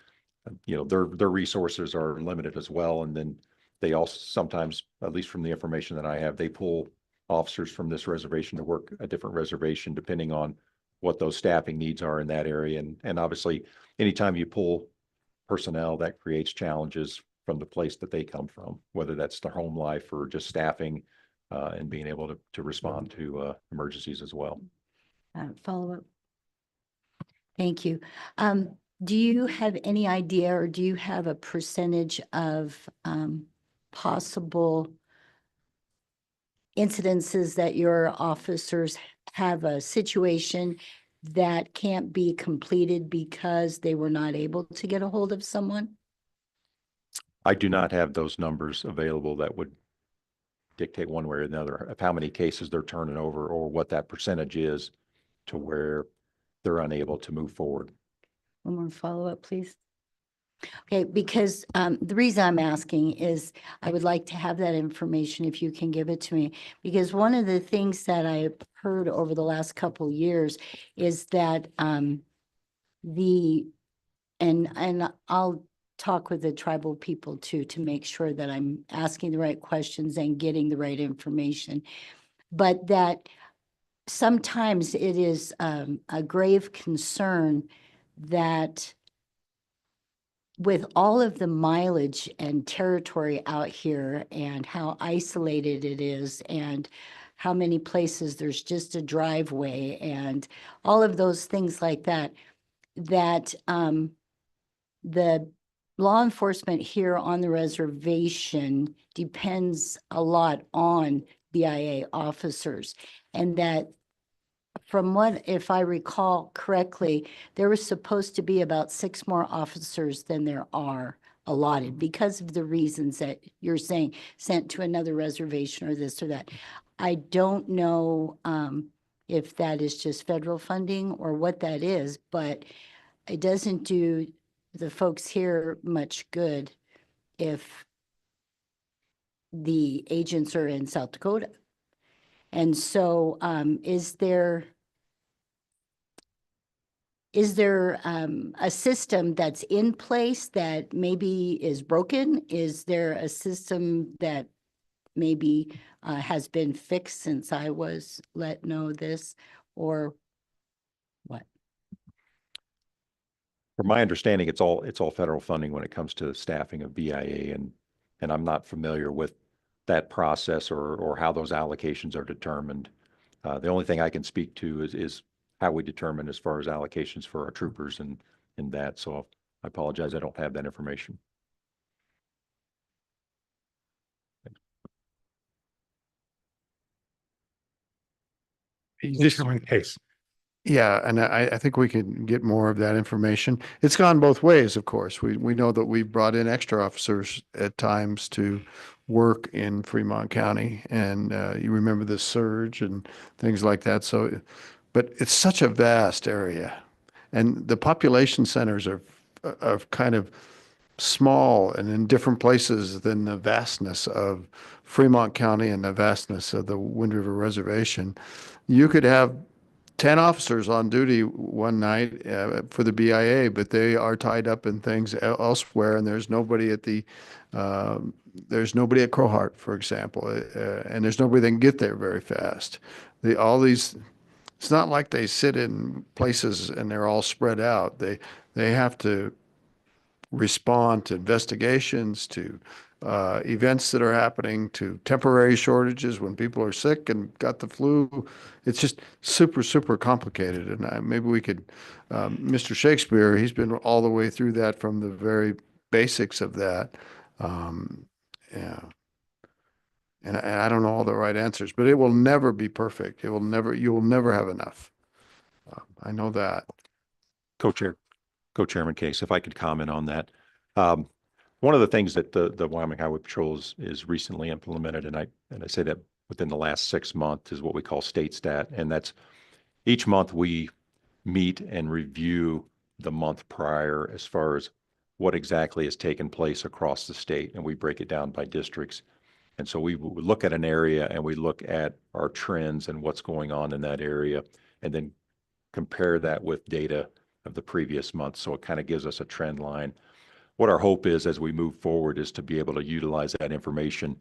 their resources are limited as well. And then they also sometimes, at least from the information that I have, they pull officers from this reservation to work a different reservation depending on what those staffing needs are in that area. And obviously, anytime you pull personnel, that creates challenges from the place that they come from, whether that's their home life or just staffing and being able to respond to emergencies as well. Follow up. Thank you. Do you have any idea, or do you have a percentage of possible incidences that your officers have a situation that can't be completed because they were not able to get a hold of someone? I do not have those numbers available that would dictate one way or another of how many cases they're turning over or what that percentage is to where they're unable to move forward. One more follow-up, please. Okay, because the reason I'm asking is I would like to have that information if you can give it to me. Because one of the things that I've heard over the last couple years is that and I'll talk with the tribal people too, to make sure that I'm asking the right questions and getting the right information. But that sometimes it is a grave concern that with all of the mileage and territory out here and how isolated it is and how many places there's just a driveway and all of those things like that, that the law enforcement here on the reservation depends a lot on BIA officers. And that from what, if I recall correctly, there was supposed to be about 6 more officers than there are allotted because of the reasons that you're saying, sent to another reservation or this or that. I don't know if that is just federal funding or what that is, but it doesn't do the folks here much good if the agents are in South Dakota. And so is there a system that's in place that maybe is broken? Is there a system that maybe has been fixed since I was let know this, or what? From my understanding, it's all federal funding when it comes to staffing of BIA, and I'm not familiar with that process or how those allocations are determined. The only thing I can speak to is how we determine as far as allocations for our troopers, and in that. So I apologize, I don't have that information. Chairman Case. Yeah, and I think we can get more of that information. It's gone both ways, of course. We know that we've brought in extra officers at times to work in Fremont County, and you remember the surge and things like that. So, but it's such a vast area, and the population centers are kind of small and in different places than the vastness of Fremont County and the vastness of the Wind River Reservation. You could have 10 officers on duty one night for the BIA, but they are tied up in things elsewhere, and there's nobody at Crowheart, for example, and there's nobody that can get there very fast. It's not like they sit in places and they're all spread out. They have to respond to investigations, to events that are happening, to temporary shortages when people are sick and got the flu. It's just super, super complicated. And maybe we could, Mr. Shakespeare, he's been all the way through that from the very basics of that. Yeah. And I don't know all the right answers, but it will never be perfect. You will never have enough. I know that. Co-Chairman Case, if I could comment on that. One of the things that the Wyoming Highway Patrol is recently implemented, and I say that within the last 6 months, is what we call state stat. And that's each month we meet and review the month prior as far as what exactly has taken place across the state. And we break it down by districts. And so we look at an area and we look at our trends and what's going on in that area, and then compare that with data of the previous month. So it kind of gives us a trend line. What our hope is as we move forward is to be able to utilize that information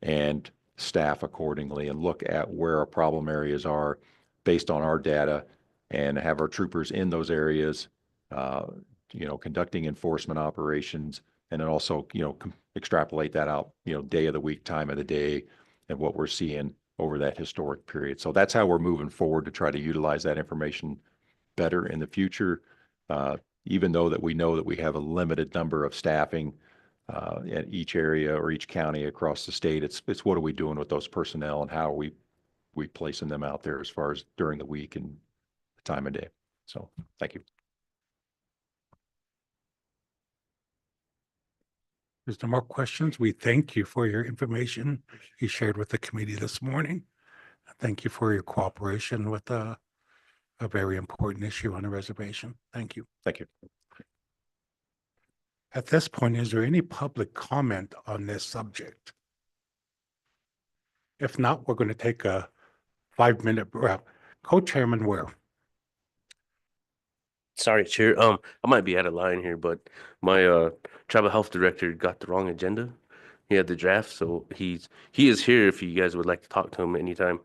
and staff accordingly and look at where our problem areas are based on our data, and have our troopers in those areas, conducting enforcement operations, and then also, extrapolate that out, day of the week, time of the day, and what we're seeing over that historic period. So that's how we're moving forward to try to utilize that information better in the future. Even though that we know that we have a limited number of staffing in each area or each county across the state, it's what are we doing with those personnel, and how are we placing them out there as far as during the week and the time of day. So thank you. There's no more questions. We thank you for your information you shared with the committee this morning. Thank you for your cooperation with a very important issue on the reservation. Thank you. Thank you. At this point, is there any public comment on this subject? If not, we're going to take a 5-minute break. Co-Chairman Ware. Sorry, Chair. I might be out of line here, but my tribal health director got the wrong agenda. He had the draft, so he is here if you guys would like to talk to him anytime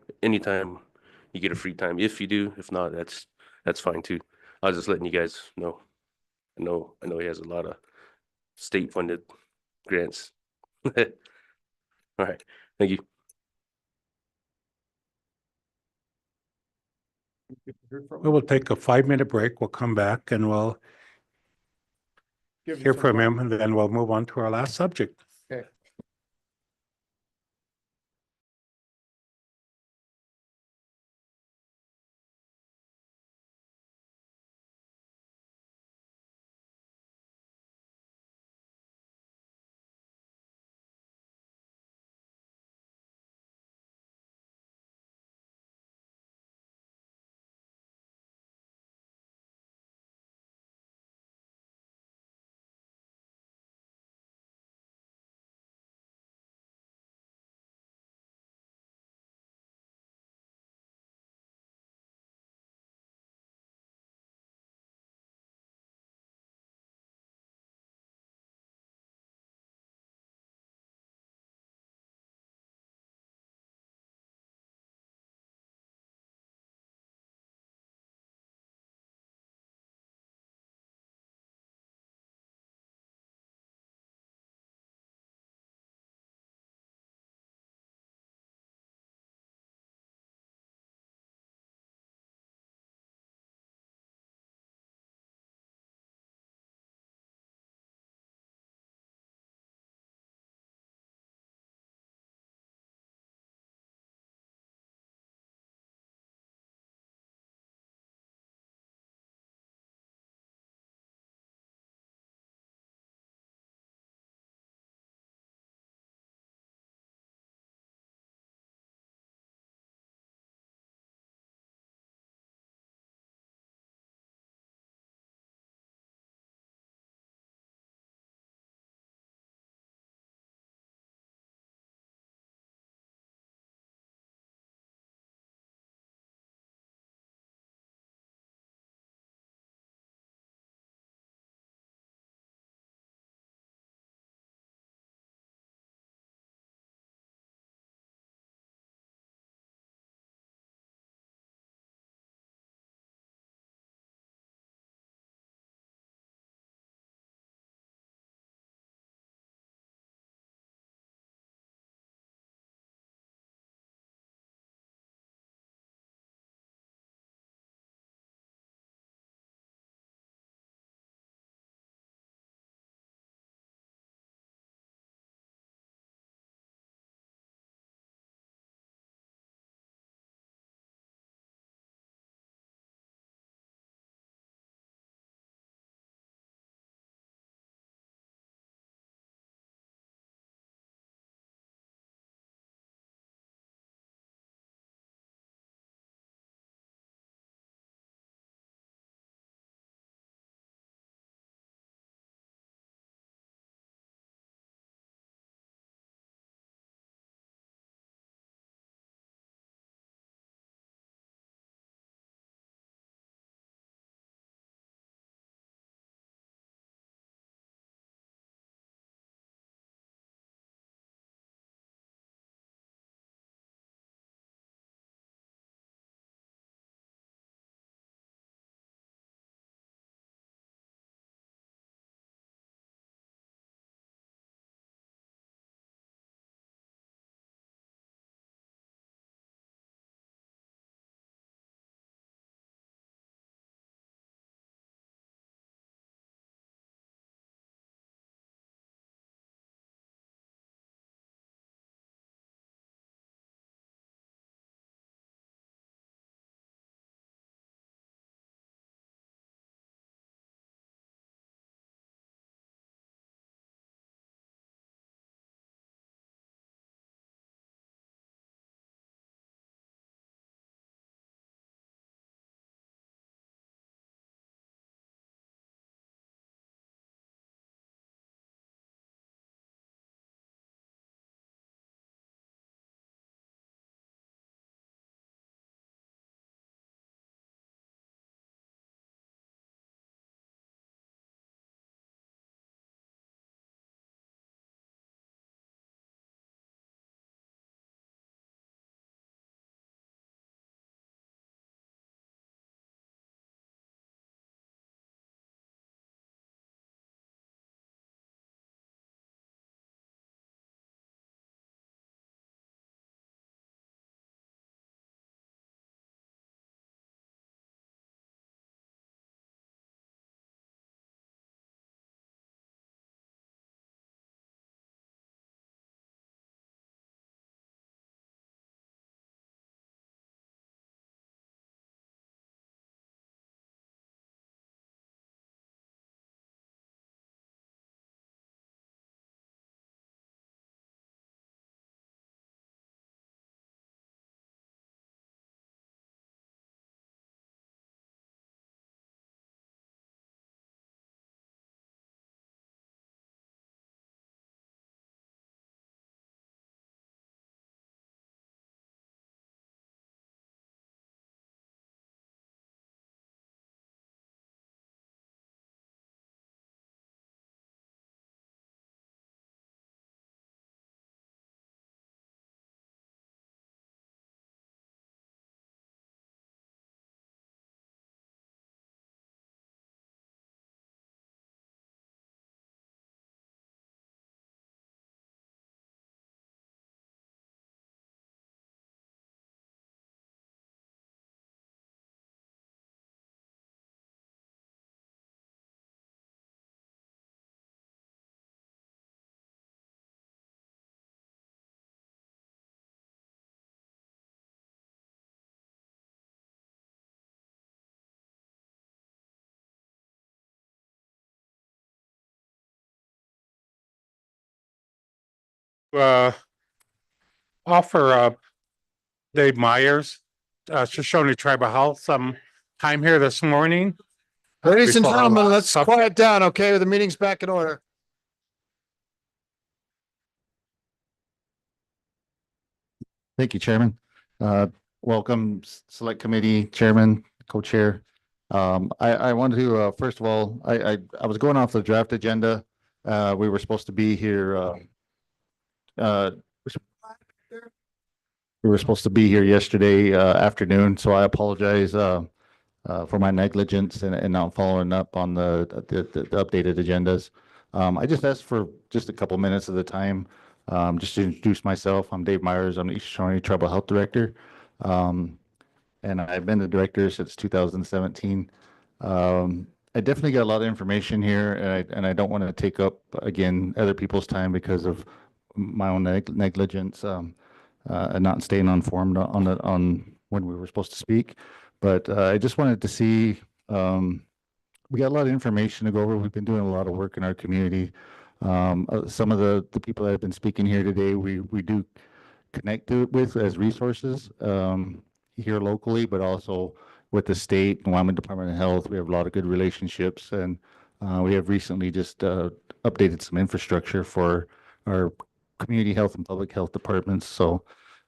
you get a free time. If you do, if not, that's fine too. I was just letting you guys know. I know he has a lot of state funded grants. All right. Thank you. We will take a 5-minute break. We'll come back and we'll hear from him, and then we'll move on to our last subject. Okay. offer Dave Myers, Shoshone Tribal Health, some time here this morning. Ladies and Before our gentlemen, let's sub- quiet down, okay? The meeting's back in order. Thank you, Chairman. Welcome, Select Committee Chairman, Co-Chair. I wanted to, first of all, I was going off the draft agenda. We were supposed to be here, we were supposed to be here yesterday, afternoon, so I apologize, for my negligence and not following up on the updated agendas. I just asked for just a couple minutes of the time, just to introduce myself. I'm Dave Myers. I'm the East Shoshone Tribal Health Director. And I've been the director since 2017. I definitely got a lot of information here, and I don't want to take up again other people's time because of my own negligence, and not staying informed on when we were supposed to speak. But I just wanted to see, we got a lot of information to go over. We've been doing a lot of work in our community. Some of the people that have been speaking here today, we do connect with as resources here locally, but also with the state and Wyoming Department of Health. We have a lot of good relationships, and we have recently just updated some infrastructure for our community health and public health departments. So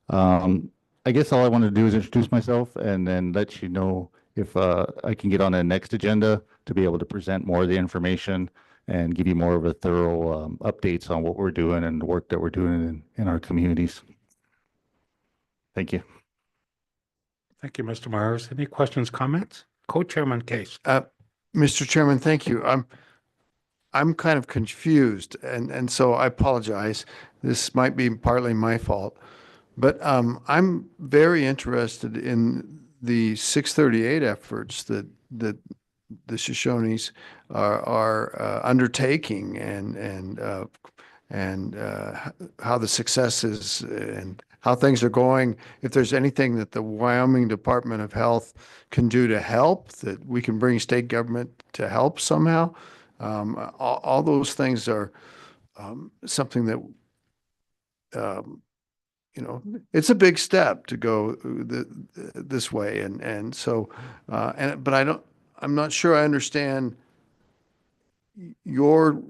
I guess all I want to do is introduce myself and then let you know if I can get on the next agenda to be able to present more of the information and give you more of a thorough updates on what we're doing and the work that we're doing in our communities. Thank you. Thank you, Mr. Myers. Any questions, comments? Co-Chairman Case. Mr. Chairman, thank you. I'm kind of confused, and so I apologize. This might be partly my fault, but I'm very interested in the 638 efforts that the Shoshones are undertaking, and how the successes and how things are going. If there's anything that the Wyoming Department of Health can do to help, that we can bring state government to help somehow. All those things are something that, it's a big step to go this way. And so, but I'm not sure I understand your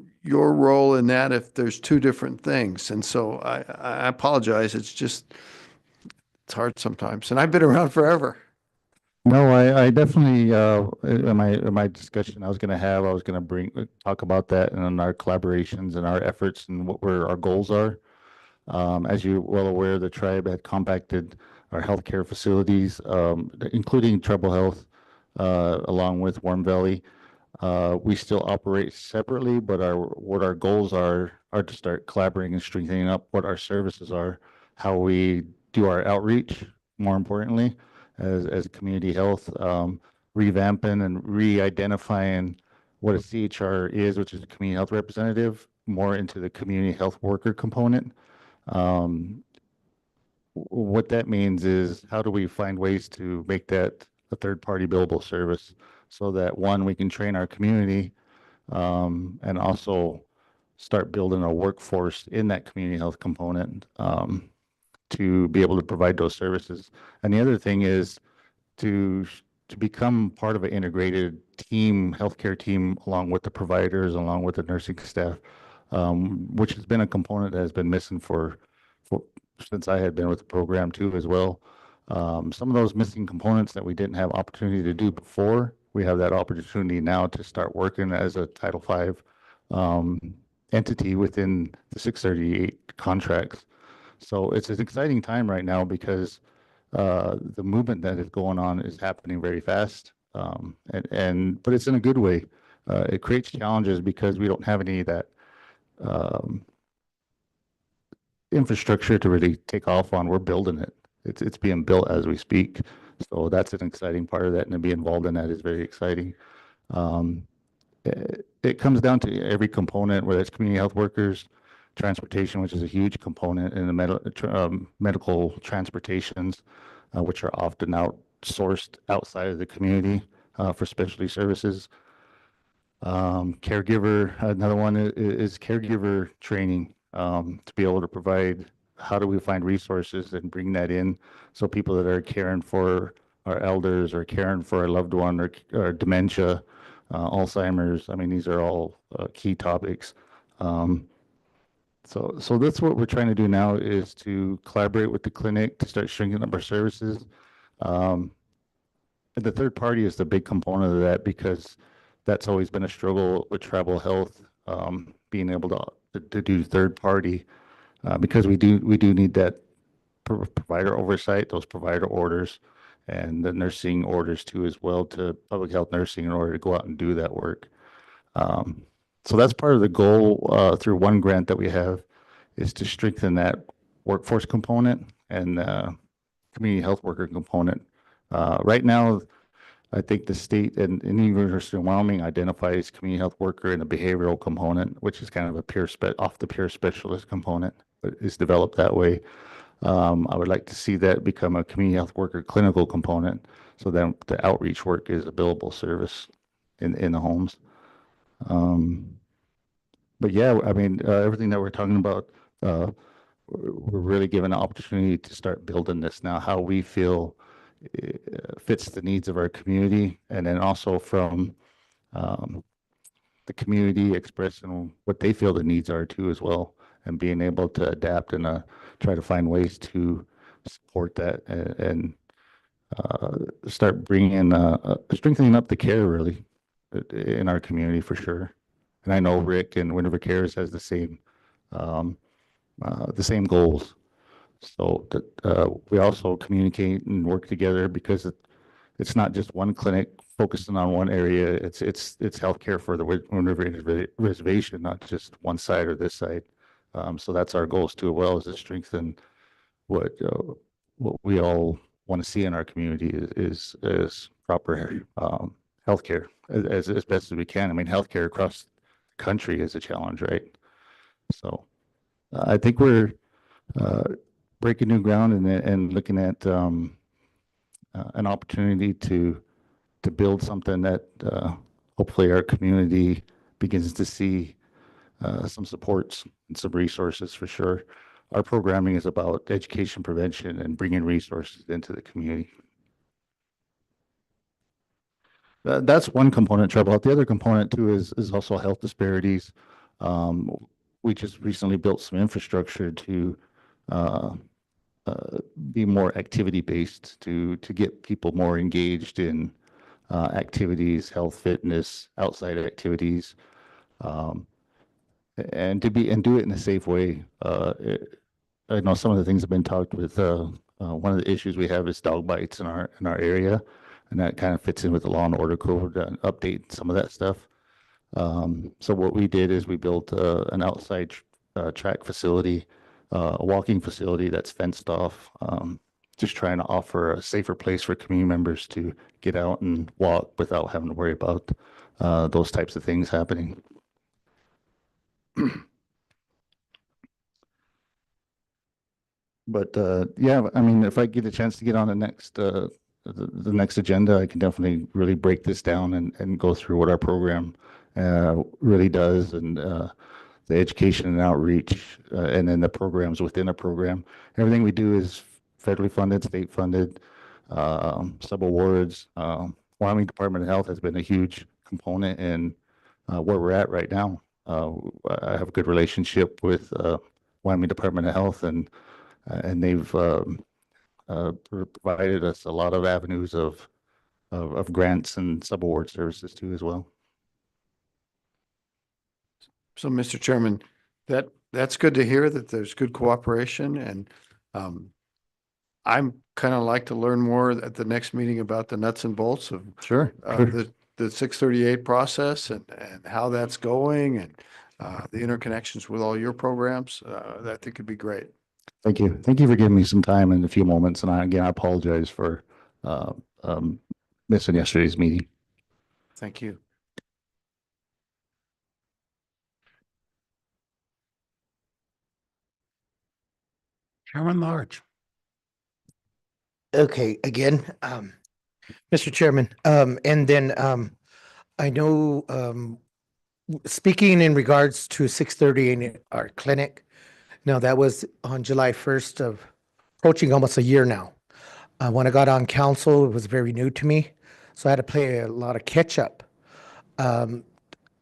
role in that if there's two different things. And so I apologize. It's hard sometimes. And I've been around forever. No, I definitely, in my discussion I was going to talk about that and our collaborations and our efforts and what our goals are. As you're well aware, the tribe had compacted our healthcare facilities, including Tribal Health, along with Warm Valley. We still operate separately, but what our goals are to start collaborating and strengthening up what our services are, how we do our outreach, more importantly, as community health, revamping and re-identifying what a CHR is, which is a community health representative, more into the community health worker component. What that means is, how do we find ways to make that a third-party billable service so that, one, we can train our community, and also start building a workforce in that community health component, to be able to provide those services. And the other thing is to become part of an integrated team, healthcare team, along with the providers, along with the nursing staff, which has been a component that has been missing since I had been with the program too as well. Some of those missing components that we didn't have opportunity to do before, we have that opportunity now to start working as a Title V entity within the 638 contracts. So it's an exciting time right now because the movement that is going on is happening very fast, but it's in a good way. It creates challenges because we don't have any of that infrastructure to really take off on. We're building it. It's being built as we speak. So that's an exciting part of that, and to be involved in that is very exciting. It comes down to every component, whether it's community health workers, transportation, which is a huge component in the medical transportations, which are often outsourced outside of the community for specialty services. Caregiver, another one is caregiver training. to be able to provide, how do we find resources and bring that in? So people that are caring for our elders or caring for a loved one or dementia, Alzheimer's, I mean, these are all key topics. So that's what we're trying to do now, is to collaborate with the clinic to start shrinking up our services. And the third party is the big component of that, because that's always been a struggle with tribal health, being able to do third party, because we do need that provider oversight, those provider orders, and the nursing orders too as well, to public health nursing, in order to go out and do that work. So that's part of the goal through one grant that we have, is to strengthen that workforce component and community health worker component. Right now, I think the state and the University of Wyoming identifies community health worker and a behavioral component, which is kind of a off the pure specialist component, but is developed that way. I would like to see that become a community health worker clinical component, so then the outreach work is a billable service in the homes. But yeah, I mean, everything that we're talking about, we're really given an opportunity to start building this now, how we feel fits the needs of our community, and then also from the community expressing what they feel the needs are too as well, and being able to adapt and try to find ways to support that and start bringing strengthening up the care really in our community for sure. And I know Rick and Wind River Cares has the same goals. So that we also communicate and work together, because it's not just one clinic focusing on one area. It's healthcare for the Wind River Reservation, not just one side or this side. So that's our goals too, as well, is to strengthen what we all want to see in our community is proper healthcare as best as we can. I mean, healthcare across the country is a challenge, right? So I think we're breaking new ground and looking at an opportunity to build something that hopefully our community begins to see some supports and some resources for sure. Our programming is about education, prevention, and bringing resources into the community. That's one component, Trouble. The other component too is also health disparities. We just recently built some infrastructure to be more activity based, to get people more engaged in activities, health, fitness, outside of activities, and do it in a safe way. I know some of the things have been talked with. One of the issues we have is dog bites in our area, and that kind of fits in with the law and order code and update some of that stuff. So what we did is we built an outside track facility, a walking facility that's fenced off, just trying to offer a safer place for community members to get out and walk without having to worry about those types of things happening. But yeah, I mean, if I get a chance to get on the next agenda, I can definitely really break this down and go through what our program really does, and the education and outreach, and then the programs within a program. Everything we do is federally funded, state funded, sub awards. Wyoming Department of Health has been a huge component in where we're at right now. I have a good relationship with Wyoming Department of Health, and they've provided us a lot of avenues of grants and sub-award services too as well. So, Mr. Chairman, that's good to hear that there's good cooperation, and I'm kind of like to learn more at the next meeting about the nuts and bolts of Sure. The 638 process and how that's going, and the interconnections with all your programs. I think it'd be great. Thank you. Thank you for giving me some time in a few moments. And I apologize for missing yesterday's meeting. Thank you. Chairman Large. Okay, again, Mr. Chairman, and then I know speaking in regards to 630 in our clinic, No, that was on July 1st of approaching almost a year now. When I got on council, it was very new to me, so I had to play a lot of catch up. I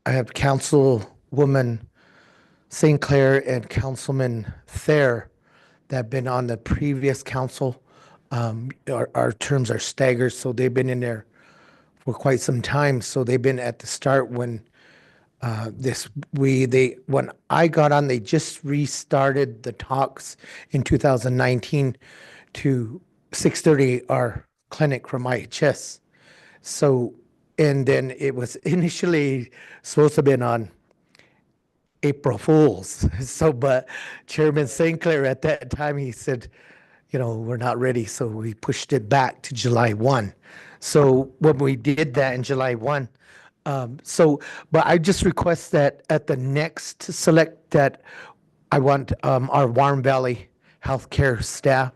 have Councilwoman St. Clair and Councilman Thayer that have been on the previous council. Our terms are staggered, so they've been in there for quite some time. So they've been at the start when when I got on, they just restarted the talks in 2019 to 6:30 our clinic from IHS. So, and then it was initially supposed to have been on April Fools. So, but Chairman St. Clair at that time, he said, we're not ready. So we pushed it back to July 1. So when we did that in July 1, but I just request that at the next select that I want our Warm Valley healthcare staff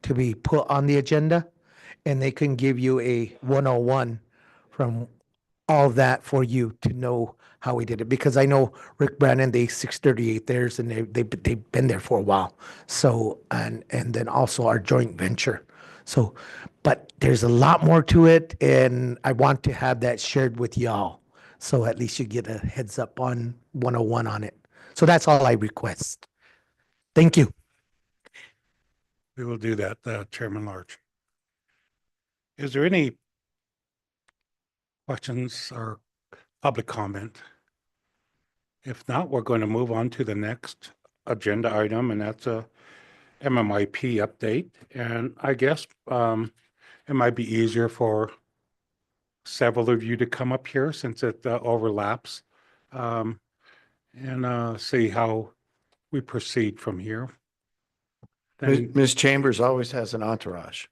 to be put on the agenda, and they can give you a 101 from all that for you to know how we did it. Because I know Rick Brandon, they 638 theirs, and they've been there for a while. So, and then also our joint venture. So, but there's a lot more to it, and I want to have that shared with y'all. So at least you get a heads up on 101 on it. So that's all I request. Thank you. We will do that, Chairman Large. Is there any questions or public comment? If not, we're going to move on to the next agenda item, and that's a MMIP update. And I guess it might be easier for several of you to come up here since it overlaps, and see how we proceed from here. Then, Ms. Chambers always has an entourage.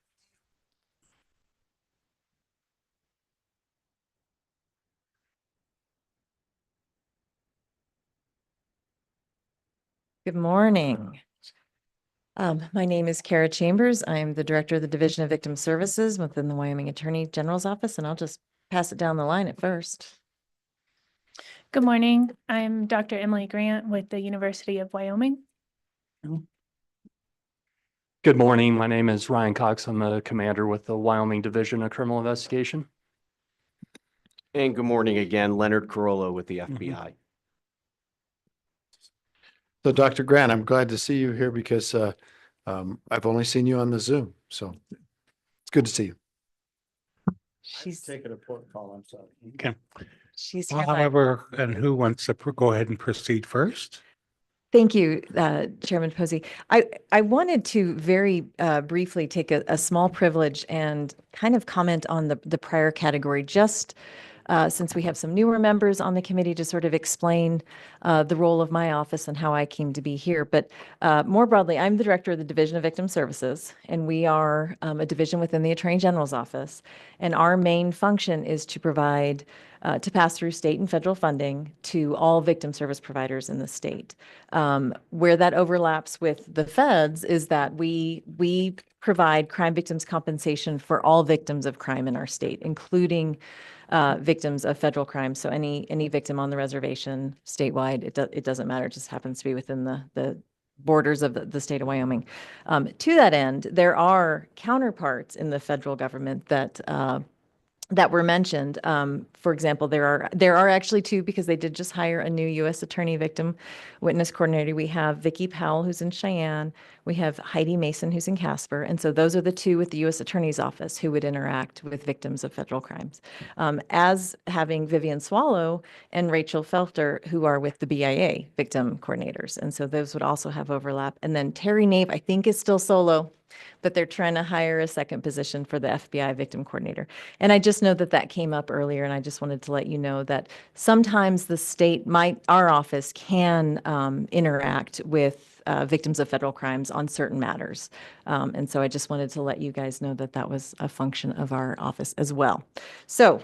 Good morning. My name is Kara Chambers. I'm the Director of the Division of Victim Services within the Wyoming Attorney General's Office, and I'll just pass it down the line at first. Good morning. I'm Dr. Emily Grant with the University of Wyoming. Good morning. My name is Ryan Cox. I'm the commander with the Wyoming Division of Criminal Investigation. And good morning again, Leonard Carollo with the FBI. So Dr. Grant, I'm glad to see you here because I've only seen you on the Zoom. So it's good to see you. She's taking a port call. I'm sorry. okay. She's Well, here. however, and who wants to go ahead and proceed first? Thank you, Chairman Posey. I wanted to very briefly take a small privilege and kind of comment on the prior category, just since we have some newer members on the committee to sort of explain the role of my office and how I came to be here. But more broadly, I'm the Director of the Division of Victim Services, and we are a division within the Attorney General's Office. And our main function is to provide to pass through state and federal funding to all victim service providers in the state. Where that overlaps with the feds is that we provide crime victims compensation for all victims of crime in our state, including victims of federal crime. So any victim on the reservation statewide, it doesn't matter. It just happens to be within the borders of the state of Wyoming. To that end, there are counterparts in the federal government that were mentioned. For example, there are actually two, because they did just hire a new U.S. Attorney Victim Witness Coordinator. We have Vicki Powell, who's in Cheyenne. We have Heidi Mason, who's in Casper. And so those are the two with the U.S. Attorney's Office who would interact with victims of federal crimes. As having Vivian Swallow and Rachel Felter, who are with the BIA Victim Coordinators. And so those would also have overlap. And then Terry Nave, I think, is still solo, but they're trying to hire a second position for the FBI Victim Coordinator. And I just know that came up earlier, and I just wanted to let you know that sometimes the state our office can interact with victims of federal crimes on certain matters. And so I just wanted to let you guys know that was a function of our office as well. So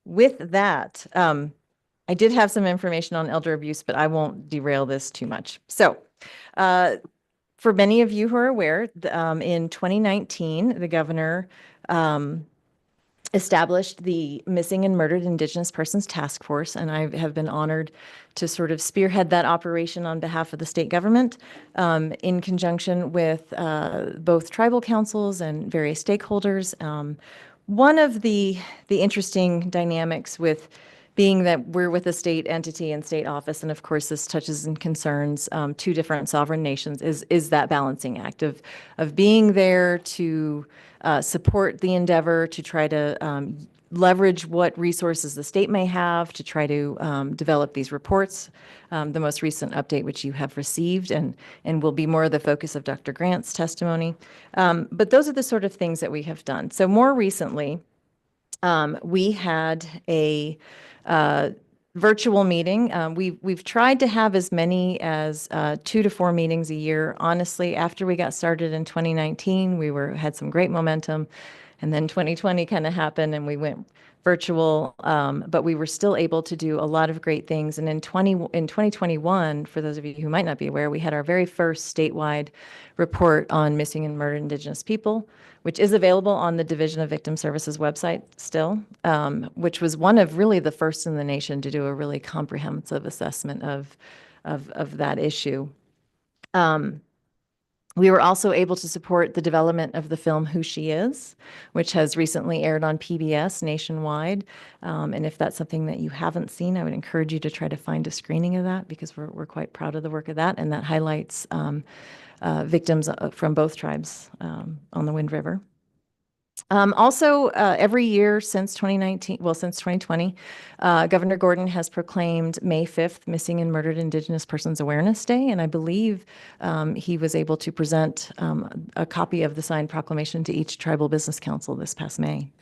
with that, I did have some information on elder abuse, but I won't derail this too much. So for many of you who are aware, in 2019, the governor established the Missing and Murdered Indigenous Persons Task Force, and I have been honored to sort of spearhead that operation on behalf of the state government in conjunction with both tribal councils and various stakeholders. One of the interesting dynamics with being that we're with a state entity and state office, and of course this touches and concerns two different sovereign nations, is that balancing act of being there to support the endeavor, to try to leverage what resources the state may have to try to develop these reports. The most recent update, which you have received and will be more the focus of Dr. Grant's testimony. But those are the sort of things that we have done. So more recently, we had a virtual meeting. We've tried to have as many as 2 to 4 meetings a year. Honestly, after we got started in 2019, we had some great momentum, and then 2020 kind of happened and we went virtual, but we were still able to do a lot of great things. And in 2021, for those of you who might not be aware, we had our very first statewide report on missing and murdered Indigenous people, which is available on the Division of Victim Services website still, which was one of really the first in the nation to do a really comprehensive assessment of that issue. We were also able to support the development of the film Who She Is, which has recently aired on PBS nationwide. And if that's something that you haven't seen, I would encourage you to try to find a screening of that, because we're quite proud of the work of that. And that highlights victims from both tribes on the Wind River. Also, every year since 2020, Governor Gordon has proclaimed May 5th Missing and Murdered Indigenous Persons Awareness Day, and I believe he was able to present a copy of the signed proclamation to each tribal business council this past May.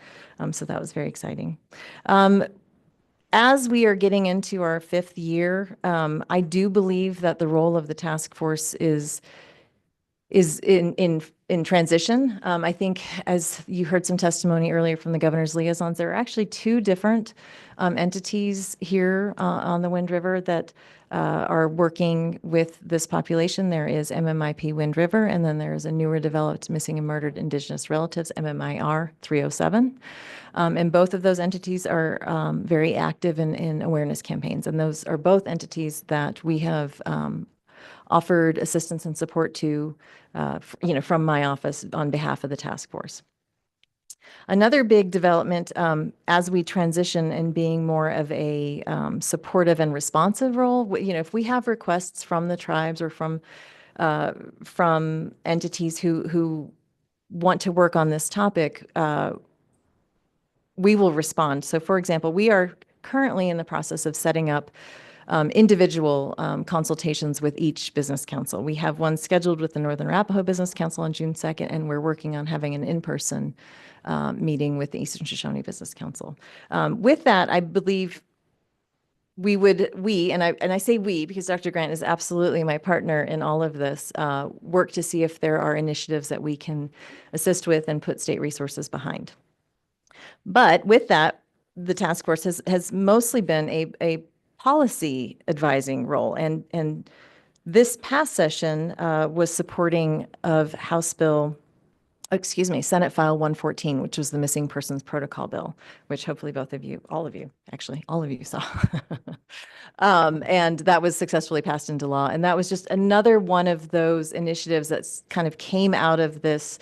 So that was very exciting. As we are getting into our 5th year, I do believe that the role of the task force is in transition. I think, as you heard some testimony earlier from the governor's liaisons, there are actually 2 different entities here on the Wind River that are working with this population. There is MMIP Wind River, and then there is a newer developed Missing and Murdered Indigenous Relatives, MMIR 307. And both of those entities are very active in awareness campaigns, and those are both entities that we have offered assistance and support to, from my office on behalf of the task force. Another big development as we transition and being more of a supportive and responsive role, if we have requests from the tribes or from entities who want to work on this topic, we will respond. So, for example, we are currently in the process of setting up individual consultations with each business council. We have one scheduled with the Northern Arapaho Business Council on June 2nd, and we're working on having an in-person meeting with the Eastern Shoshone Business Council. With that, I believe and I say we because Dr. Grant is absolutely my partner in all of this, work to see if there are initiatives that we can assist with and put state resources behind. But with that, the task force has mostly been a policy advising role. And this past session was supporting of Senate File 114, which was the Missing Persons Protocol Bill, which hopefully all of you saw. And that was successfully passed into law. And that was just another one of those initiatives that's kind of came out of this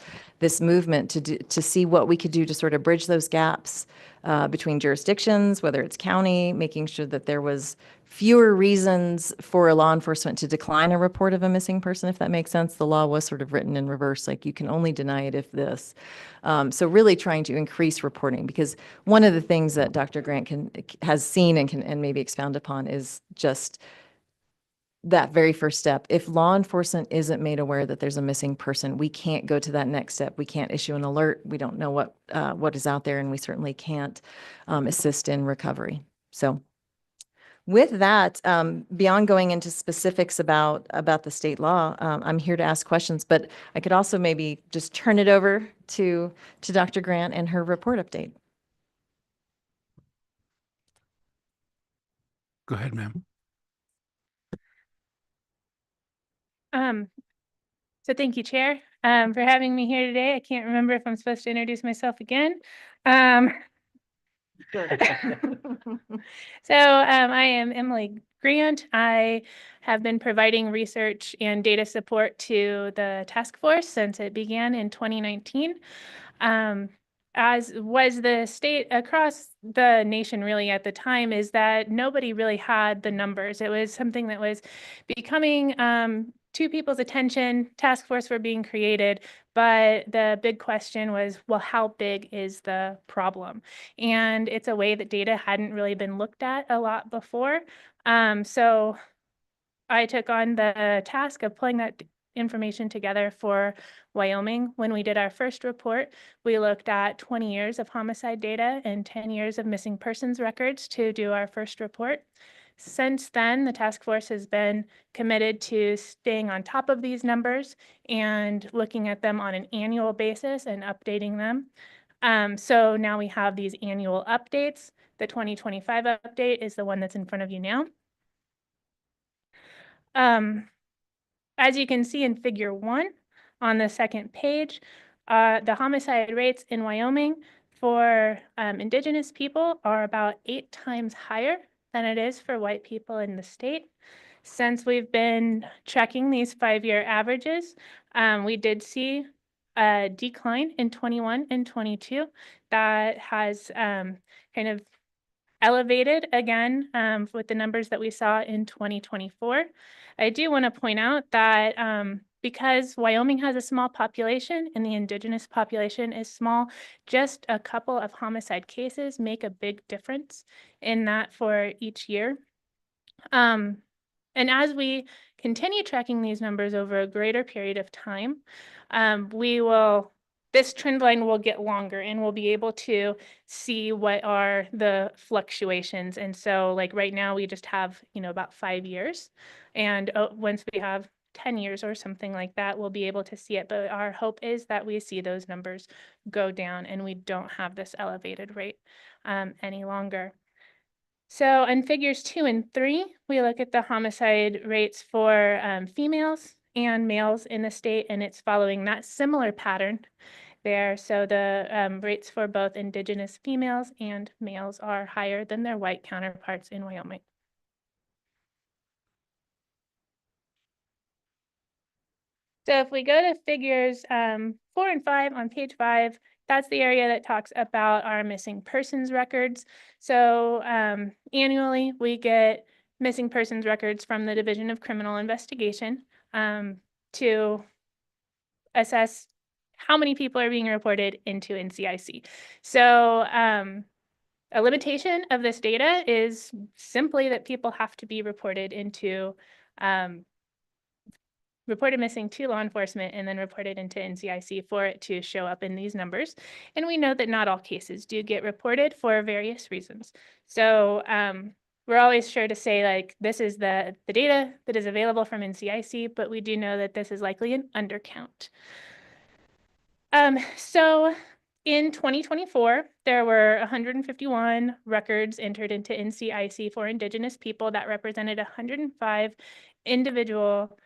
movement to see what we could do to sort of bridge those gaps between jurisdictions, whether it's county, making sure that there was fewer reasons for a law enforcement to decline a report of a missing person, if that makes sense. The law was sort of written in reverse, like you can only deny it if this. So really trying to increase reporting, because one of the things that Dr. Grant has seen and maybe expound upon is just that very first step. If law enforcement isn't made aware that there's a missing person, we can't go to that next step. We can't issue an alert. We don't know what is out there, and we certainly can't assist in recovery. So with that, beyond going into specifics about the state law, I'm here to ask questions, but I could also maybe just turn it over to Dr. Grant and her report update. Go ahead, ma'am. So thank you, Chair, for having me here today. I can't remember if I'm supposed to introduce myself again. So I am Emily Grant. I have been providing research and data support to the task force since it began in 2019. As was the state across the nation really at the time, is that nobody really had the numbers. It was something that was becoming to people's attention. Task force were being created, but the big question was, well, how big is the problem? And it's a way that data hadn't really been looked at a lot before. So I took on the task of pulling that information together for Wyoming. When we did our first report, we looked at 20 years of homicide data and 10 years of missing persons records to do our first report. Since then, the task force has been committed to staying on top of these numbers and looking at them on an annual basis and updating them. So now we have these annual updates. The 2025 update is the one that's in front of you now. As you can see in figure 1 on the second page, the homicide rates in Wyoming for Indigenous people are about 8 times higher than it is for white people in the state. Since we've been tracking these 5-year averages, we did see a decline in 21 and 22 that has kind of elevated again with the numbers that we saw in 2024. I do want to point out that because Wyoming has a small population and the Indigenous population is small, just a couple of homicide cases make a big difference in that for each year. And as we continue tracking these numbers over a greater period of time, this trend line will get longer and we'll be able to see what are the fluctuations. And so like right now we just have, about 5 years. And once we have 10 years or something like that, we'll be able to see it. But our hope is that we see those numbers go down and we don't have this elevated rate any longer. So in figures 2 and 3, we look at the homicide rates for females and males in the state, and it's following that similar pattern there. So the rates for both Indigenous females and males are higher than their white counterparts in Wyoming. So if we go to figures 4 and 5 on page 5, that's the area that talks about our missing persons records. So annually, we get missing persons records from the Division of Criminal Investigation to assess how many people are being reported into NCIC. So a limitation of this data is simply that people have to be reported missing to law enforcement and then reported into NCIC for it to show up in these numbers. And we know that not all cases do get reported for various reasons. So we're always sure to say, like, this is the data that is available from NCIC, but we do know that this is likely an undercount. So in 2024, there were 151 records entered into NCIC for Indigenous people that represented 105 individual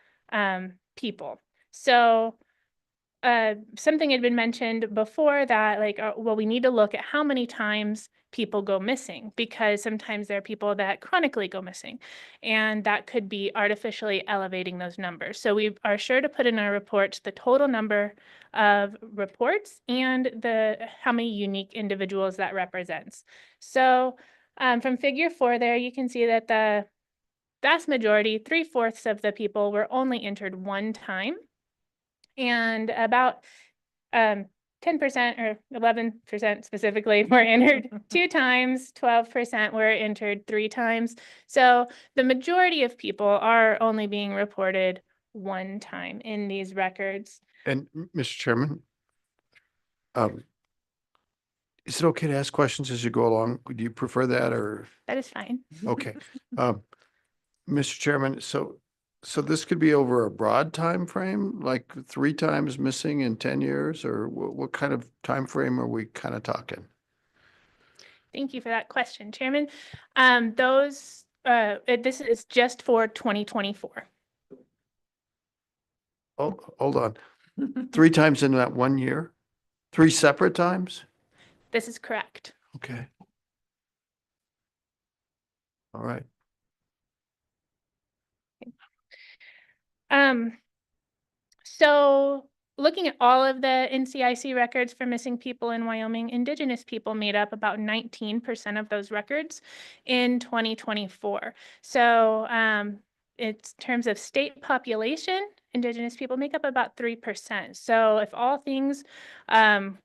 people. So something had been mentioned before that, like, well, we need to look at how many times people go missing, because sometimes there are people that chronically go missing, and that could be artificially elevating those numbers. So we are sure to put in our reports the total number of reports and how many unique individuals that represents. So from figure 4 there, you can see that the vast majority, 3/4 of the people, were only entered one time, and about 10% or 11% specifically were entered 2 times, 12% were entered 3 times. So the majority of people are only being reported 1 time in these records. And Mr. Chairman, is it okay to ask questions as you go along? Do you prefer that, or? That is fine. Okay. Mr. Chairman, so this could be over a broad time frame, like 3 times missing in 10 years, or what kind of time frame are we kind of talking? Thank you for that question, Chairman. This is just for 2024. Oh, hold on. 3 times in that 1 year? 3 separate times? This is correct. Okay. All right. So looking at all of the NCIC records for missing people in Wyoming, Indigenous people made up about 19% of those records in 2024. So in terms of state population, Indigenous people make up about 3%. So if all things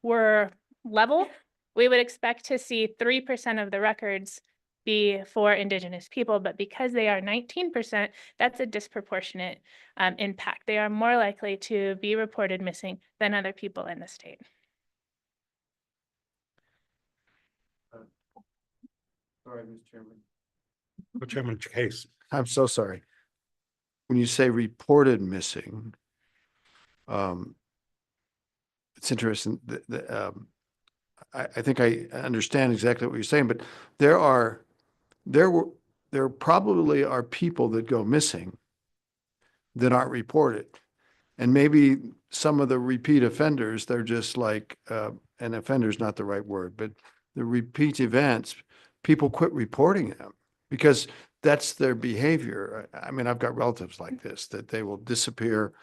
were level, we would expect to see 3% of the records be for Indigenous people, but because they are 19%, that's a disproportionate impact. They are more likely to be reported missing than other people in the state. Sorry, Mr. Chairman. Chairman Case. I'm so sorry. When you say reported missing, it's interesting that, I think I understand exactly what you're saying, but there probably are people that go missing that aren't reported. And maybe some of the repeat offenders, they're just like, and offender's not the right word, but the repeat events, people quit reporting them because that's their behavior. I mean, I've got relatives like this, that they will disappear,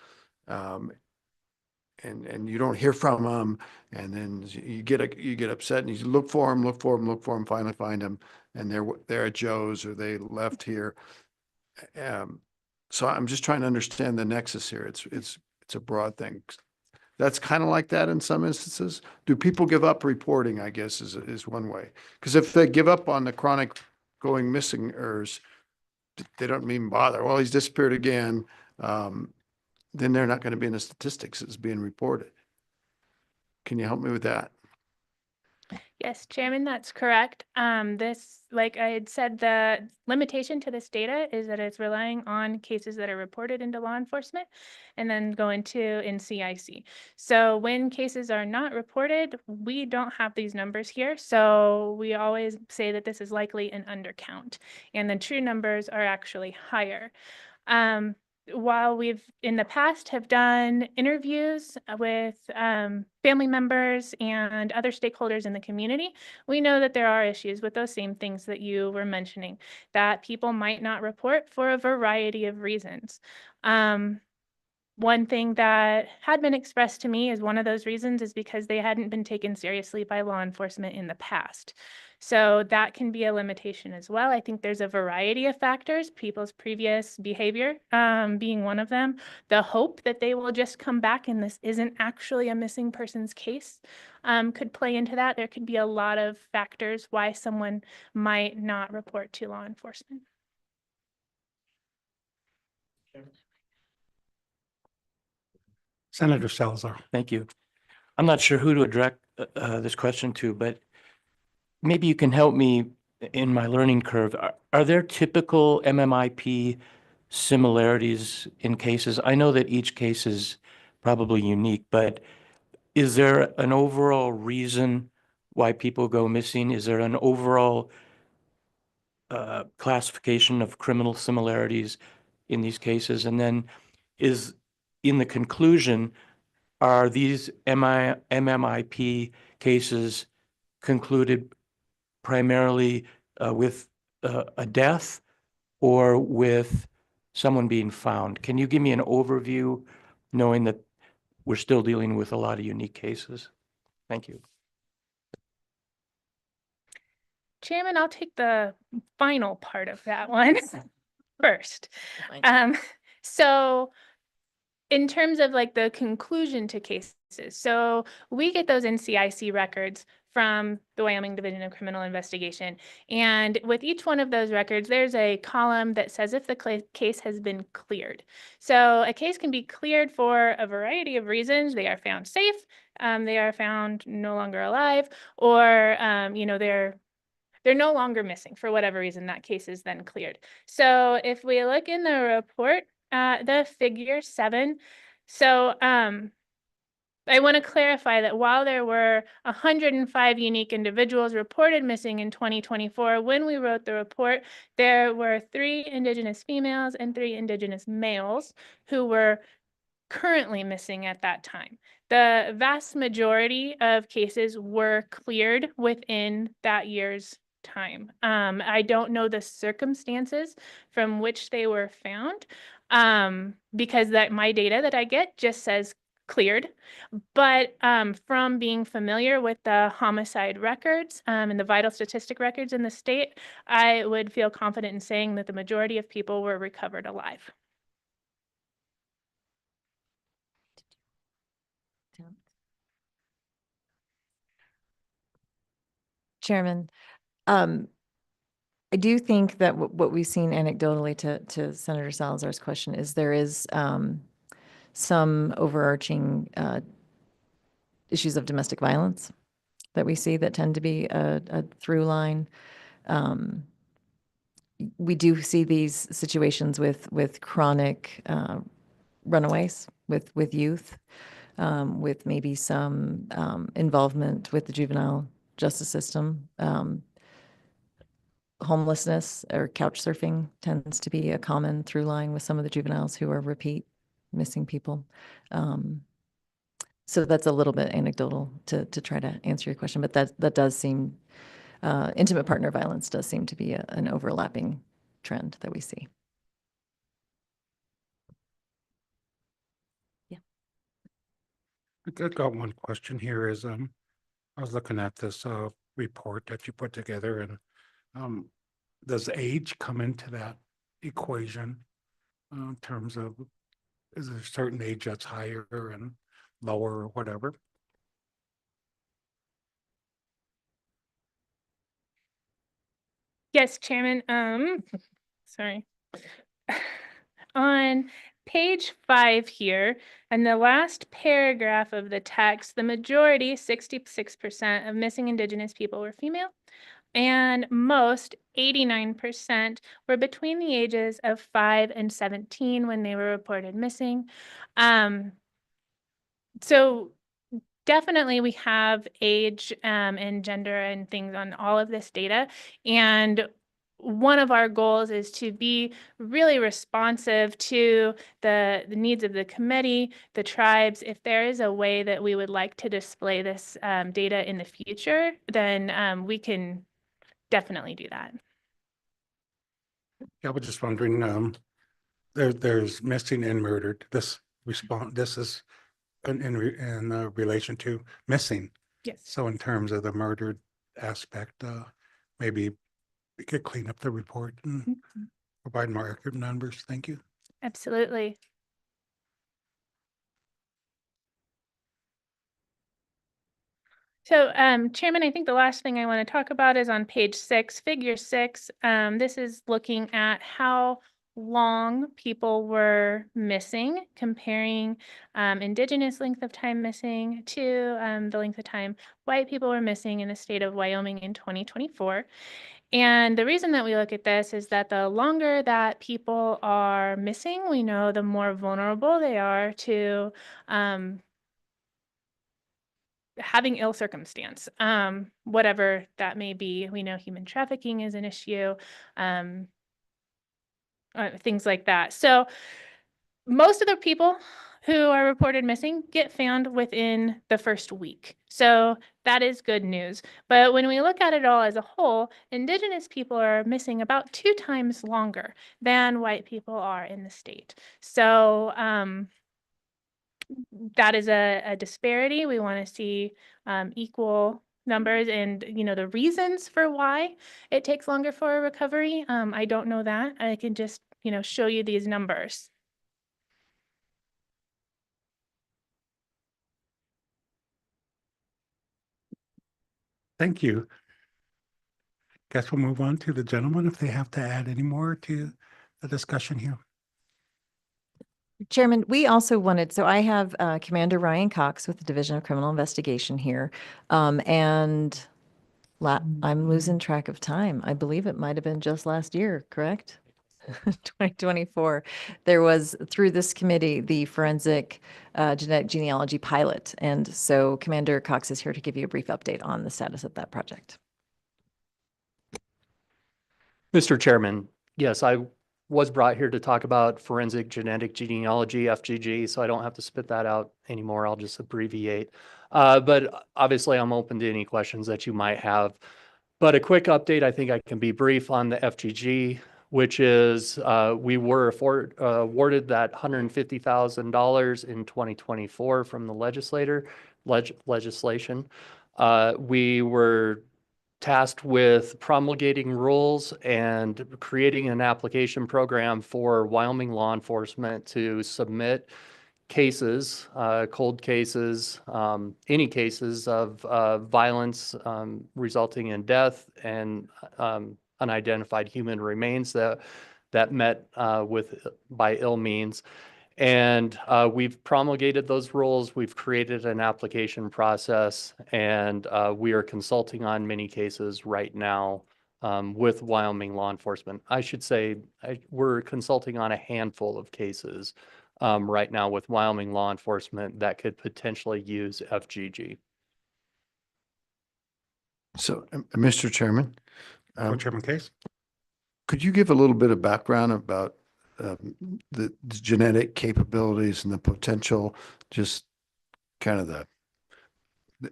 and you don't hear from them, and then you get upset, and you look for them, finally find them, and they're at Joe's, or they left here. So I'm just trying to understand the nexus here. It's a broad thing. That's kind of like that in some instances. Do people give up reporting, I guess, is one way. Because if they give up on the chronic going missingers, they don't even bother. Well, he's disappeared again. Then they're not going to be in the statistics as being reported. Can you help me with that? Yes, Chairman, that's correct. This, like I had said, the limitation to this data is that it's relying on cases that are reported into law enforcement and then go into NCIC. So when cases are not reported, we don't have these numbers here. So we always say that this is likely an undercount, and the true numbers are actually higher. While we've in the past have done interviews with family members and other stakeholders in the community, we know that there are issues with those same things that you were mentioning, that people might not report for a variety of reasons. One thing that had been expressed to me as one of those reasons is because they hadn't been taken seriously by law enforcement in the past. So that can be a limitation as well. I think there's a variety of factors, people's previous behavior being one of them. The hope that they will just come back and this isn't actually a missing persons case could play into that. There could be a lot of factors why someone might not report to law enforcement. Senator Salazar. Thank you. I'm not sure who to address this question to, but maybe you can help me in my learning curve. Are there typical MMIP similarities in cases? I know that each case is probably unique, but is there an overall reason why people go missing? Is there an overall classification of criminal similarities in these cases? And then is in the conclusion, are these MMIP cases concluded primarily with a death or with someone being found? Can you give me an overview, knowing that we're still dealing with a lot of unique cases? Thank you. Chairman, I'll take the final part of that one first. So in terms of like the conclusion to cases, so we get those NCIC records from the Wyoming Division of Criminal Investigation. And with each one of those records, there's a column that says if the case has been cleared. So a case can be cleared for a variety of reasons. They are found safe, they are found no longer alive, or you know, they're no longer missing for whatever reason. That case is then cleared. So if we look in the report, the figure 7, so I want to clarify that while there were 105 unique individuals reported missing in 2024, when we wrote the report, there were 3 Indigenous females and 3 Indigenous males who were currently missing at that time. The vast majority of cases were cleared within that year's time. I don't know the circumstances from which they were found, because my data that I get just says cleared. But from being familiar with the homicide records and the vital statistic records in the state, I would feel confident in saying that the majority of people were recovered alive. Chairman, I do think that what we've seen anecdotally to Senator Salazar's question is there is some overarching issues of domestic violence that we see that tend to be a through line. We do see these situations with chronic runaways with youth, with maybe some involvement with the juvenile justice system. Homelessness or couch surfing tends to be a common through line with some of the juveniles who are repeat missing people. So that's a little bit anecdotal to try to answer your question, but that does seem, intimate partner violence does seem to be an overlapping trend that we see. Yeah. I got one question here is, I was looking at this report that you put together, and does age come into that equation in terms of, is there a certain age that's higher and lower or whatever? Yes, Chairman. Sorry. On page 5 here, and the last paragraph of the text, the majority, 66% of missing Indigenous people were female, and most, 89%, were between the ages of 5 and 17 when they were reported missing. So definitely we have age and gender and things on all of this data. And one of our goals is to be really responsive to the needs of the committee, the tribes. If there is a way that we would like to display this data in the future, then we can definitely do that. Yeah, I was just wondering, there's missing and murdered. This is in relation to missing. Yes. So in terms of the murdered aspect, maybe we could clean up the report and provide more accurate numbers. Thank you. Absolutely. So, Chairman, I think the last thing I want to talk about is on page 6, figure 6. This is looking at how long people were missing, comparing Indigenous length of time missing to the length of time white people were missing in the state of Wyoming in 2024. And the reason that we look at this is that the longer that people are missing, we know the more vulnerable they are to having ill circumstance, whatever that may be. We know human trafficking is an issue, things like that. So most of the people who are reported missing get found within the first week. So that is good news. But when we look at it all as a whole, Indigenous people are missing about 2 times longer than white people are in the state. So that is a disparity. We want to see equal numbers, and the reasons for why it takes longer for a recovery. I don't know that. I can just show you these numbers. Thank you. Guess we'll move on to the gentleman if they have to add any more to the discussion here. Chairman, we also wanted, so I have Commander Ryan Cox with the Division of Criminal Investigation here. And I'm losing track of time. I believe it might have been just last year, correct? 2024. There was, through this committee, the forensic genetic genealogy pilot. And so Commander Cox is here to give you a brief update on the status of that project. Mr. Chairman, yes, I was brought here to talk about forensic genetic genealogy, FGG, so I don't have to spit that out anymore. I'll just abbreviate. But obviously, I'm open to any questions that you might have. But a quick update, I think I can be brief on the FGG, which is we were awarded that $150,000 in 2024 from the legislation. We were tasked with promulgating rules and creating an application program for Wyoming law enforcement to submit cases, cold cases, any cases of violence resulting in death and unidentified human remains that met by ill means. And we've promulgated those rules. We've created an application process, and we are consulting on many cases right now with Wyoming law enforcement. I should say we're consulting on a handful of cases right now with Wyoming law enforcement that could potentially use FGG. So, Mr. Chairman, Chairman Case? could you give a little bit of background about the genetic capabilities and the potential, just kind of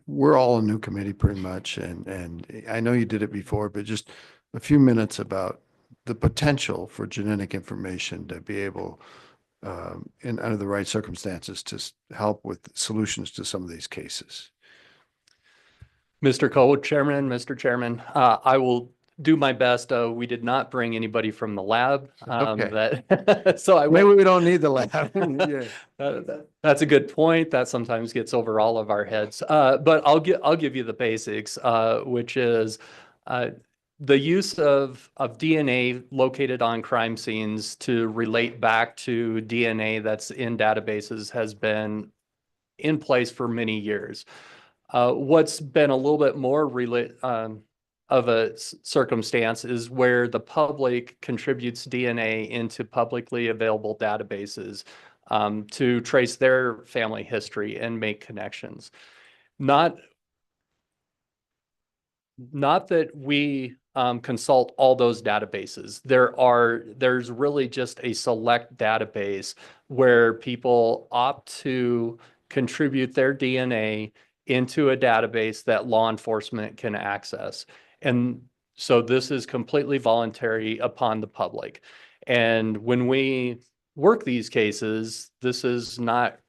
we're all a new committee pretty much, and I know you did it before, but just a few minutes about the potential for genetic information to be able, under the right circumstances, to help with solutions to some of these cases. Mr. Co-Chairman, Mr. Chairman, I will do my best. We did not bring anybody from the lab. Okay. So Maybe we don't need the lab. Yeah. That's a good point. That sometimes gets over all of our heads. But I'll give you the basics, which is the use of DNA located on crime scenes to relate back to DNA that's in databases has been in place for many years. What's been a little bit more of a circumstance is where the public contributes DNA into publicly available databases to trace their family history and make connections. Not that we consult all those databases. There's really just a select database where people opt to contribute their DNA into a database that law enforcement can access. And so this is completely voluntary upon the public. And when we work these cases, this is not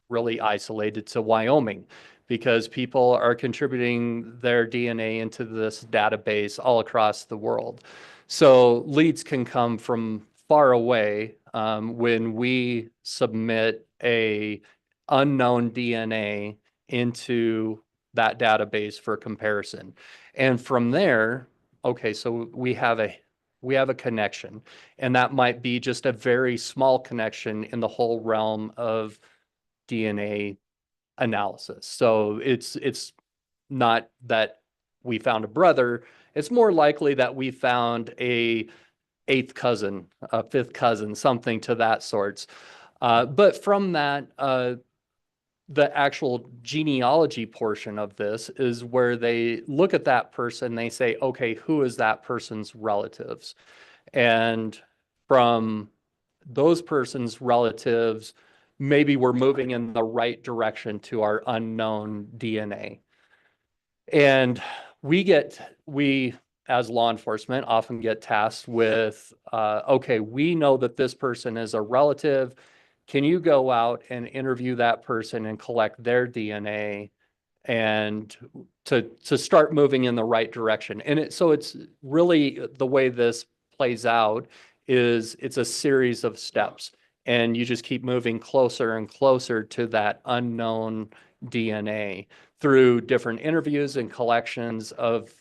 really isolated to Wyoming, because people are contributing their DNA into this database all across the world. So leads can come from far away when we submit a unknown DNA into that database for comparison. And from there, okay, so we have a connection, and that might be just a very small connection in the whole realm of DNA analysis. So it's not that we found a brother, it's more likely that we found a eighth cousin, a fifth cousin, something to that sorts. But from that, the actual genealogy portion of this is where they look at that person, they say, okay, who is that person's relatives? And from those person's relatives, maybe we're moving in the right direction to our unknown DNA. And we as law enforcement often get tasked with, okay, we know that this person is a relative. Can you go out and interview that person and collect their DNA and to start moving in the right direction? And so it's really the way this plays out is it's a series of steps, and you just keep moving closer and closer to that unknown DNA through different interviews and collections of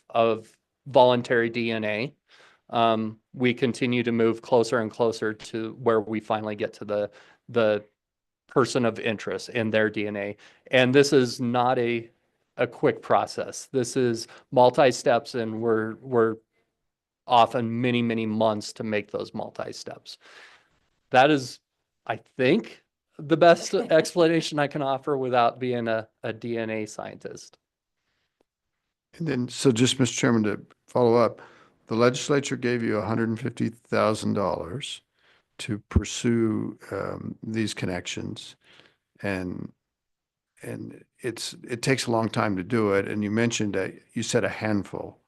voluntary DNA. We continue to move closer and closer to where we finally get to the person of interest in their DNA. And this is not a quick process. This is multi-steps, and we're often many, many months to make those multi-steps. That is, I think, the best explanation I can offer without being a DNA scientist. And then, so just, Mr. Chairman, to follow up, the legislature gave you $150,000 to pursue these connections, and it takes a long time to do it. And you mentioned that you said a handful.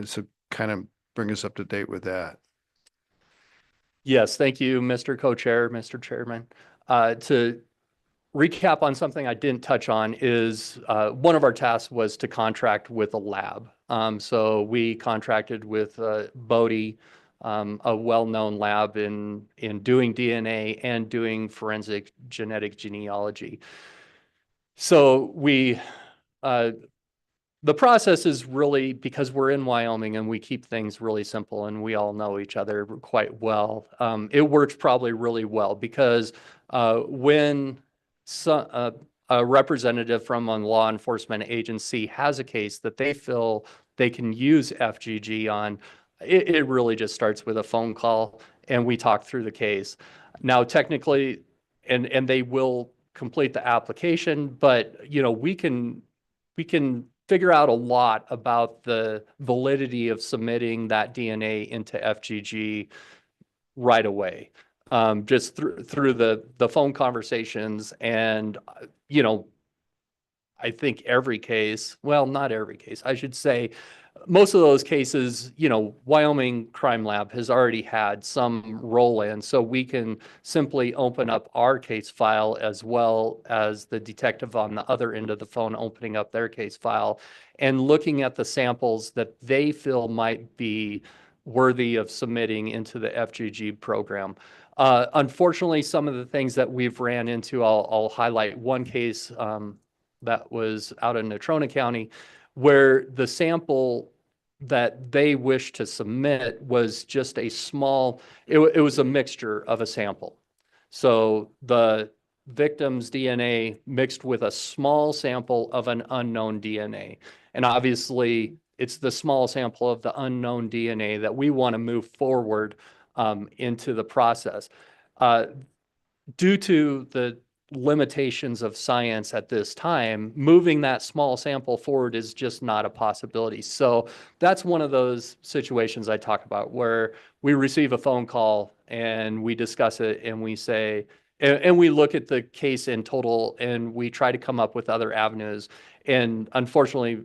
So kind of bring us up to date with that. Yes, thank you, Mr. Co-Chair, Mr. Chairman. To recap on something I didn't touch on is one of our tasks was to contract with a lab. So we contracted with Bodie, a well-known lab in doing DNA and doing forensic genetic genealogy. So we the process is really, because we're in Wyoming and we keep things really simple and we all know each other quite well. It works probably really well because when a representative from a law enforcement agency has a case that they feel they can use FGG on, it really just starts with a phone call and we talk through the case. Now, technically, and they will complete the application, but you know, we can figure out a lot about the validity of submitting that DNA into FGG right away. Just through the phone conversations. And, you know, I think every case, well, not every case, I should say, most of those cases, you know, Wyoming Crime Lab has already had some roll in, so we can simply open up our case file as well as the detective on the other end of the phone opening up their case file and looking at the samples that they feel might be worthy of submitting into the FGG program. Unfortunately, some of the things that we've ran into, I'll highlight one case that was out in Natrona County, where the sample that they wished to submit was just a small, it was a mixture of a sample. So the victim's DNA mixed with a small sample of an unknown DNA. And obviously, it's the small sample of the unknown DNA that we want to move forward into the process. Due to the limitations of science at this time, moving that small sample forward is just not a possibility. So that's one of those situations I talk about where we receive a phone call and we discuss it and we say, and we look at the case in total and we try to come up with other avenues and unfortunately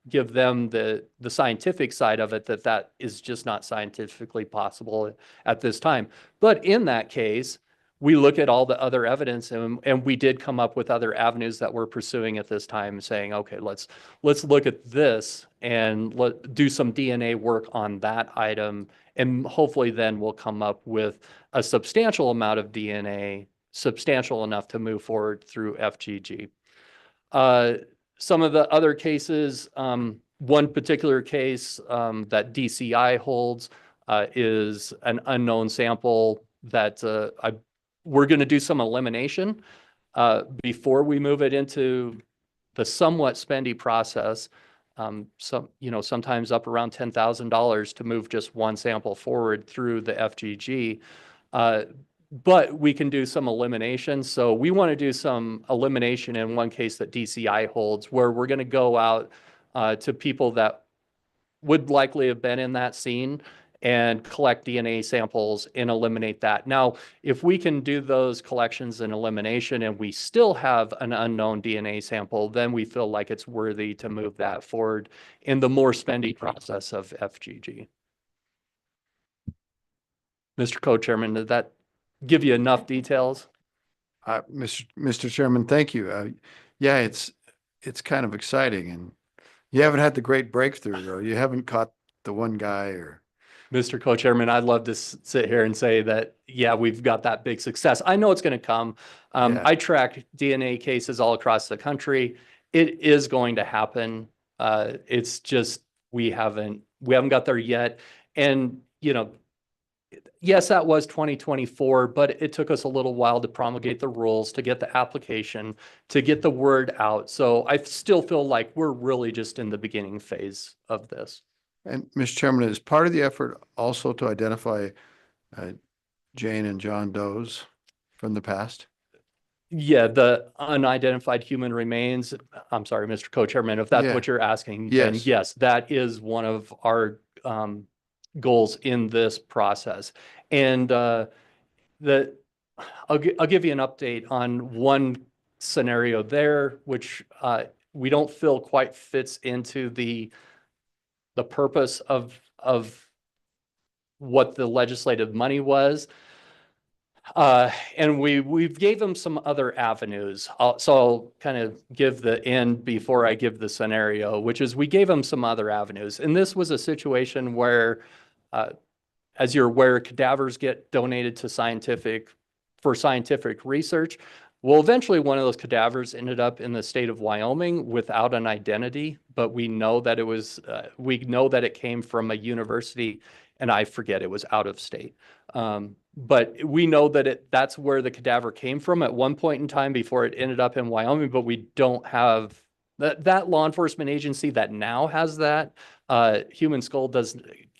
give them the scientific side of it, that is just not scientifically possible at this time. But in that case, we look at all the other evidence and we did come up with other avenues that we're pursuing at this time, saying, okay, let's look at this and do some DNA work on that item. And hopefully then we'll come up with a substantial amount of DNA, substantial enough to move forward through FGG. Some of the other cases, one particular case that DCI holds is an unknown sample that we're going to do some elimination before we move it into the somewhat spendy process. Sometimes up around $10,000 to move just one sample forward through the FGG. But we can do some elimination. So we want to do some elimination in one case that DCI holds, where we're going to go out to people that would likely have been in that scene and collect DNA samples and eliminate that. Now, if we can do those collections and elimination and we still have an unknown DNA sample, then we feel like it's worthy to move that forward in the more spendy process of FGG. Mr. Co-Chairman, did that give you enough details? Mr. Chairman, thank you. Yeah, it's kind of exciting, and you haven't had the great breakthrough, though. You haven't caught the one guy or. Mr. Co-Chairman, I'd love to sit here and say that, yeah, we've got that big success. I know it's going to come. I track DNA cases all across the country. It is going to happen. It's just we haven't got there yet. And, you know, yes, that was 2024, but it took us a little while to promulgate the rules, to get the application, to get the word out. So I still feel like we're really just in the beginning phase of this. And Mr. Chairman, is part of the effort also to identify Jane and John Doe's from the past? Yeah, the unidentified human remains. I'm sorry, Mr. Co-Chairman, if that's what you're asking, then yes, that is one of our goals in this process. And I'll give you an update on one scenario there, which we don't feel quite fits into the the purpose of what the legislative money was. And we've gave them some other avenues. So I'll kind of give the end before I give the scenario, which is we gave them some other avenues. And this was a situation where, as you're aware, cadavers get donated to scientific research. Well, eventually one of those cadavers ended up in the state of Wyoming without an identity, but we know that it came from a university, and I forget, it was out of state. But we know that that's where the cadaver came from at one point in time before it ended up in Wyoming, but we don't have that law enforcement agency that now has that. Human Skull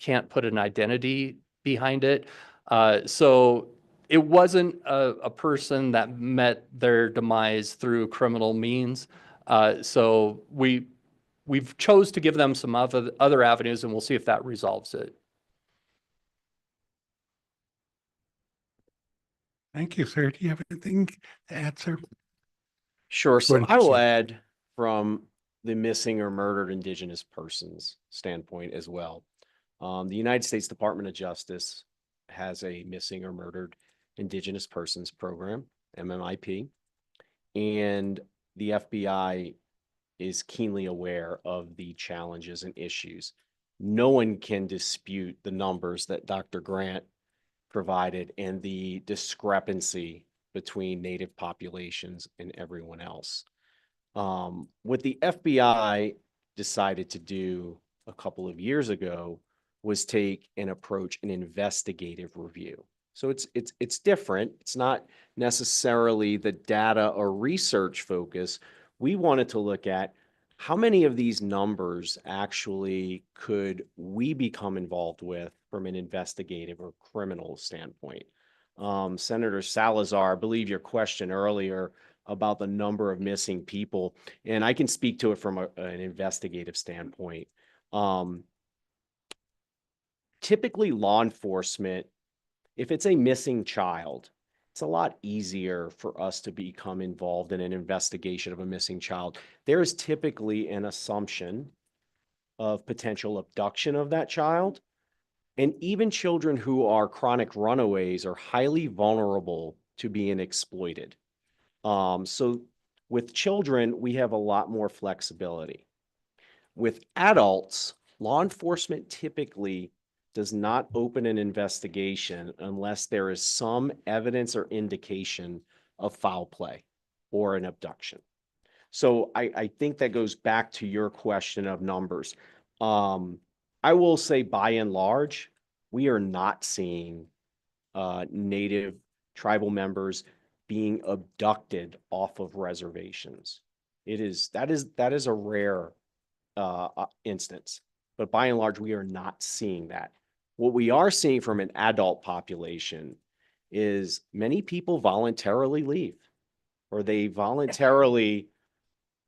can't put an identity behind it. So it wasn't a person that met their demise through criminal means. So we've chose to give them some other avenues, and we'll see if that resolves it. Thank you, sir. Do you have anything to add, sir? Sure. Go So ahead, I will sir. add from the missing or murdered Indigenous persons standpoint as well. The United States Department of Justice has a missing or murdered Indigenous persons program, MMIP, and the FBI is keenly aware of the challenges and issues. No one can dispute the numbers that Dr. Grant provided and the discrepancy between Native populations and everyone else. What the FBI decided to do a couple of years ago was take an approach, an investigative review. So it's different. It's not necessarily the data or research focus. We wanted to look at how many of these numbers actually could we become involved with from an investigative or criminal standpoint. Senator Salazar, I believe your question earlier about the number of missing people, and I can speak to it from an investigative standpoint. Typically, law enforcement, if it's a missing child, it's a lot easier for us to become involved in an investigation of a missing child. There is typically an assumption of potential abduction of that child. And even children who are chronic runaways are highly vulnerable to being exploited. So with children, we have a lot more flexibility. With adults, law enforcement typically does not open an investigation unless there is some evidence or indication of foul play or an abduction. So I think that goes back to your question of numbers. I will say by and large, we are not seeing Native tribal members being abducted off of reservations. That is a rare instance, but by and large, we are not seeing that. What we are seeing from an adult population is many people voluntarily leave, or they voluntarily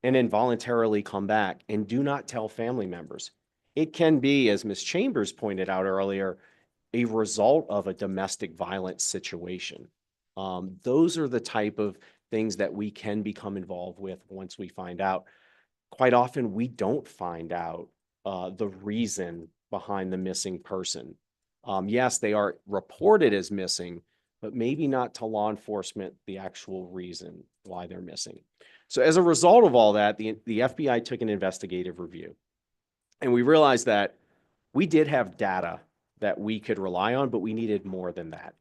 and involuntarily come back and do not tell family members. It can be, as Ms. Chambers pointed out earlier, a result of a domestic violence situation. Those are the type of things that we can become involved with once we find out. Quite often, we don't find out the reason behind the missing person. Yes, they are reported as missing, but maybe not to law enforcement the actual reason why they're missing. So as a result of all that, the FBI took an investigative review. And we realized that we did have data that we could rely on, but we needed more than that.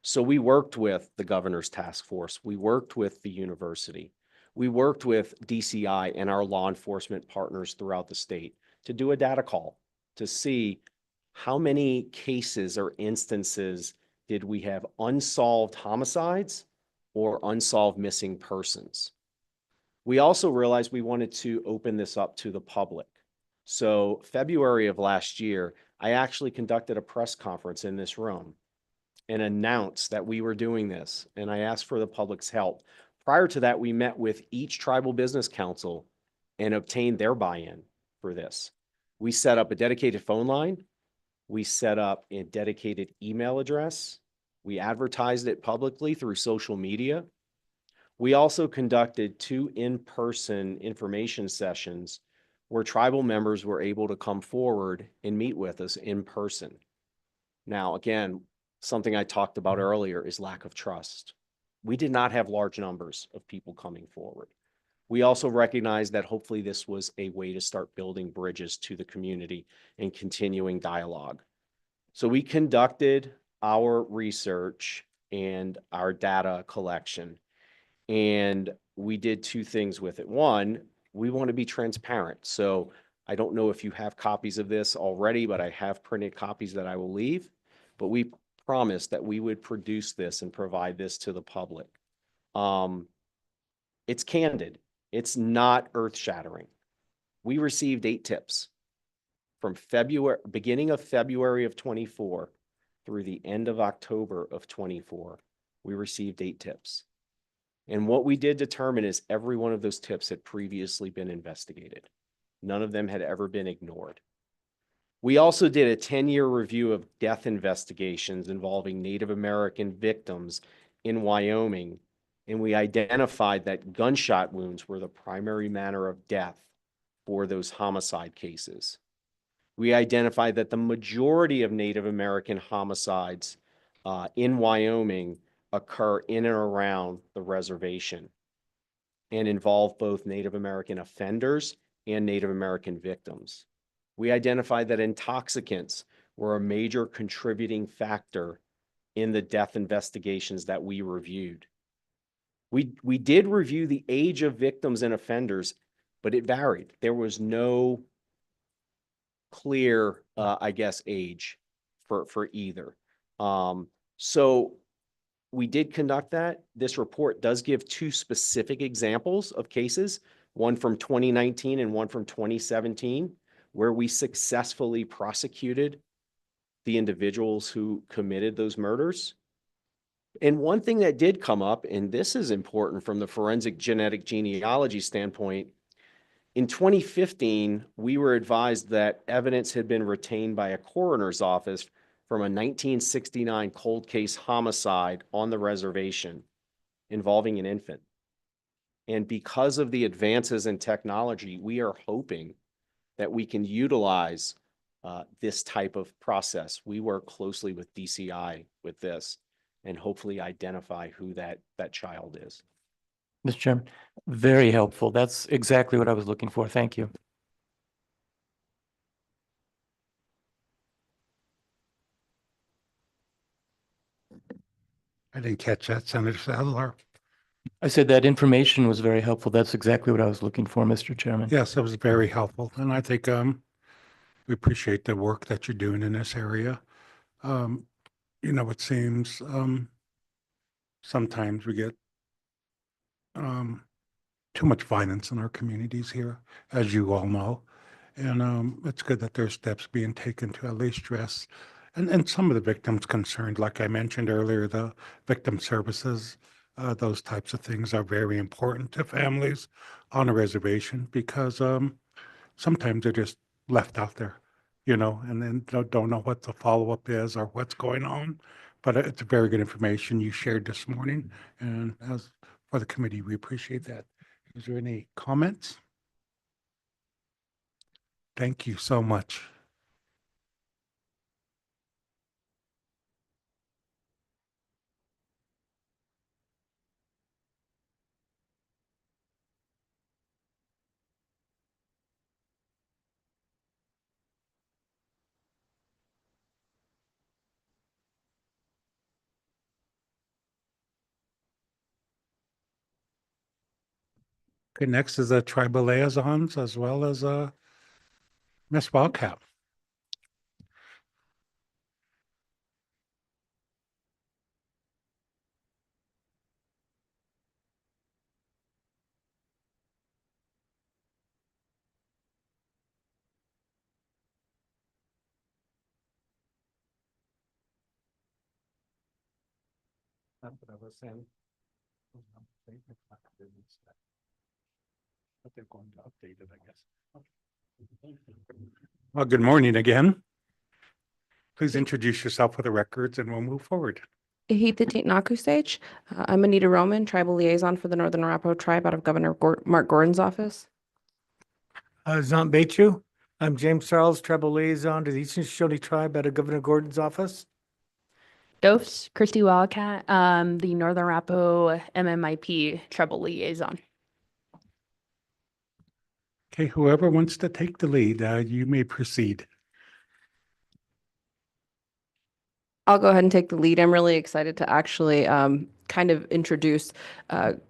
So we worked with the governor's task force. We worked with the university. We worked with DCI and our law enforcement partners throughout the state to do a data call to see how many cases or instances did we have unsolved homicides or unsolved missing persons. We also realized we wanted to open this up to the public. So February of last year, I actually conducted a press conference in this room and announced that we were doing this, and I asked for the public's help. Prior to that, we met with each tribal business council and obtained their buy-in for this. We set up a dedicated phone line. We set up a dedicated email address. We advertised it publicly through social media. We also conducted 2 in-person information sessions where tribal members were able to come forward and meet with us in person. Now, again, something I talked about earlier is lack of trust. We did not have large numbers of people coming forward. We also recognize that hopefully this was a way to start building bridges to the community and continuing dialogue. So we conducted our research and our data collection, and we did two things with it. One, we want to be transparent. So I don't know if you have copies of this already, but I have printed copies that I will leave. But we promised that we would produce this and provide this to the public. It's candid. It's not earth-shattering. We received 8 tips from beginning of February of 24 through the end of October of 24. We received 8 tips. And what we did determine is every one of those tips had previously been investigated. None of them had ever been ignored. We also did a 10-year review of death investigations involving Native American victims in Wyoming, and we identified that gunshot wounds were the primary manner of death for those homicide cases. We identified that the majority of Native American homicides in Wyoming occur in and around the reservation and involve both Native American offenders and Native American victims. We identified that intoxicants were a major contributing factor in the death investigations that we reviewed. We did review the age of victims and offenders, but it varied. There was no clear, age for either. So we did conduct that. This report does give 2 specific examples of cases, one from 2019 and one from 2017, where we successfully prosecuted the individuals who committed those murders. And one thing that did come up, and this is important from the forensic genetic genealogy standpoint, in 2015, we were advised that evidence had been retained by a coroner's office from a 1969 cold case homicide on the reservation involving an infant. And because of the advances in technology, we are hoping that we can utilize this type of process. We work closely with DCI with this and hopefully identify who that child is. Mr. Chairman, very helpful. That's exactly what I was looking for. Thank you. I didn't catch that, Senator Sadler. I said that information was very helpful. That's exactly what I was looking for, Mr. Chairman. Yes, it was very helpful. And I think we appreciate the work that you're doing in this area. It seems sometimes we get too much violence in our communities here, as you all know. And it's good that there's steps being taken to at least address and some of the victims concerned, like I mentioned earlier, the victim services, those types of things are very important to families on a reservation because sometimes they're just left out there, and then don't know what the follow-up is or what's going on. But it's very good information you shared this morning. And as for the committee, we appreciate that. Is there any comments? Thank you so much. Okay, next is the tribal liaisons as well as Ms. Wildcat. That's what I was saying. But they're going to update it, I guess. Well, good morning again. Please introduce yourself for the records and we'll move forward. Nakusage. I'm Anita Roman, Tribal Liaison for the Northern Arapaho Tribe out of Governor Mark Gordon's office. Zant Bechu. I'm James Charles, Tribal Liaison to the Eastern Shoshone Tribe out of Governor Gordon's office. Dose, Christy Wildcat, the Northern Arapaho MMIP Treble Liaison. Okay, whoever wants to take the lead, you may proceed. I'll go ahead and take the lead. I'm really excited to actually kind of introduce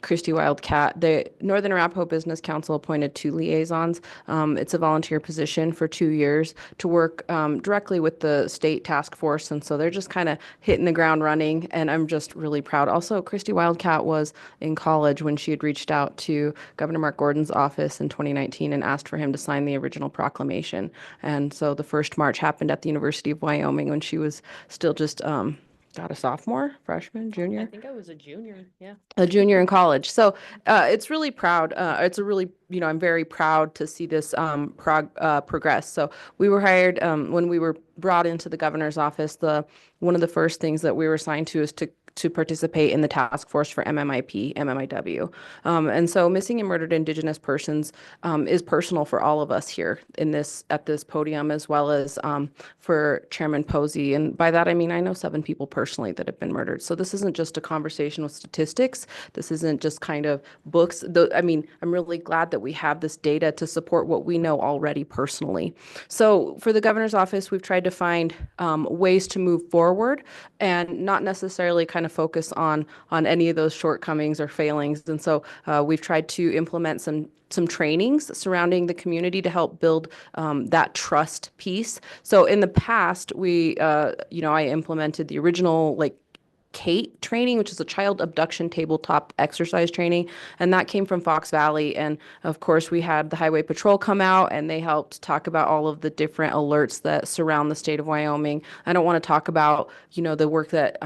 Christy Wildcat. The Northern Arapaho Business Council appointed 2 liaisons. It's a volunteer position for 2 years to work directly with the state task force. And so they're just kind of hitting the ground running. And I'm just really proud. Also, Christy Wildcat was in college when she had reached out to Governor Mark Gordon's office in 2019 and asked for him to sign the original proclamation. And so the first march happened at the University of Wyoming when she was still just a sophomore, freshman, junior. I think I was a junior, yeah. A junior in college. So it's really proud. It's a really, I'm very proud to see this progress. So we were hired when we were brought into the governor's office. One of the first things that we were assigned to is to participate in the task force for MMIP, MMIW. And so missing and murdered Indigenous persons is personal for all of us here at this podium, as well as for Chairman Posey. And by that, I mean, I know 7 people personally that have been murdered. So this isn't just a conversation with statistics. This isn't just kind of books. I'm really glad that we have this data to support what we know already personally. So for the governor's office, we've tried to find ways to move forward and not necessarily kind of focus on any of those shortcomings or failings. And so we've tried to implement some trainings surrounding the community to help build that trust piece. So in the past, I implemented the original CATE training, which is a child abduction tabletop exercise training. And that came from Fox Valley. And of course, we had the Highway Patrol come out and they helped talk about all of the different alerts that surround the state of Wyoming. I don't want to talk about, the work that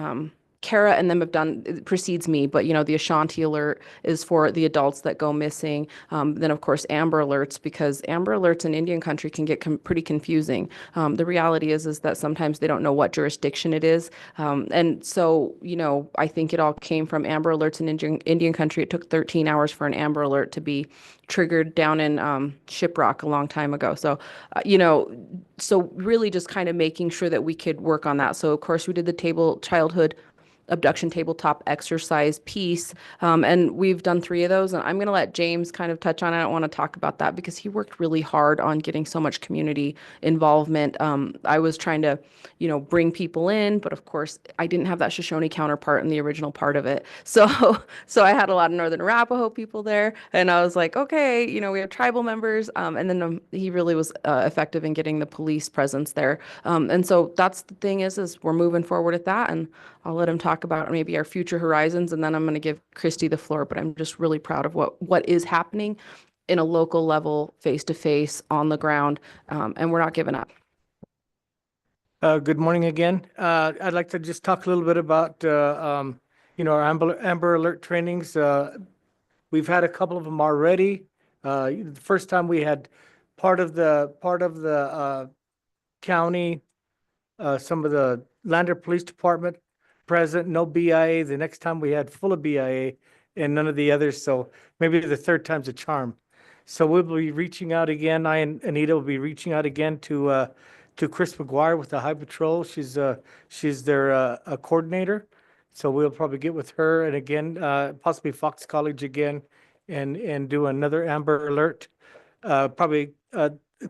Kara and them have done. It precedes me, but the Ashanti alert is for the adults that go missing. Then of course Amber alerts, because Amber alerts in Indian country can get pretty confusing. The reality is that sometimes they don't know what jurisdiction it is. And so, I think it all came from Amber alerts in Indian country. It took 13 hours for an Amber alert to be triggered down in Shiprock a long time ago. So, so really just kind of making sure that we could work on that. So of course we did the childhood abduction tabletop exercise piece. And we've done 3 of those. And I'm going to let James kind of touch on it. I don't want to talk about that because he worked really hard on getting so much community involvement. I was trying to, bring people in, but of course I didn't have that Shoshone counterpart in the original part of it. So I had a lot of Northern Arapaho people there and I was like, okay, we have tribal members. And then he really was effective in getting the police presence there. And so that's the thing is we're moving forward at that. And I'll let him talk about maybe our future horizons, and then I'm going to give Christy the floor. But I'm just really proud of what is happening in a local level, face-to-face, on the ground, and we're not giving up. Good morning again. I'd like to just talk a little bit about, our Amber Alert trainings. We've had a couple of them already. The first time we had part of the county, some of the Lander Police Department present, no BIA. The next time we had full of BIA and none of the others. So maybe the third time's a charm. So we'll be reaching out again. I and Anita will be reaching out again to Chris McGuire with the High Patrol. She's their coordinator. So we'll probably get with her and again, possibly Fox College again and do another Amber Alert. Probably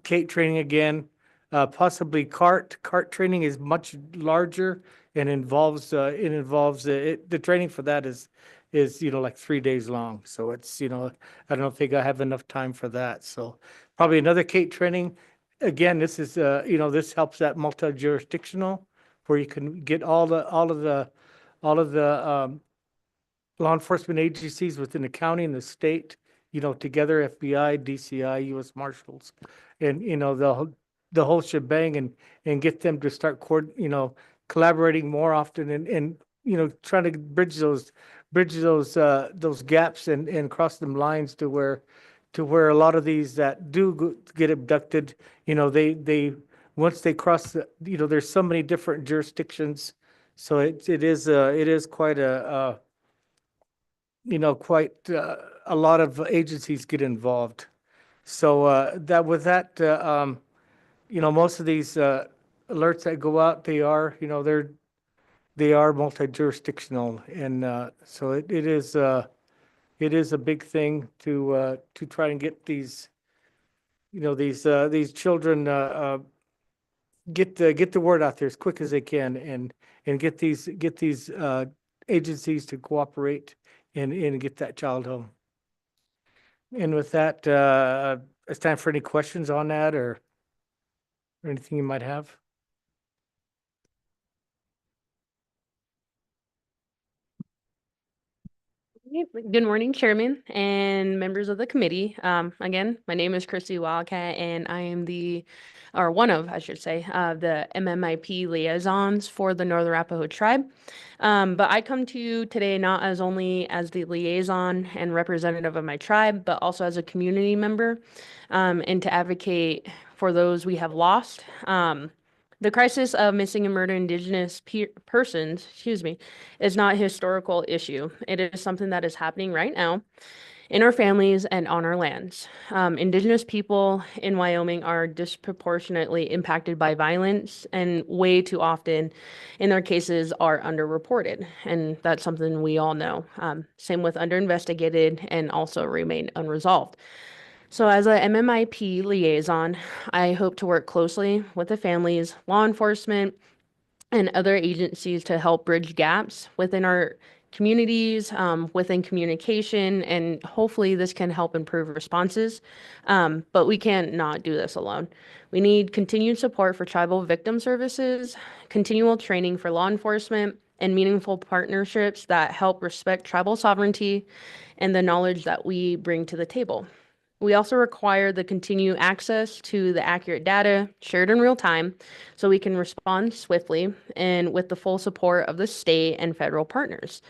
Kate training again. Possibly CART. CART training is much larger and involves the training for that is like 3 days long. So it's I don't think I have enough time for that. So probably another Kate training. Again, this is this helps that multi-jurisdictional where you can get all of the law enforcement agencies within the county and the state together, FBI, DCI, U.S. Marshals, and the whole shebang and get them to start collaborating more often and trying to bridge those gaps and cross them lines to where a lot of these that do get abducted, they once they cross there's so many different jurisdictions, so it is quite a lot of agencies get involved. So that with that, most of these alerts that go out, they are, they are multi-jurisdictional, and so it is a big thing to try and get these, these children get the word out there as quick as they can, and get these agencies to cooperate and get that child home. And with that, it's time for any questions on that or anything you might have. Good morning, Chairman and members of the committee. Again, my name is Christy Wildcat, and I am one of, I should say, the MMIP liaisons for the Northern Arapaho Tribe. But I come to you today not as only as the liaison and representative of my tribe, but also as a community member, and to advocate for those we have lost. The crisis of missing and murdered Indigenous persons, is not a historical issue. It is something that is happening right now in our families and on our lands. Indigenous people in Wyoming are disproportionately impacted by violence, and way too often in their cases are underreported. And that's something we all know. Same with underinvestigated and also remain unresolved. So as a MMIP liaison, I hope to work closely with the families, law enforcement, and other agencies to help bridge gaps within our communities, within communication, and hopefully this can help improve responses. But we can't not do this alone. We need continued support for tribal victim services, continual training for law enforcement, and meaningful partnerships that help respect tribal sovereignty and the knowledge that we bring to the table. We also require the continued access to the accurate data shared in real time so we can respond swiftly and with the full support of the state and federal partners.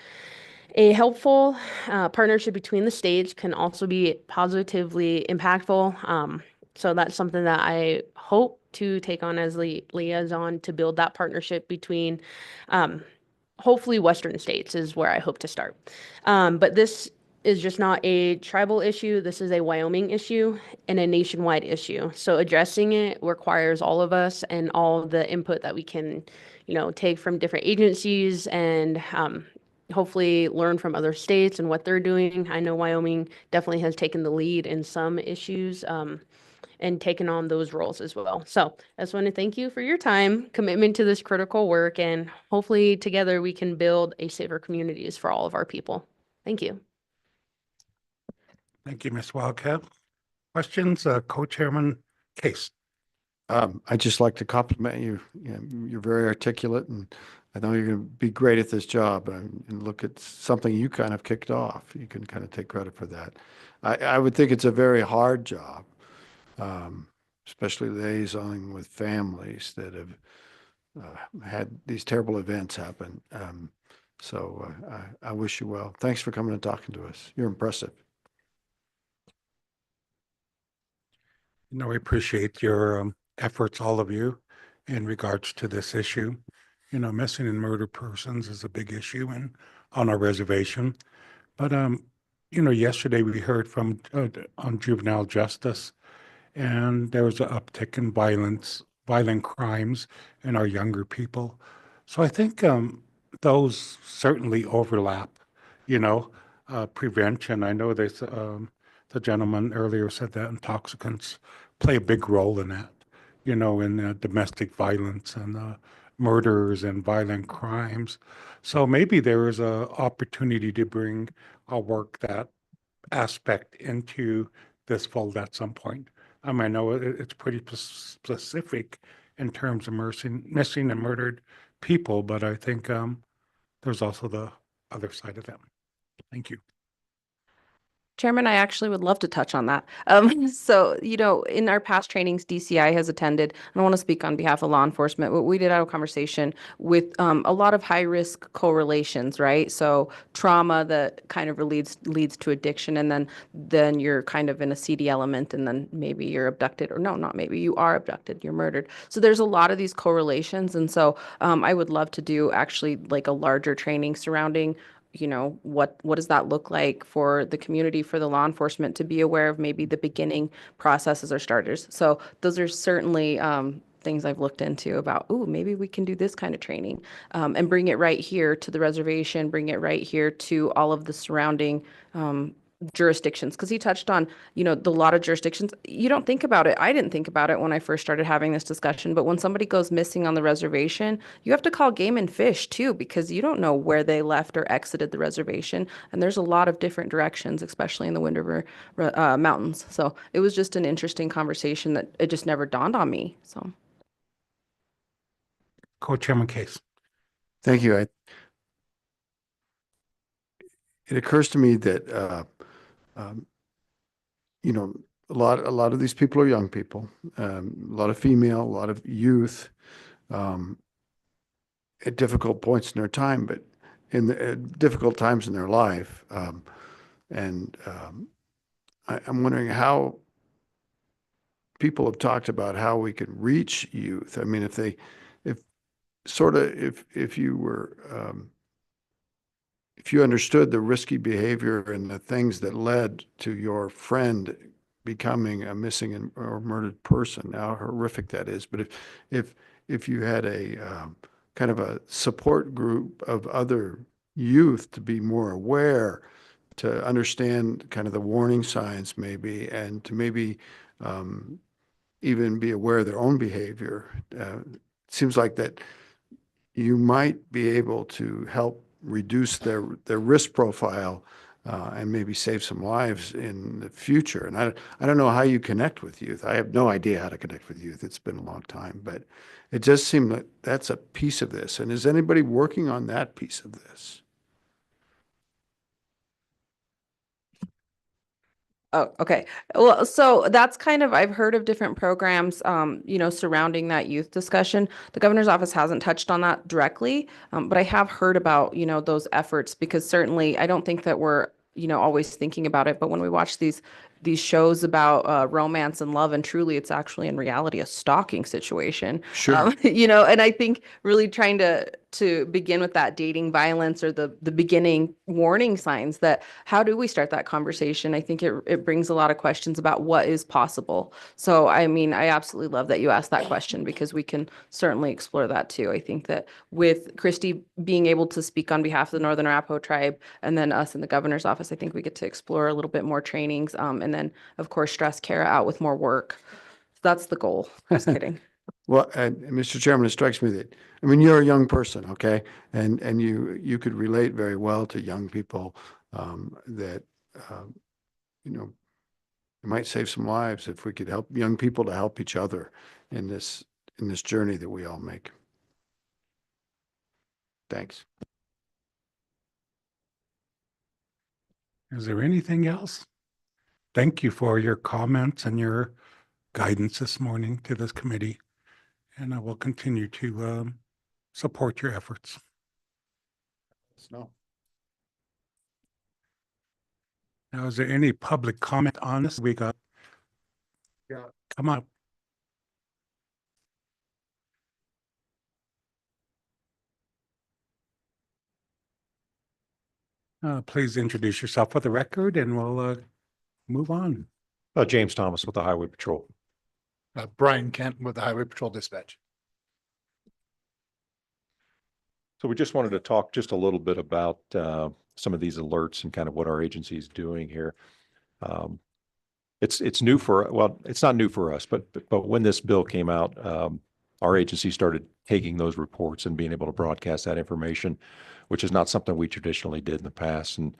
A helpful partnership between the states can also be positively impactful. So that's something that I hope to take on as liaison to build that partnership between hopefully Western states is where I hope to start. But this is just not a tribal issue. This is a Wyoming issue and a nationwide issue. So addressing it requires all of us and all the input that we can, take from different agencies and hopefully learn from other states and what they're doing. I know Wyoming definitely has taken the lead in some issues and taken on those roles as well. So I just want to thank you for your time, commitment to this critical work, and hopefully together we can build a safer communities for all of our people. Thank you. Thank you, Ms. Wildcat. Questions, Co-Chairman Case? I'd just like to compliment you. You're very articulate, and I know you're going to be great at this job. And look at something you kind of kicked off. You can kind of take credit for that. I would think it's a very hard job, especially liaisoning with families that have had these terrible events happen. So I wish you well. Thanks for coming and talking to us. You're impressive. We appreciate your efforts, all of you, in regards to this issue. Missing and murdered persons is a big issue on our reservation. But, yesterday we heard from on juvenile justice, and there was an uptick in violent crimes in our younger people. So I think those certainly overlap, prevention. I know there's the gentleman earlier said that intoxicants play a big role in that, in domestic violence and murders and violent crimes. So maybe there is a opportunity to bring our work, that aspect, into this fold at some point. I know it's pretty specific in terms of missing and murdered people, but I think there's also the other side of them. Thank you. Chairman, I actually would love to touch on that. So, in our past trainings, DCI has attended, and I want to speak on behalf of law enforcement, but we did have a conversation with a lot of high-risk correlations, right? So trauma that kind of leads to addiction, and then you're kind of in a CD element, and then maybe you're abducted, or no, not maybe, you are abducted, you're murdered. So there's a lot of these correlations, and so I would love to do actually like a larger training surrounding you know, what does that look like for the community, for the law enforcement to be aware of maybe the beginning processes or starters. So those are certainly things I've looked into about, ooh, maybe we can do this kind of training and bring it right here to the reservation, bring it right here to all of the surrounding jurisdictions, because he touched on, you know, the lot of jurisdictions. You don't think about it. I didn't think about it when I first started having this discussion, but when somebody goes missing on the reservation, you have to call Game and Fish too, because you don't know where they left or exited the reservation. And there's a lot of different directions, especially in the Wind River Mountains. So it was just an interesting conversation that it just never dawned on me. So. Co-Chairman Case. Thank you. It occurs to me that, you know, a lot of these people are young people, a lot of female, a lot of youth, at difficult points in their time, but in the difficult times in their life. I'm wondering how people have talked about how we could reach youth. I mean, if you were, if you understood the risky behavior and the things that led to your friend becoming a missing or murdered person, how horrific that is. But if you had a kind of a support group of other youth to be more aware, to understand kind of the warning signs maybe, and to maybe even be aware of their own behavior, it seems like that you might be able to help reduce their risk profile and maybe save some lives in the future. And I don't know how you connect with youth. I have no idea how to connect with youth. It's been a long time, but it does seem that that's a piece of this. And is anybody working on that piece of this? Oh, okay. Well, so that's kind of, I've heard of different programs, you know, surrounding that youth discussion. The governor's office hasn't touched on that directly, but I have heard about, you know, those efforts, because certainly I don't think that we're, you know, always thinking about it. But when we watch these shows about romance and love, and truly it's actually in reality a stalking situation. Sure. You know, and I think really trying to begin with that dating violence, or the beginning warning signs, that how do we start that conversation? I think it brings a lot of questions about what is possible. So, I mean, I absolutely love that you asked that question, because we can certainly explore that too. I think that with Christy being able to speak on behalf of the Northern Arapaho tribe, and then us in the governor's office, I think we get to explore a little bit more trainings, and then of course stress Kara out with more work. That's the goal. Just kidding. Well, and Mr. Chairman, it strikes me that, I mean, you're a young person, okay? And you could relate very well to young people that, you know, it might save some lives if we could help young people to help each other in this journey that we all make. Thanks. Is there anything else? Thank you for your comments and your guidance this morning to this committee. And I will continue to support your efforts. No. Now, is there any public comment on this? We got, Yeah. Come on. Please introduce yourself for the record, and we'll move on. James Thomas with the Highway Patrol. Brian Kent with the Highway Patrol Dispatch. So we just wanted to talk just a little bit about some of these alerts and kind of what our agency is doing here. It's new for, well, it's not new for us, but when this bill came out, our agency started taking those reports and being able to broadcast that information, which is not something we traditionally did in the past. And,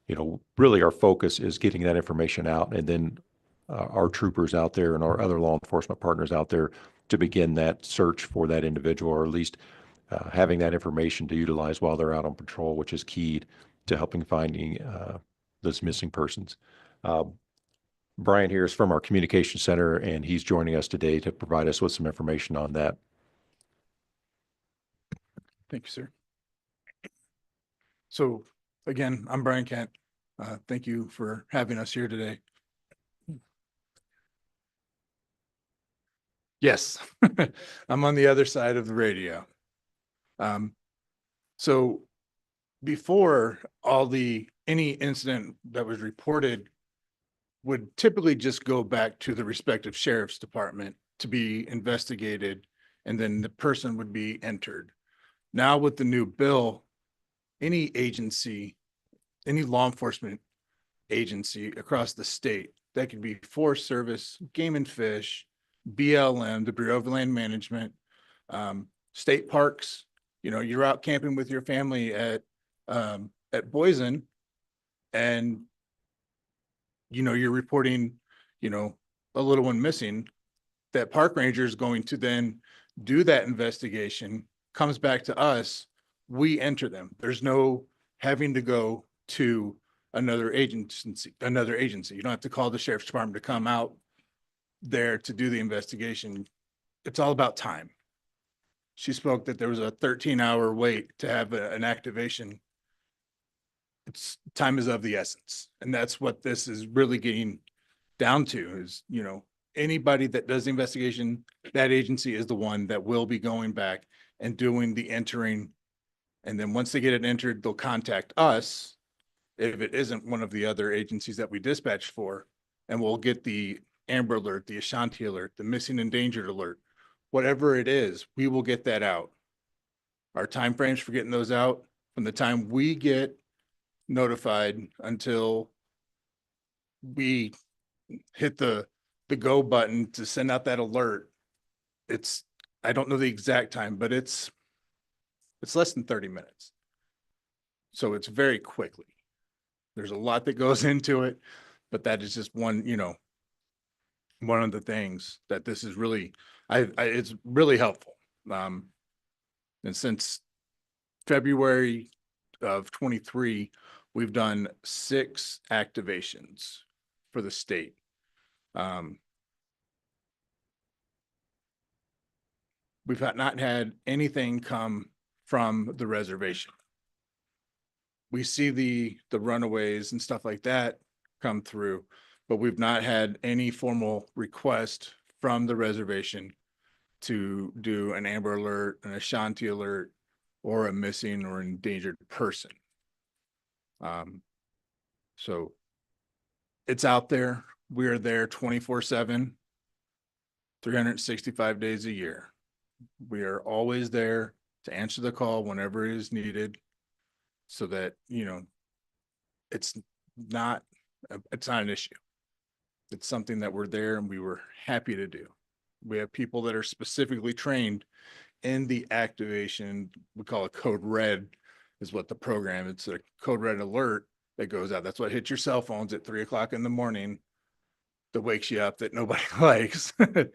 you know, really our focus is getting that information out, and then our troopers out there and our other law enforcement partners out there to begin that search for that individual, or at least having that information to utilize while they're out on patrol, which is key to helping finding those missing persons. Brian here is from our communication center, and he's joining us today to provide us with some information on that. Thank you, sir. So again, I'm Brian Kent. Thank you for having us here today. Yes, I'm on the other side of the radio. So before any incident that was reported would typically just go back to the respective sheriff's department to be investigated, and then the person would be entered. Now with the new bill, any agency, any law enforcement agency across the state, that could be Forest Service, Game and Fish, BLM, the Bureau of Land Management, state parks, you're out camping with your family at Boysen, and you're reporting, a little one missing. That park ranger is going to then do that investigation, comes back to us, we enter them. There's no having to go to another agency. You don't have to call the sheriff's department to come out there to do the investigation. It's all about time. She spoke that there was a 13-hour wait to have an activation. Time is of the essence. And that's what this is really getting down to is, anybody that does the investigation, that agency is the one that will be going back and doing the entering. And then once they get it entered, they'll contact us if it isn't one of the other agencies that we dispatch for, and we'll get the Amber Alert, the Ashanti Alert, the Missing Endangered Alert, whatever it is, we will get that out. Our timeframes for getting those out from the time we get notified until we hit the go button to send out that alert. I don't know the exact time, but it's less than 30 minutes. So it's very quickly. There's a lot that goes into it, but that is just one of the things that this is really, it's really helpful. And since February of 23, we've done 6 activations for the state. We've not had anything come from the reservation. We see the runaways and stuff like that come through, but we've not had any formal request from the reservation to do an Amber Alert, an Ashanti Alert, or a missing or endangered person. So it's out there. We're there 24/7, 365 days a year. We are always there to answer the call whenever it is needed, so that, it's not an issue. It's something that we're there and we were happy to do. We have people that are specifically trained in the activation. We call it Code Red is what the program, it's a Code Red alert that goes out. That's what hits your cell phones at 3 o'clock in the morning that wakes you up that nobody likes, but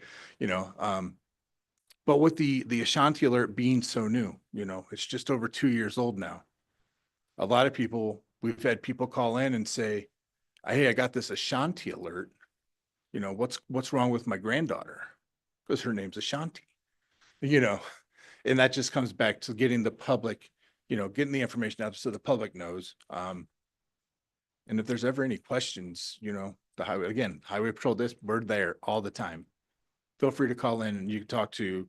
with the Ashanti Alert being so new, it's just over 2 years old now. A lot of people, we've had people call in and say, hey, I got this Ashanti Alert. What's wrong with my granddaughter? Because her name's Ashanti, and that just comes back to getting the public, getting the information out so the public knows. And if there's ever any questions, the Highway Patrol, we're there all the time. Feel free to call in and you can talk to,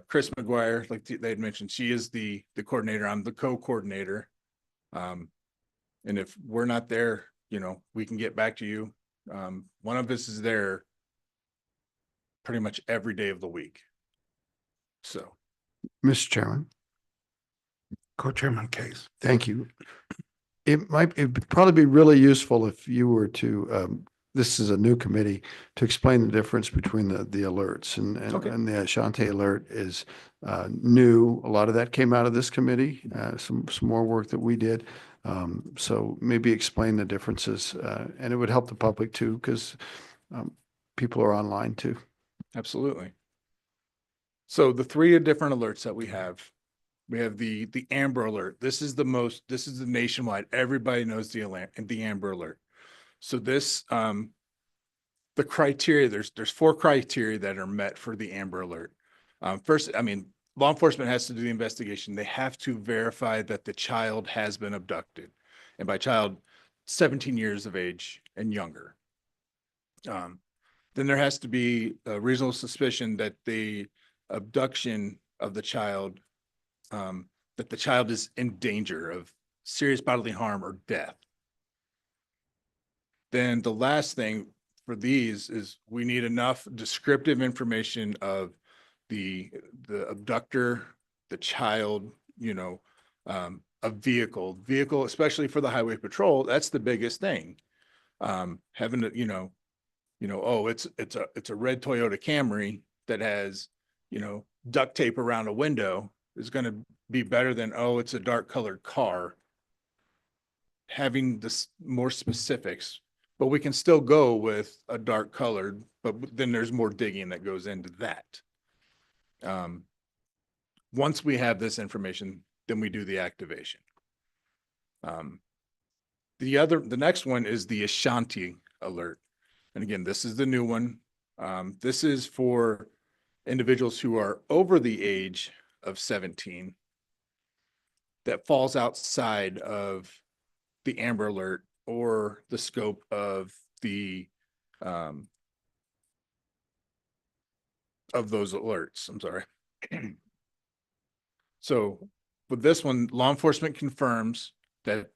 Chris McGuire, like they had mentioned, she is the coordinator. I'm the co-coordinator. And if we're not there, we can get back to you. One of us is there pretty much every day of the week. So, Mr. Chairman. Co-Chairman Case. Thank you. It'd probably be really useful if you were to, this is a new committee, to explain the difference between the alerts and the Ashanti Alert is new. A lot of that came out of this committee, some more work that we did. So maybe explain the differences, and it would help the public too, because people are online too. Absolutely. So the 3 different alerts that we have the Amber Alert. This is the nationwide. Everybody knows the Amber Alert. So this, the criteria, there's 4 criteria that are met for the Amber Alert. First, law enforcement has to do the investigation. They have to verify that the child has been abducted. And by child, 17 years of age and younger. Then there has to be a reasonable suspicion that the abduction of the child, that the child is in danger of serious bodily harm or death. Then the last thing for these is we need enough descriptive information of the abductor, the child, a vehicle, especially for the highway patrol. That's the biggest thing. Having to, oh, it's a red Toyota Camry that has, duct tape around a window is going to be better than, oh, it's a dark colored car. Having this more specifics, but we can still go with a dark colored, but then there's more digging that goes into that. Once we have this information, then we do the activation. The next one is the Ashanti alert. And again, this is the new one. This is for individuals who are over the age of 17 that falls outside of the Amber Alert or the scope of the of those alerts. I'm sorry. So with this one, law enforcement confirms that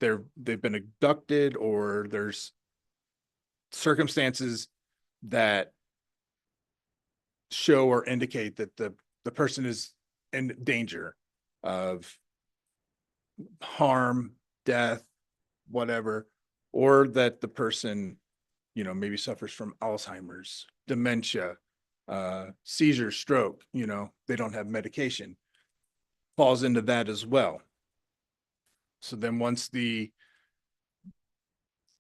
they've been abducted or there's circumstances that show or indicate that the person is in danger of harm, death, whatever, or that the person, maybe suffers from Alzheimer's, dementia, seizure, stroke, they don't have medication, falls into that as well. So then once that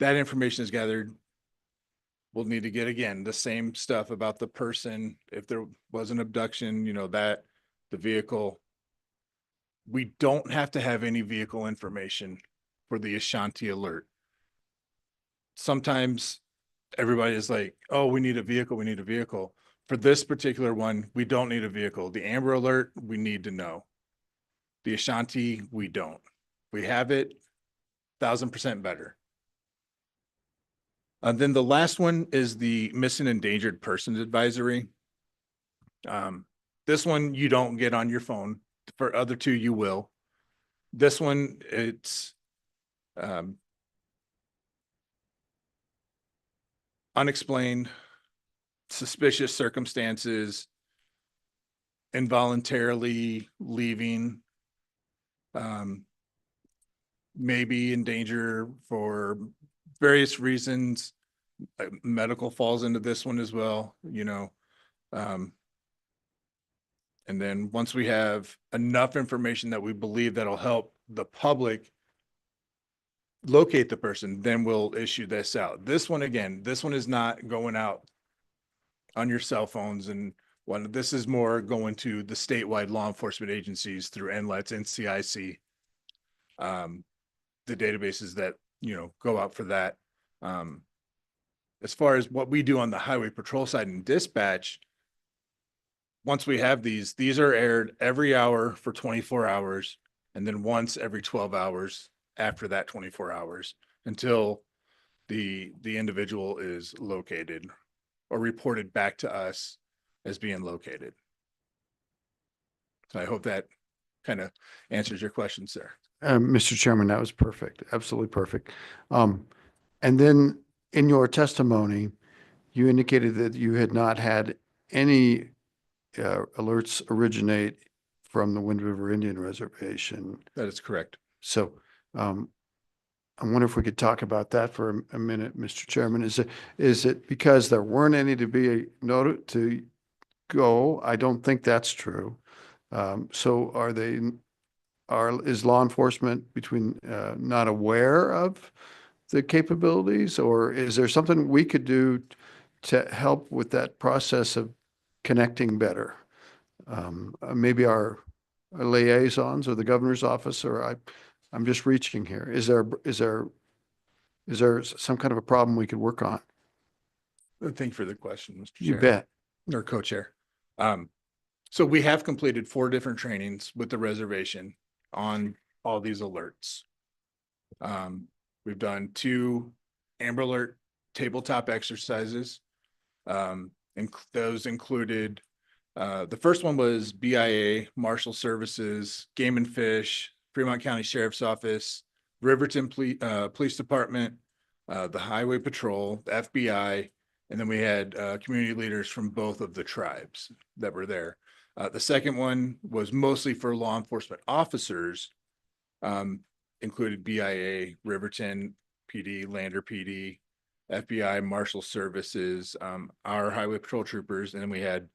information is gathered, we'll need to get, again, the same stuff about the person. If there was an abduction, that the vehicle. We don't have to have any vehicle information for the Ashanti alert. Sometimes everybody is like, oh, we need a vehicle. We need a vehicle. For this particular one, we don't need a vehicle. The Amber Alert, we need to know. The Ashanti, we don't. We have it 1,000% better. Then the last one is the Missing Endangered Persons Advisory. This one you don't get on your phone. For other two, you will. This one, it's unexplained, suspicious circumstances, involuntarily leaving, maybe in danger for various reasons. Medical falls into this one as well, and then once we have enough information that we believe that'll help the public locate the person, then we'll issue this out. This one, again, this one is not going out on your cell phones, and this is more going to the statewide law enforcement agencies through NLETS and CIC. The databases that, go out for that. As far as what we do on the highway patrol side and dispatch, once we have these are aired every hour for 24 hours, and then once every 12 hours after that 24 hours until the individual is located or reported back to us as being located. So I hope that kind of answers your question, sir. Mr. Chairman, that was perfect. Absolutely perfect. And then in your testimony, you indicated that you had not had any alerts originate from the Wind River Indian Reservation. That is correct. So I wonder if we could talk about that for a minute, Mr. Chairman. Is it because there weren't any to be noted to go? I don't think that's true. So is law enforcement not aware of the capabilities, or is there something we could do to help with that process of connecting better? Maybe our liaisons or the governor's office, or I'm just reaching here. Is there some kind of a problem we could work on? Thank you for the question, Mr. You Chair. bet. Or co-chair. So we have completed 4 different trainings with the reservation on all these alerts. We've done 2 Amber Alert tabletop exercises. And those included The first one was BIA, Marshal Services, Game and Fish, Fremont County Sheriff's Office, Riverton Police Department, the Highway Patrol, the FBI, and then we had community leaders from both of the tribes that were there. The second one was mostly for law enforcement officers, included BIA, Riverton PD, Lander PD, FBI, Marshal Services, our Highway Patrol troopers, and then we had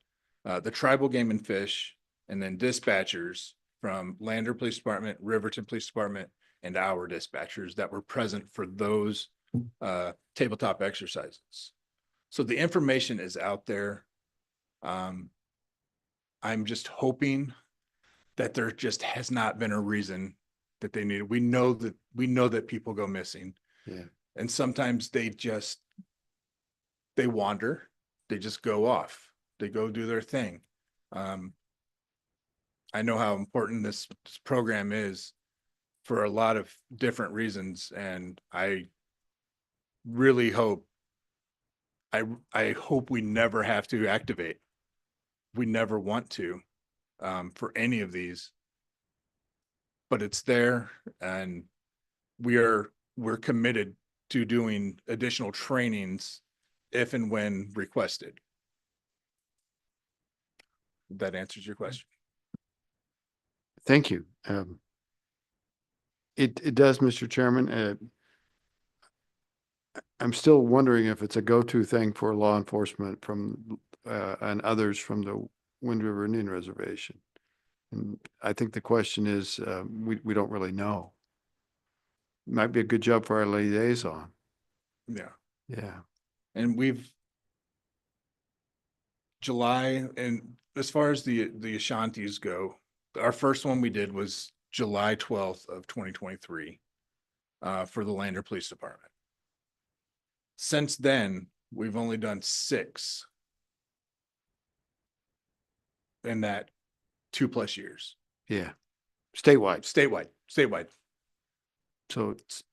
the Tribal Game and Fish, and then dispatchers from Lander Police Department, Riverton Police Department, and our dispatchers that were present for those tabletop exercises. So the information is out there. I'm just hoping that there just has not been a reason that they need. We know that people go missing. Yeah. And sometimes they wander, they just go off, they go do their thing. I know how important this program is for a lot of different reasons, and I really hope, I hope we never have to activate. We never want to, for any of these, but it's there, and we're committed to doing additional trainings if and when requested. That answers your question. Thank you. It does, Mr. Chairman. I'm still wondering if it's a go-to thing for law enforcement from and others from the Wind River Indian Reservation. And I think the question is, we don't really know. Might be a good job for our liaison. Yeah. Yeah. And July, and as far as the Ashantis go, our first one we did was July 12th of 2023 for the Lander Police Department. Since then, we've only done 6 in that 2+ years. Yeah. Statewide. Statewide. So it's,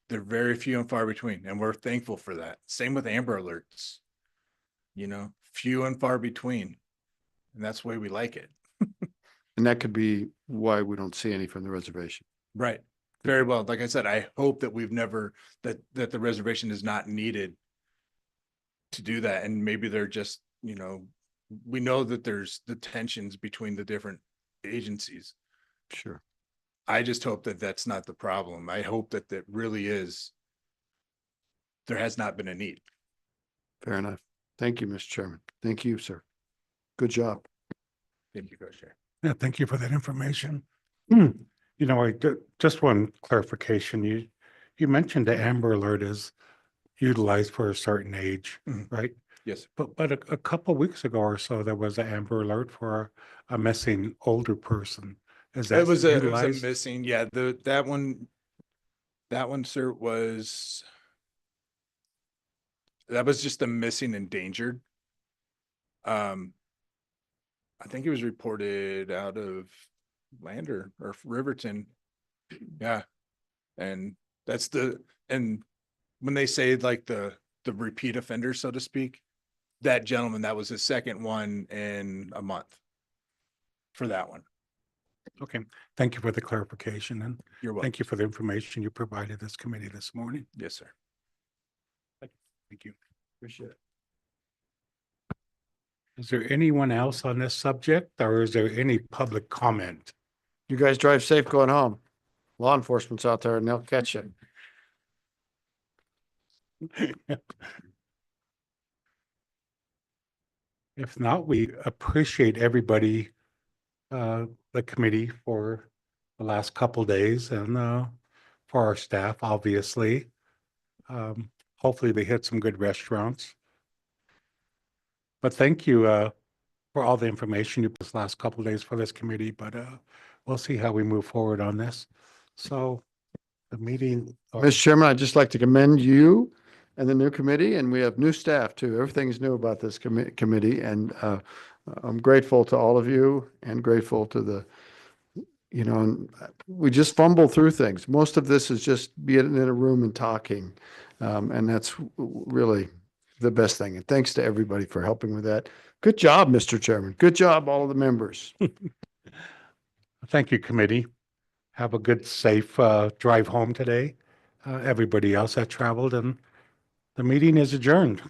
they're very few and far between, and we're thankful for that. Same with Amber Alerts, few and far between, and that's the way we like it. and that could be why we don't see any from the reservation. Right. Very well. Like I said, I hope that we've never, that the reservation is not needed to do that. And maybe they're just, we know that there's the tensions between the different agencies. Sure. I just hope that that's not the problem. I hope that that really is, there has not been a need. Fair enough. Thank you, Mr. Chairman. Thank you, sir. Good job. Thank you, Coach Chair. Yeah, thank you for that information. Just one clarification. You mentioned the Amber Alert is utilized for a certain age, right? Yes. But a couple of weeks ago or so, there was an Amber Alert for a missing older person. Is that It was a utilized? missing, yeah, that one, sir, that was just a missing endangered. I think it was reported out of Lander or Riverton. Yeah. And and when they say like the repeat offender, so to speak, that gentleman, that was his second one in a month for that one. Okay, thank you for the clarification, and You're welcome. thank you for the information you provided this committee this morning. Yes, sir. Thank you. Appreciate it. Is there anyone else on this subject, or is there any public comment? You guys drive safe going home. Law enforcement's out there and they'll catch you. If not, we appreciate everybody, the committee for the last couple days, and for our staff, obviously. Hopefully they hit some good restaurants. But thank you for all the information you this last couple days for this committee, but we'll see how we move forward on this. So the meeting. Mr. Chairman, I'd just like to commend you and the new committee, and we have new staff too. Everything's new about this committee, and I'm grateful to all of you and grateful to and we just fumble through things. Most of this is just being in a room and talking, and that's really the best thing. And thanks to everybody for helping with that. Good job, Mr. Chairman. Good job, all of the members. Thank you, committee. Have a good, safe drive home today. Everybody else that traveled, and the meeting is adjourned.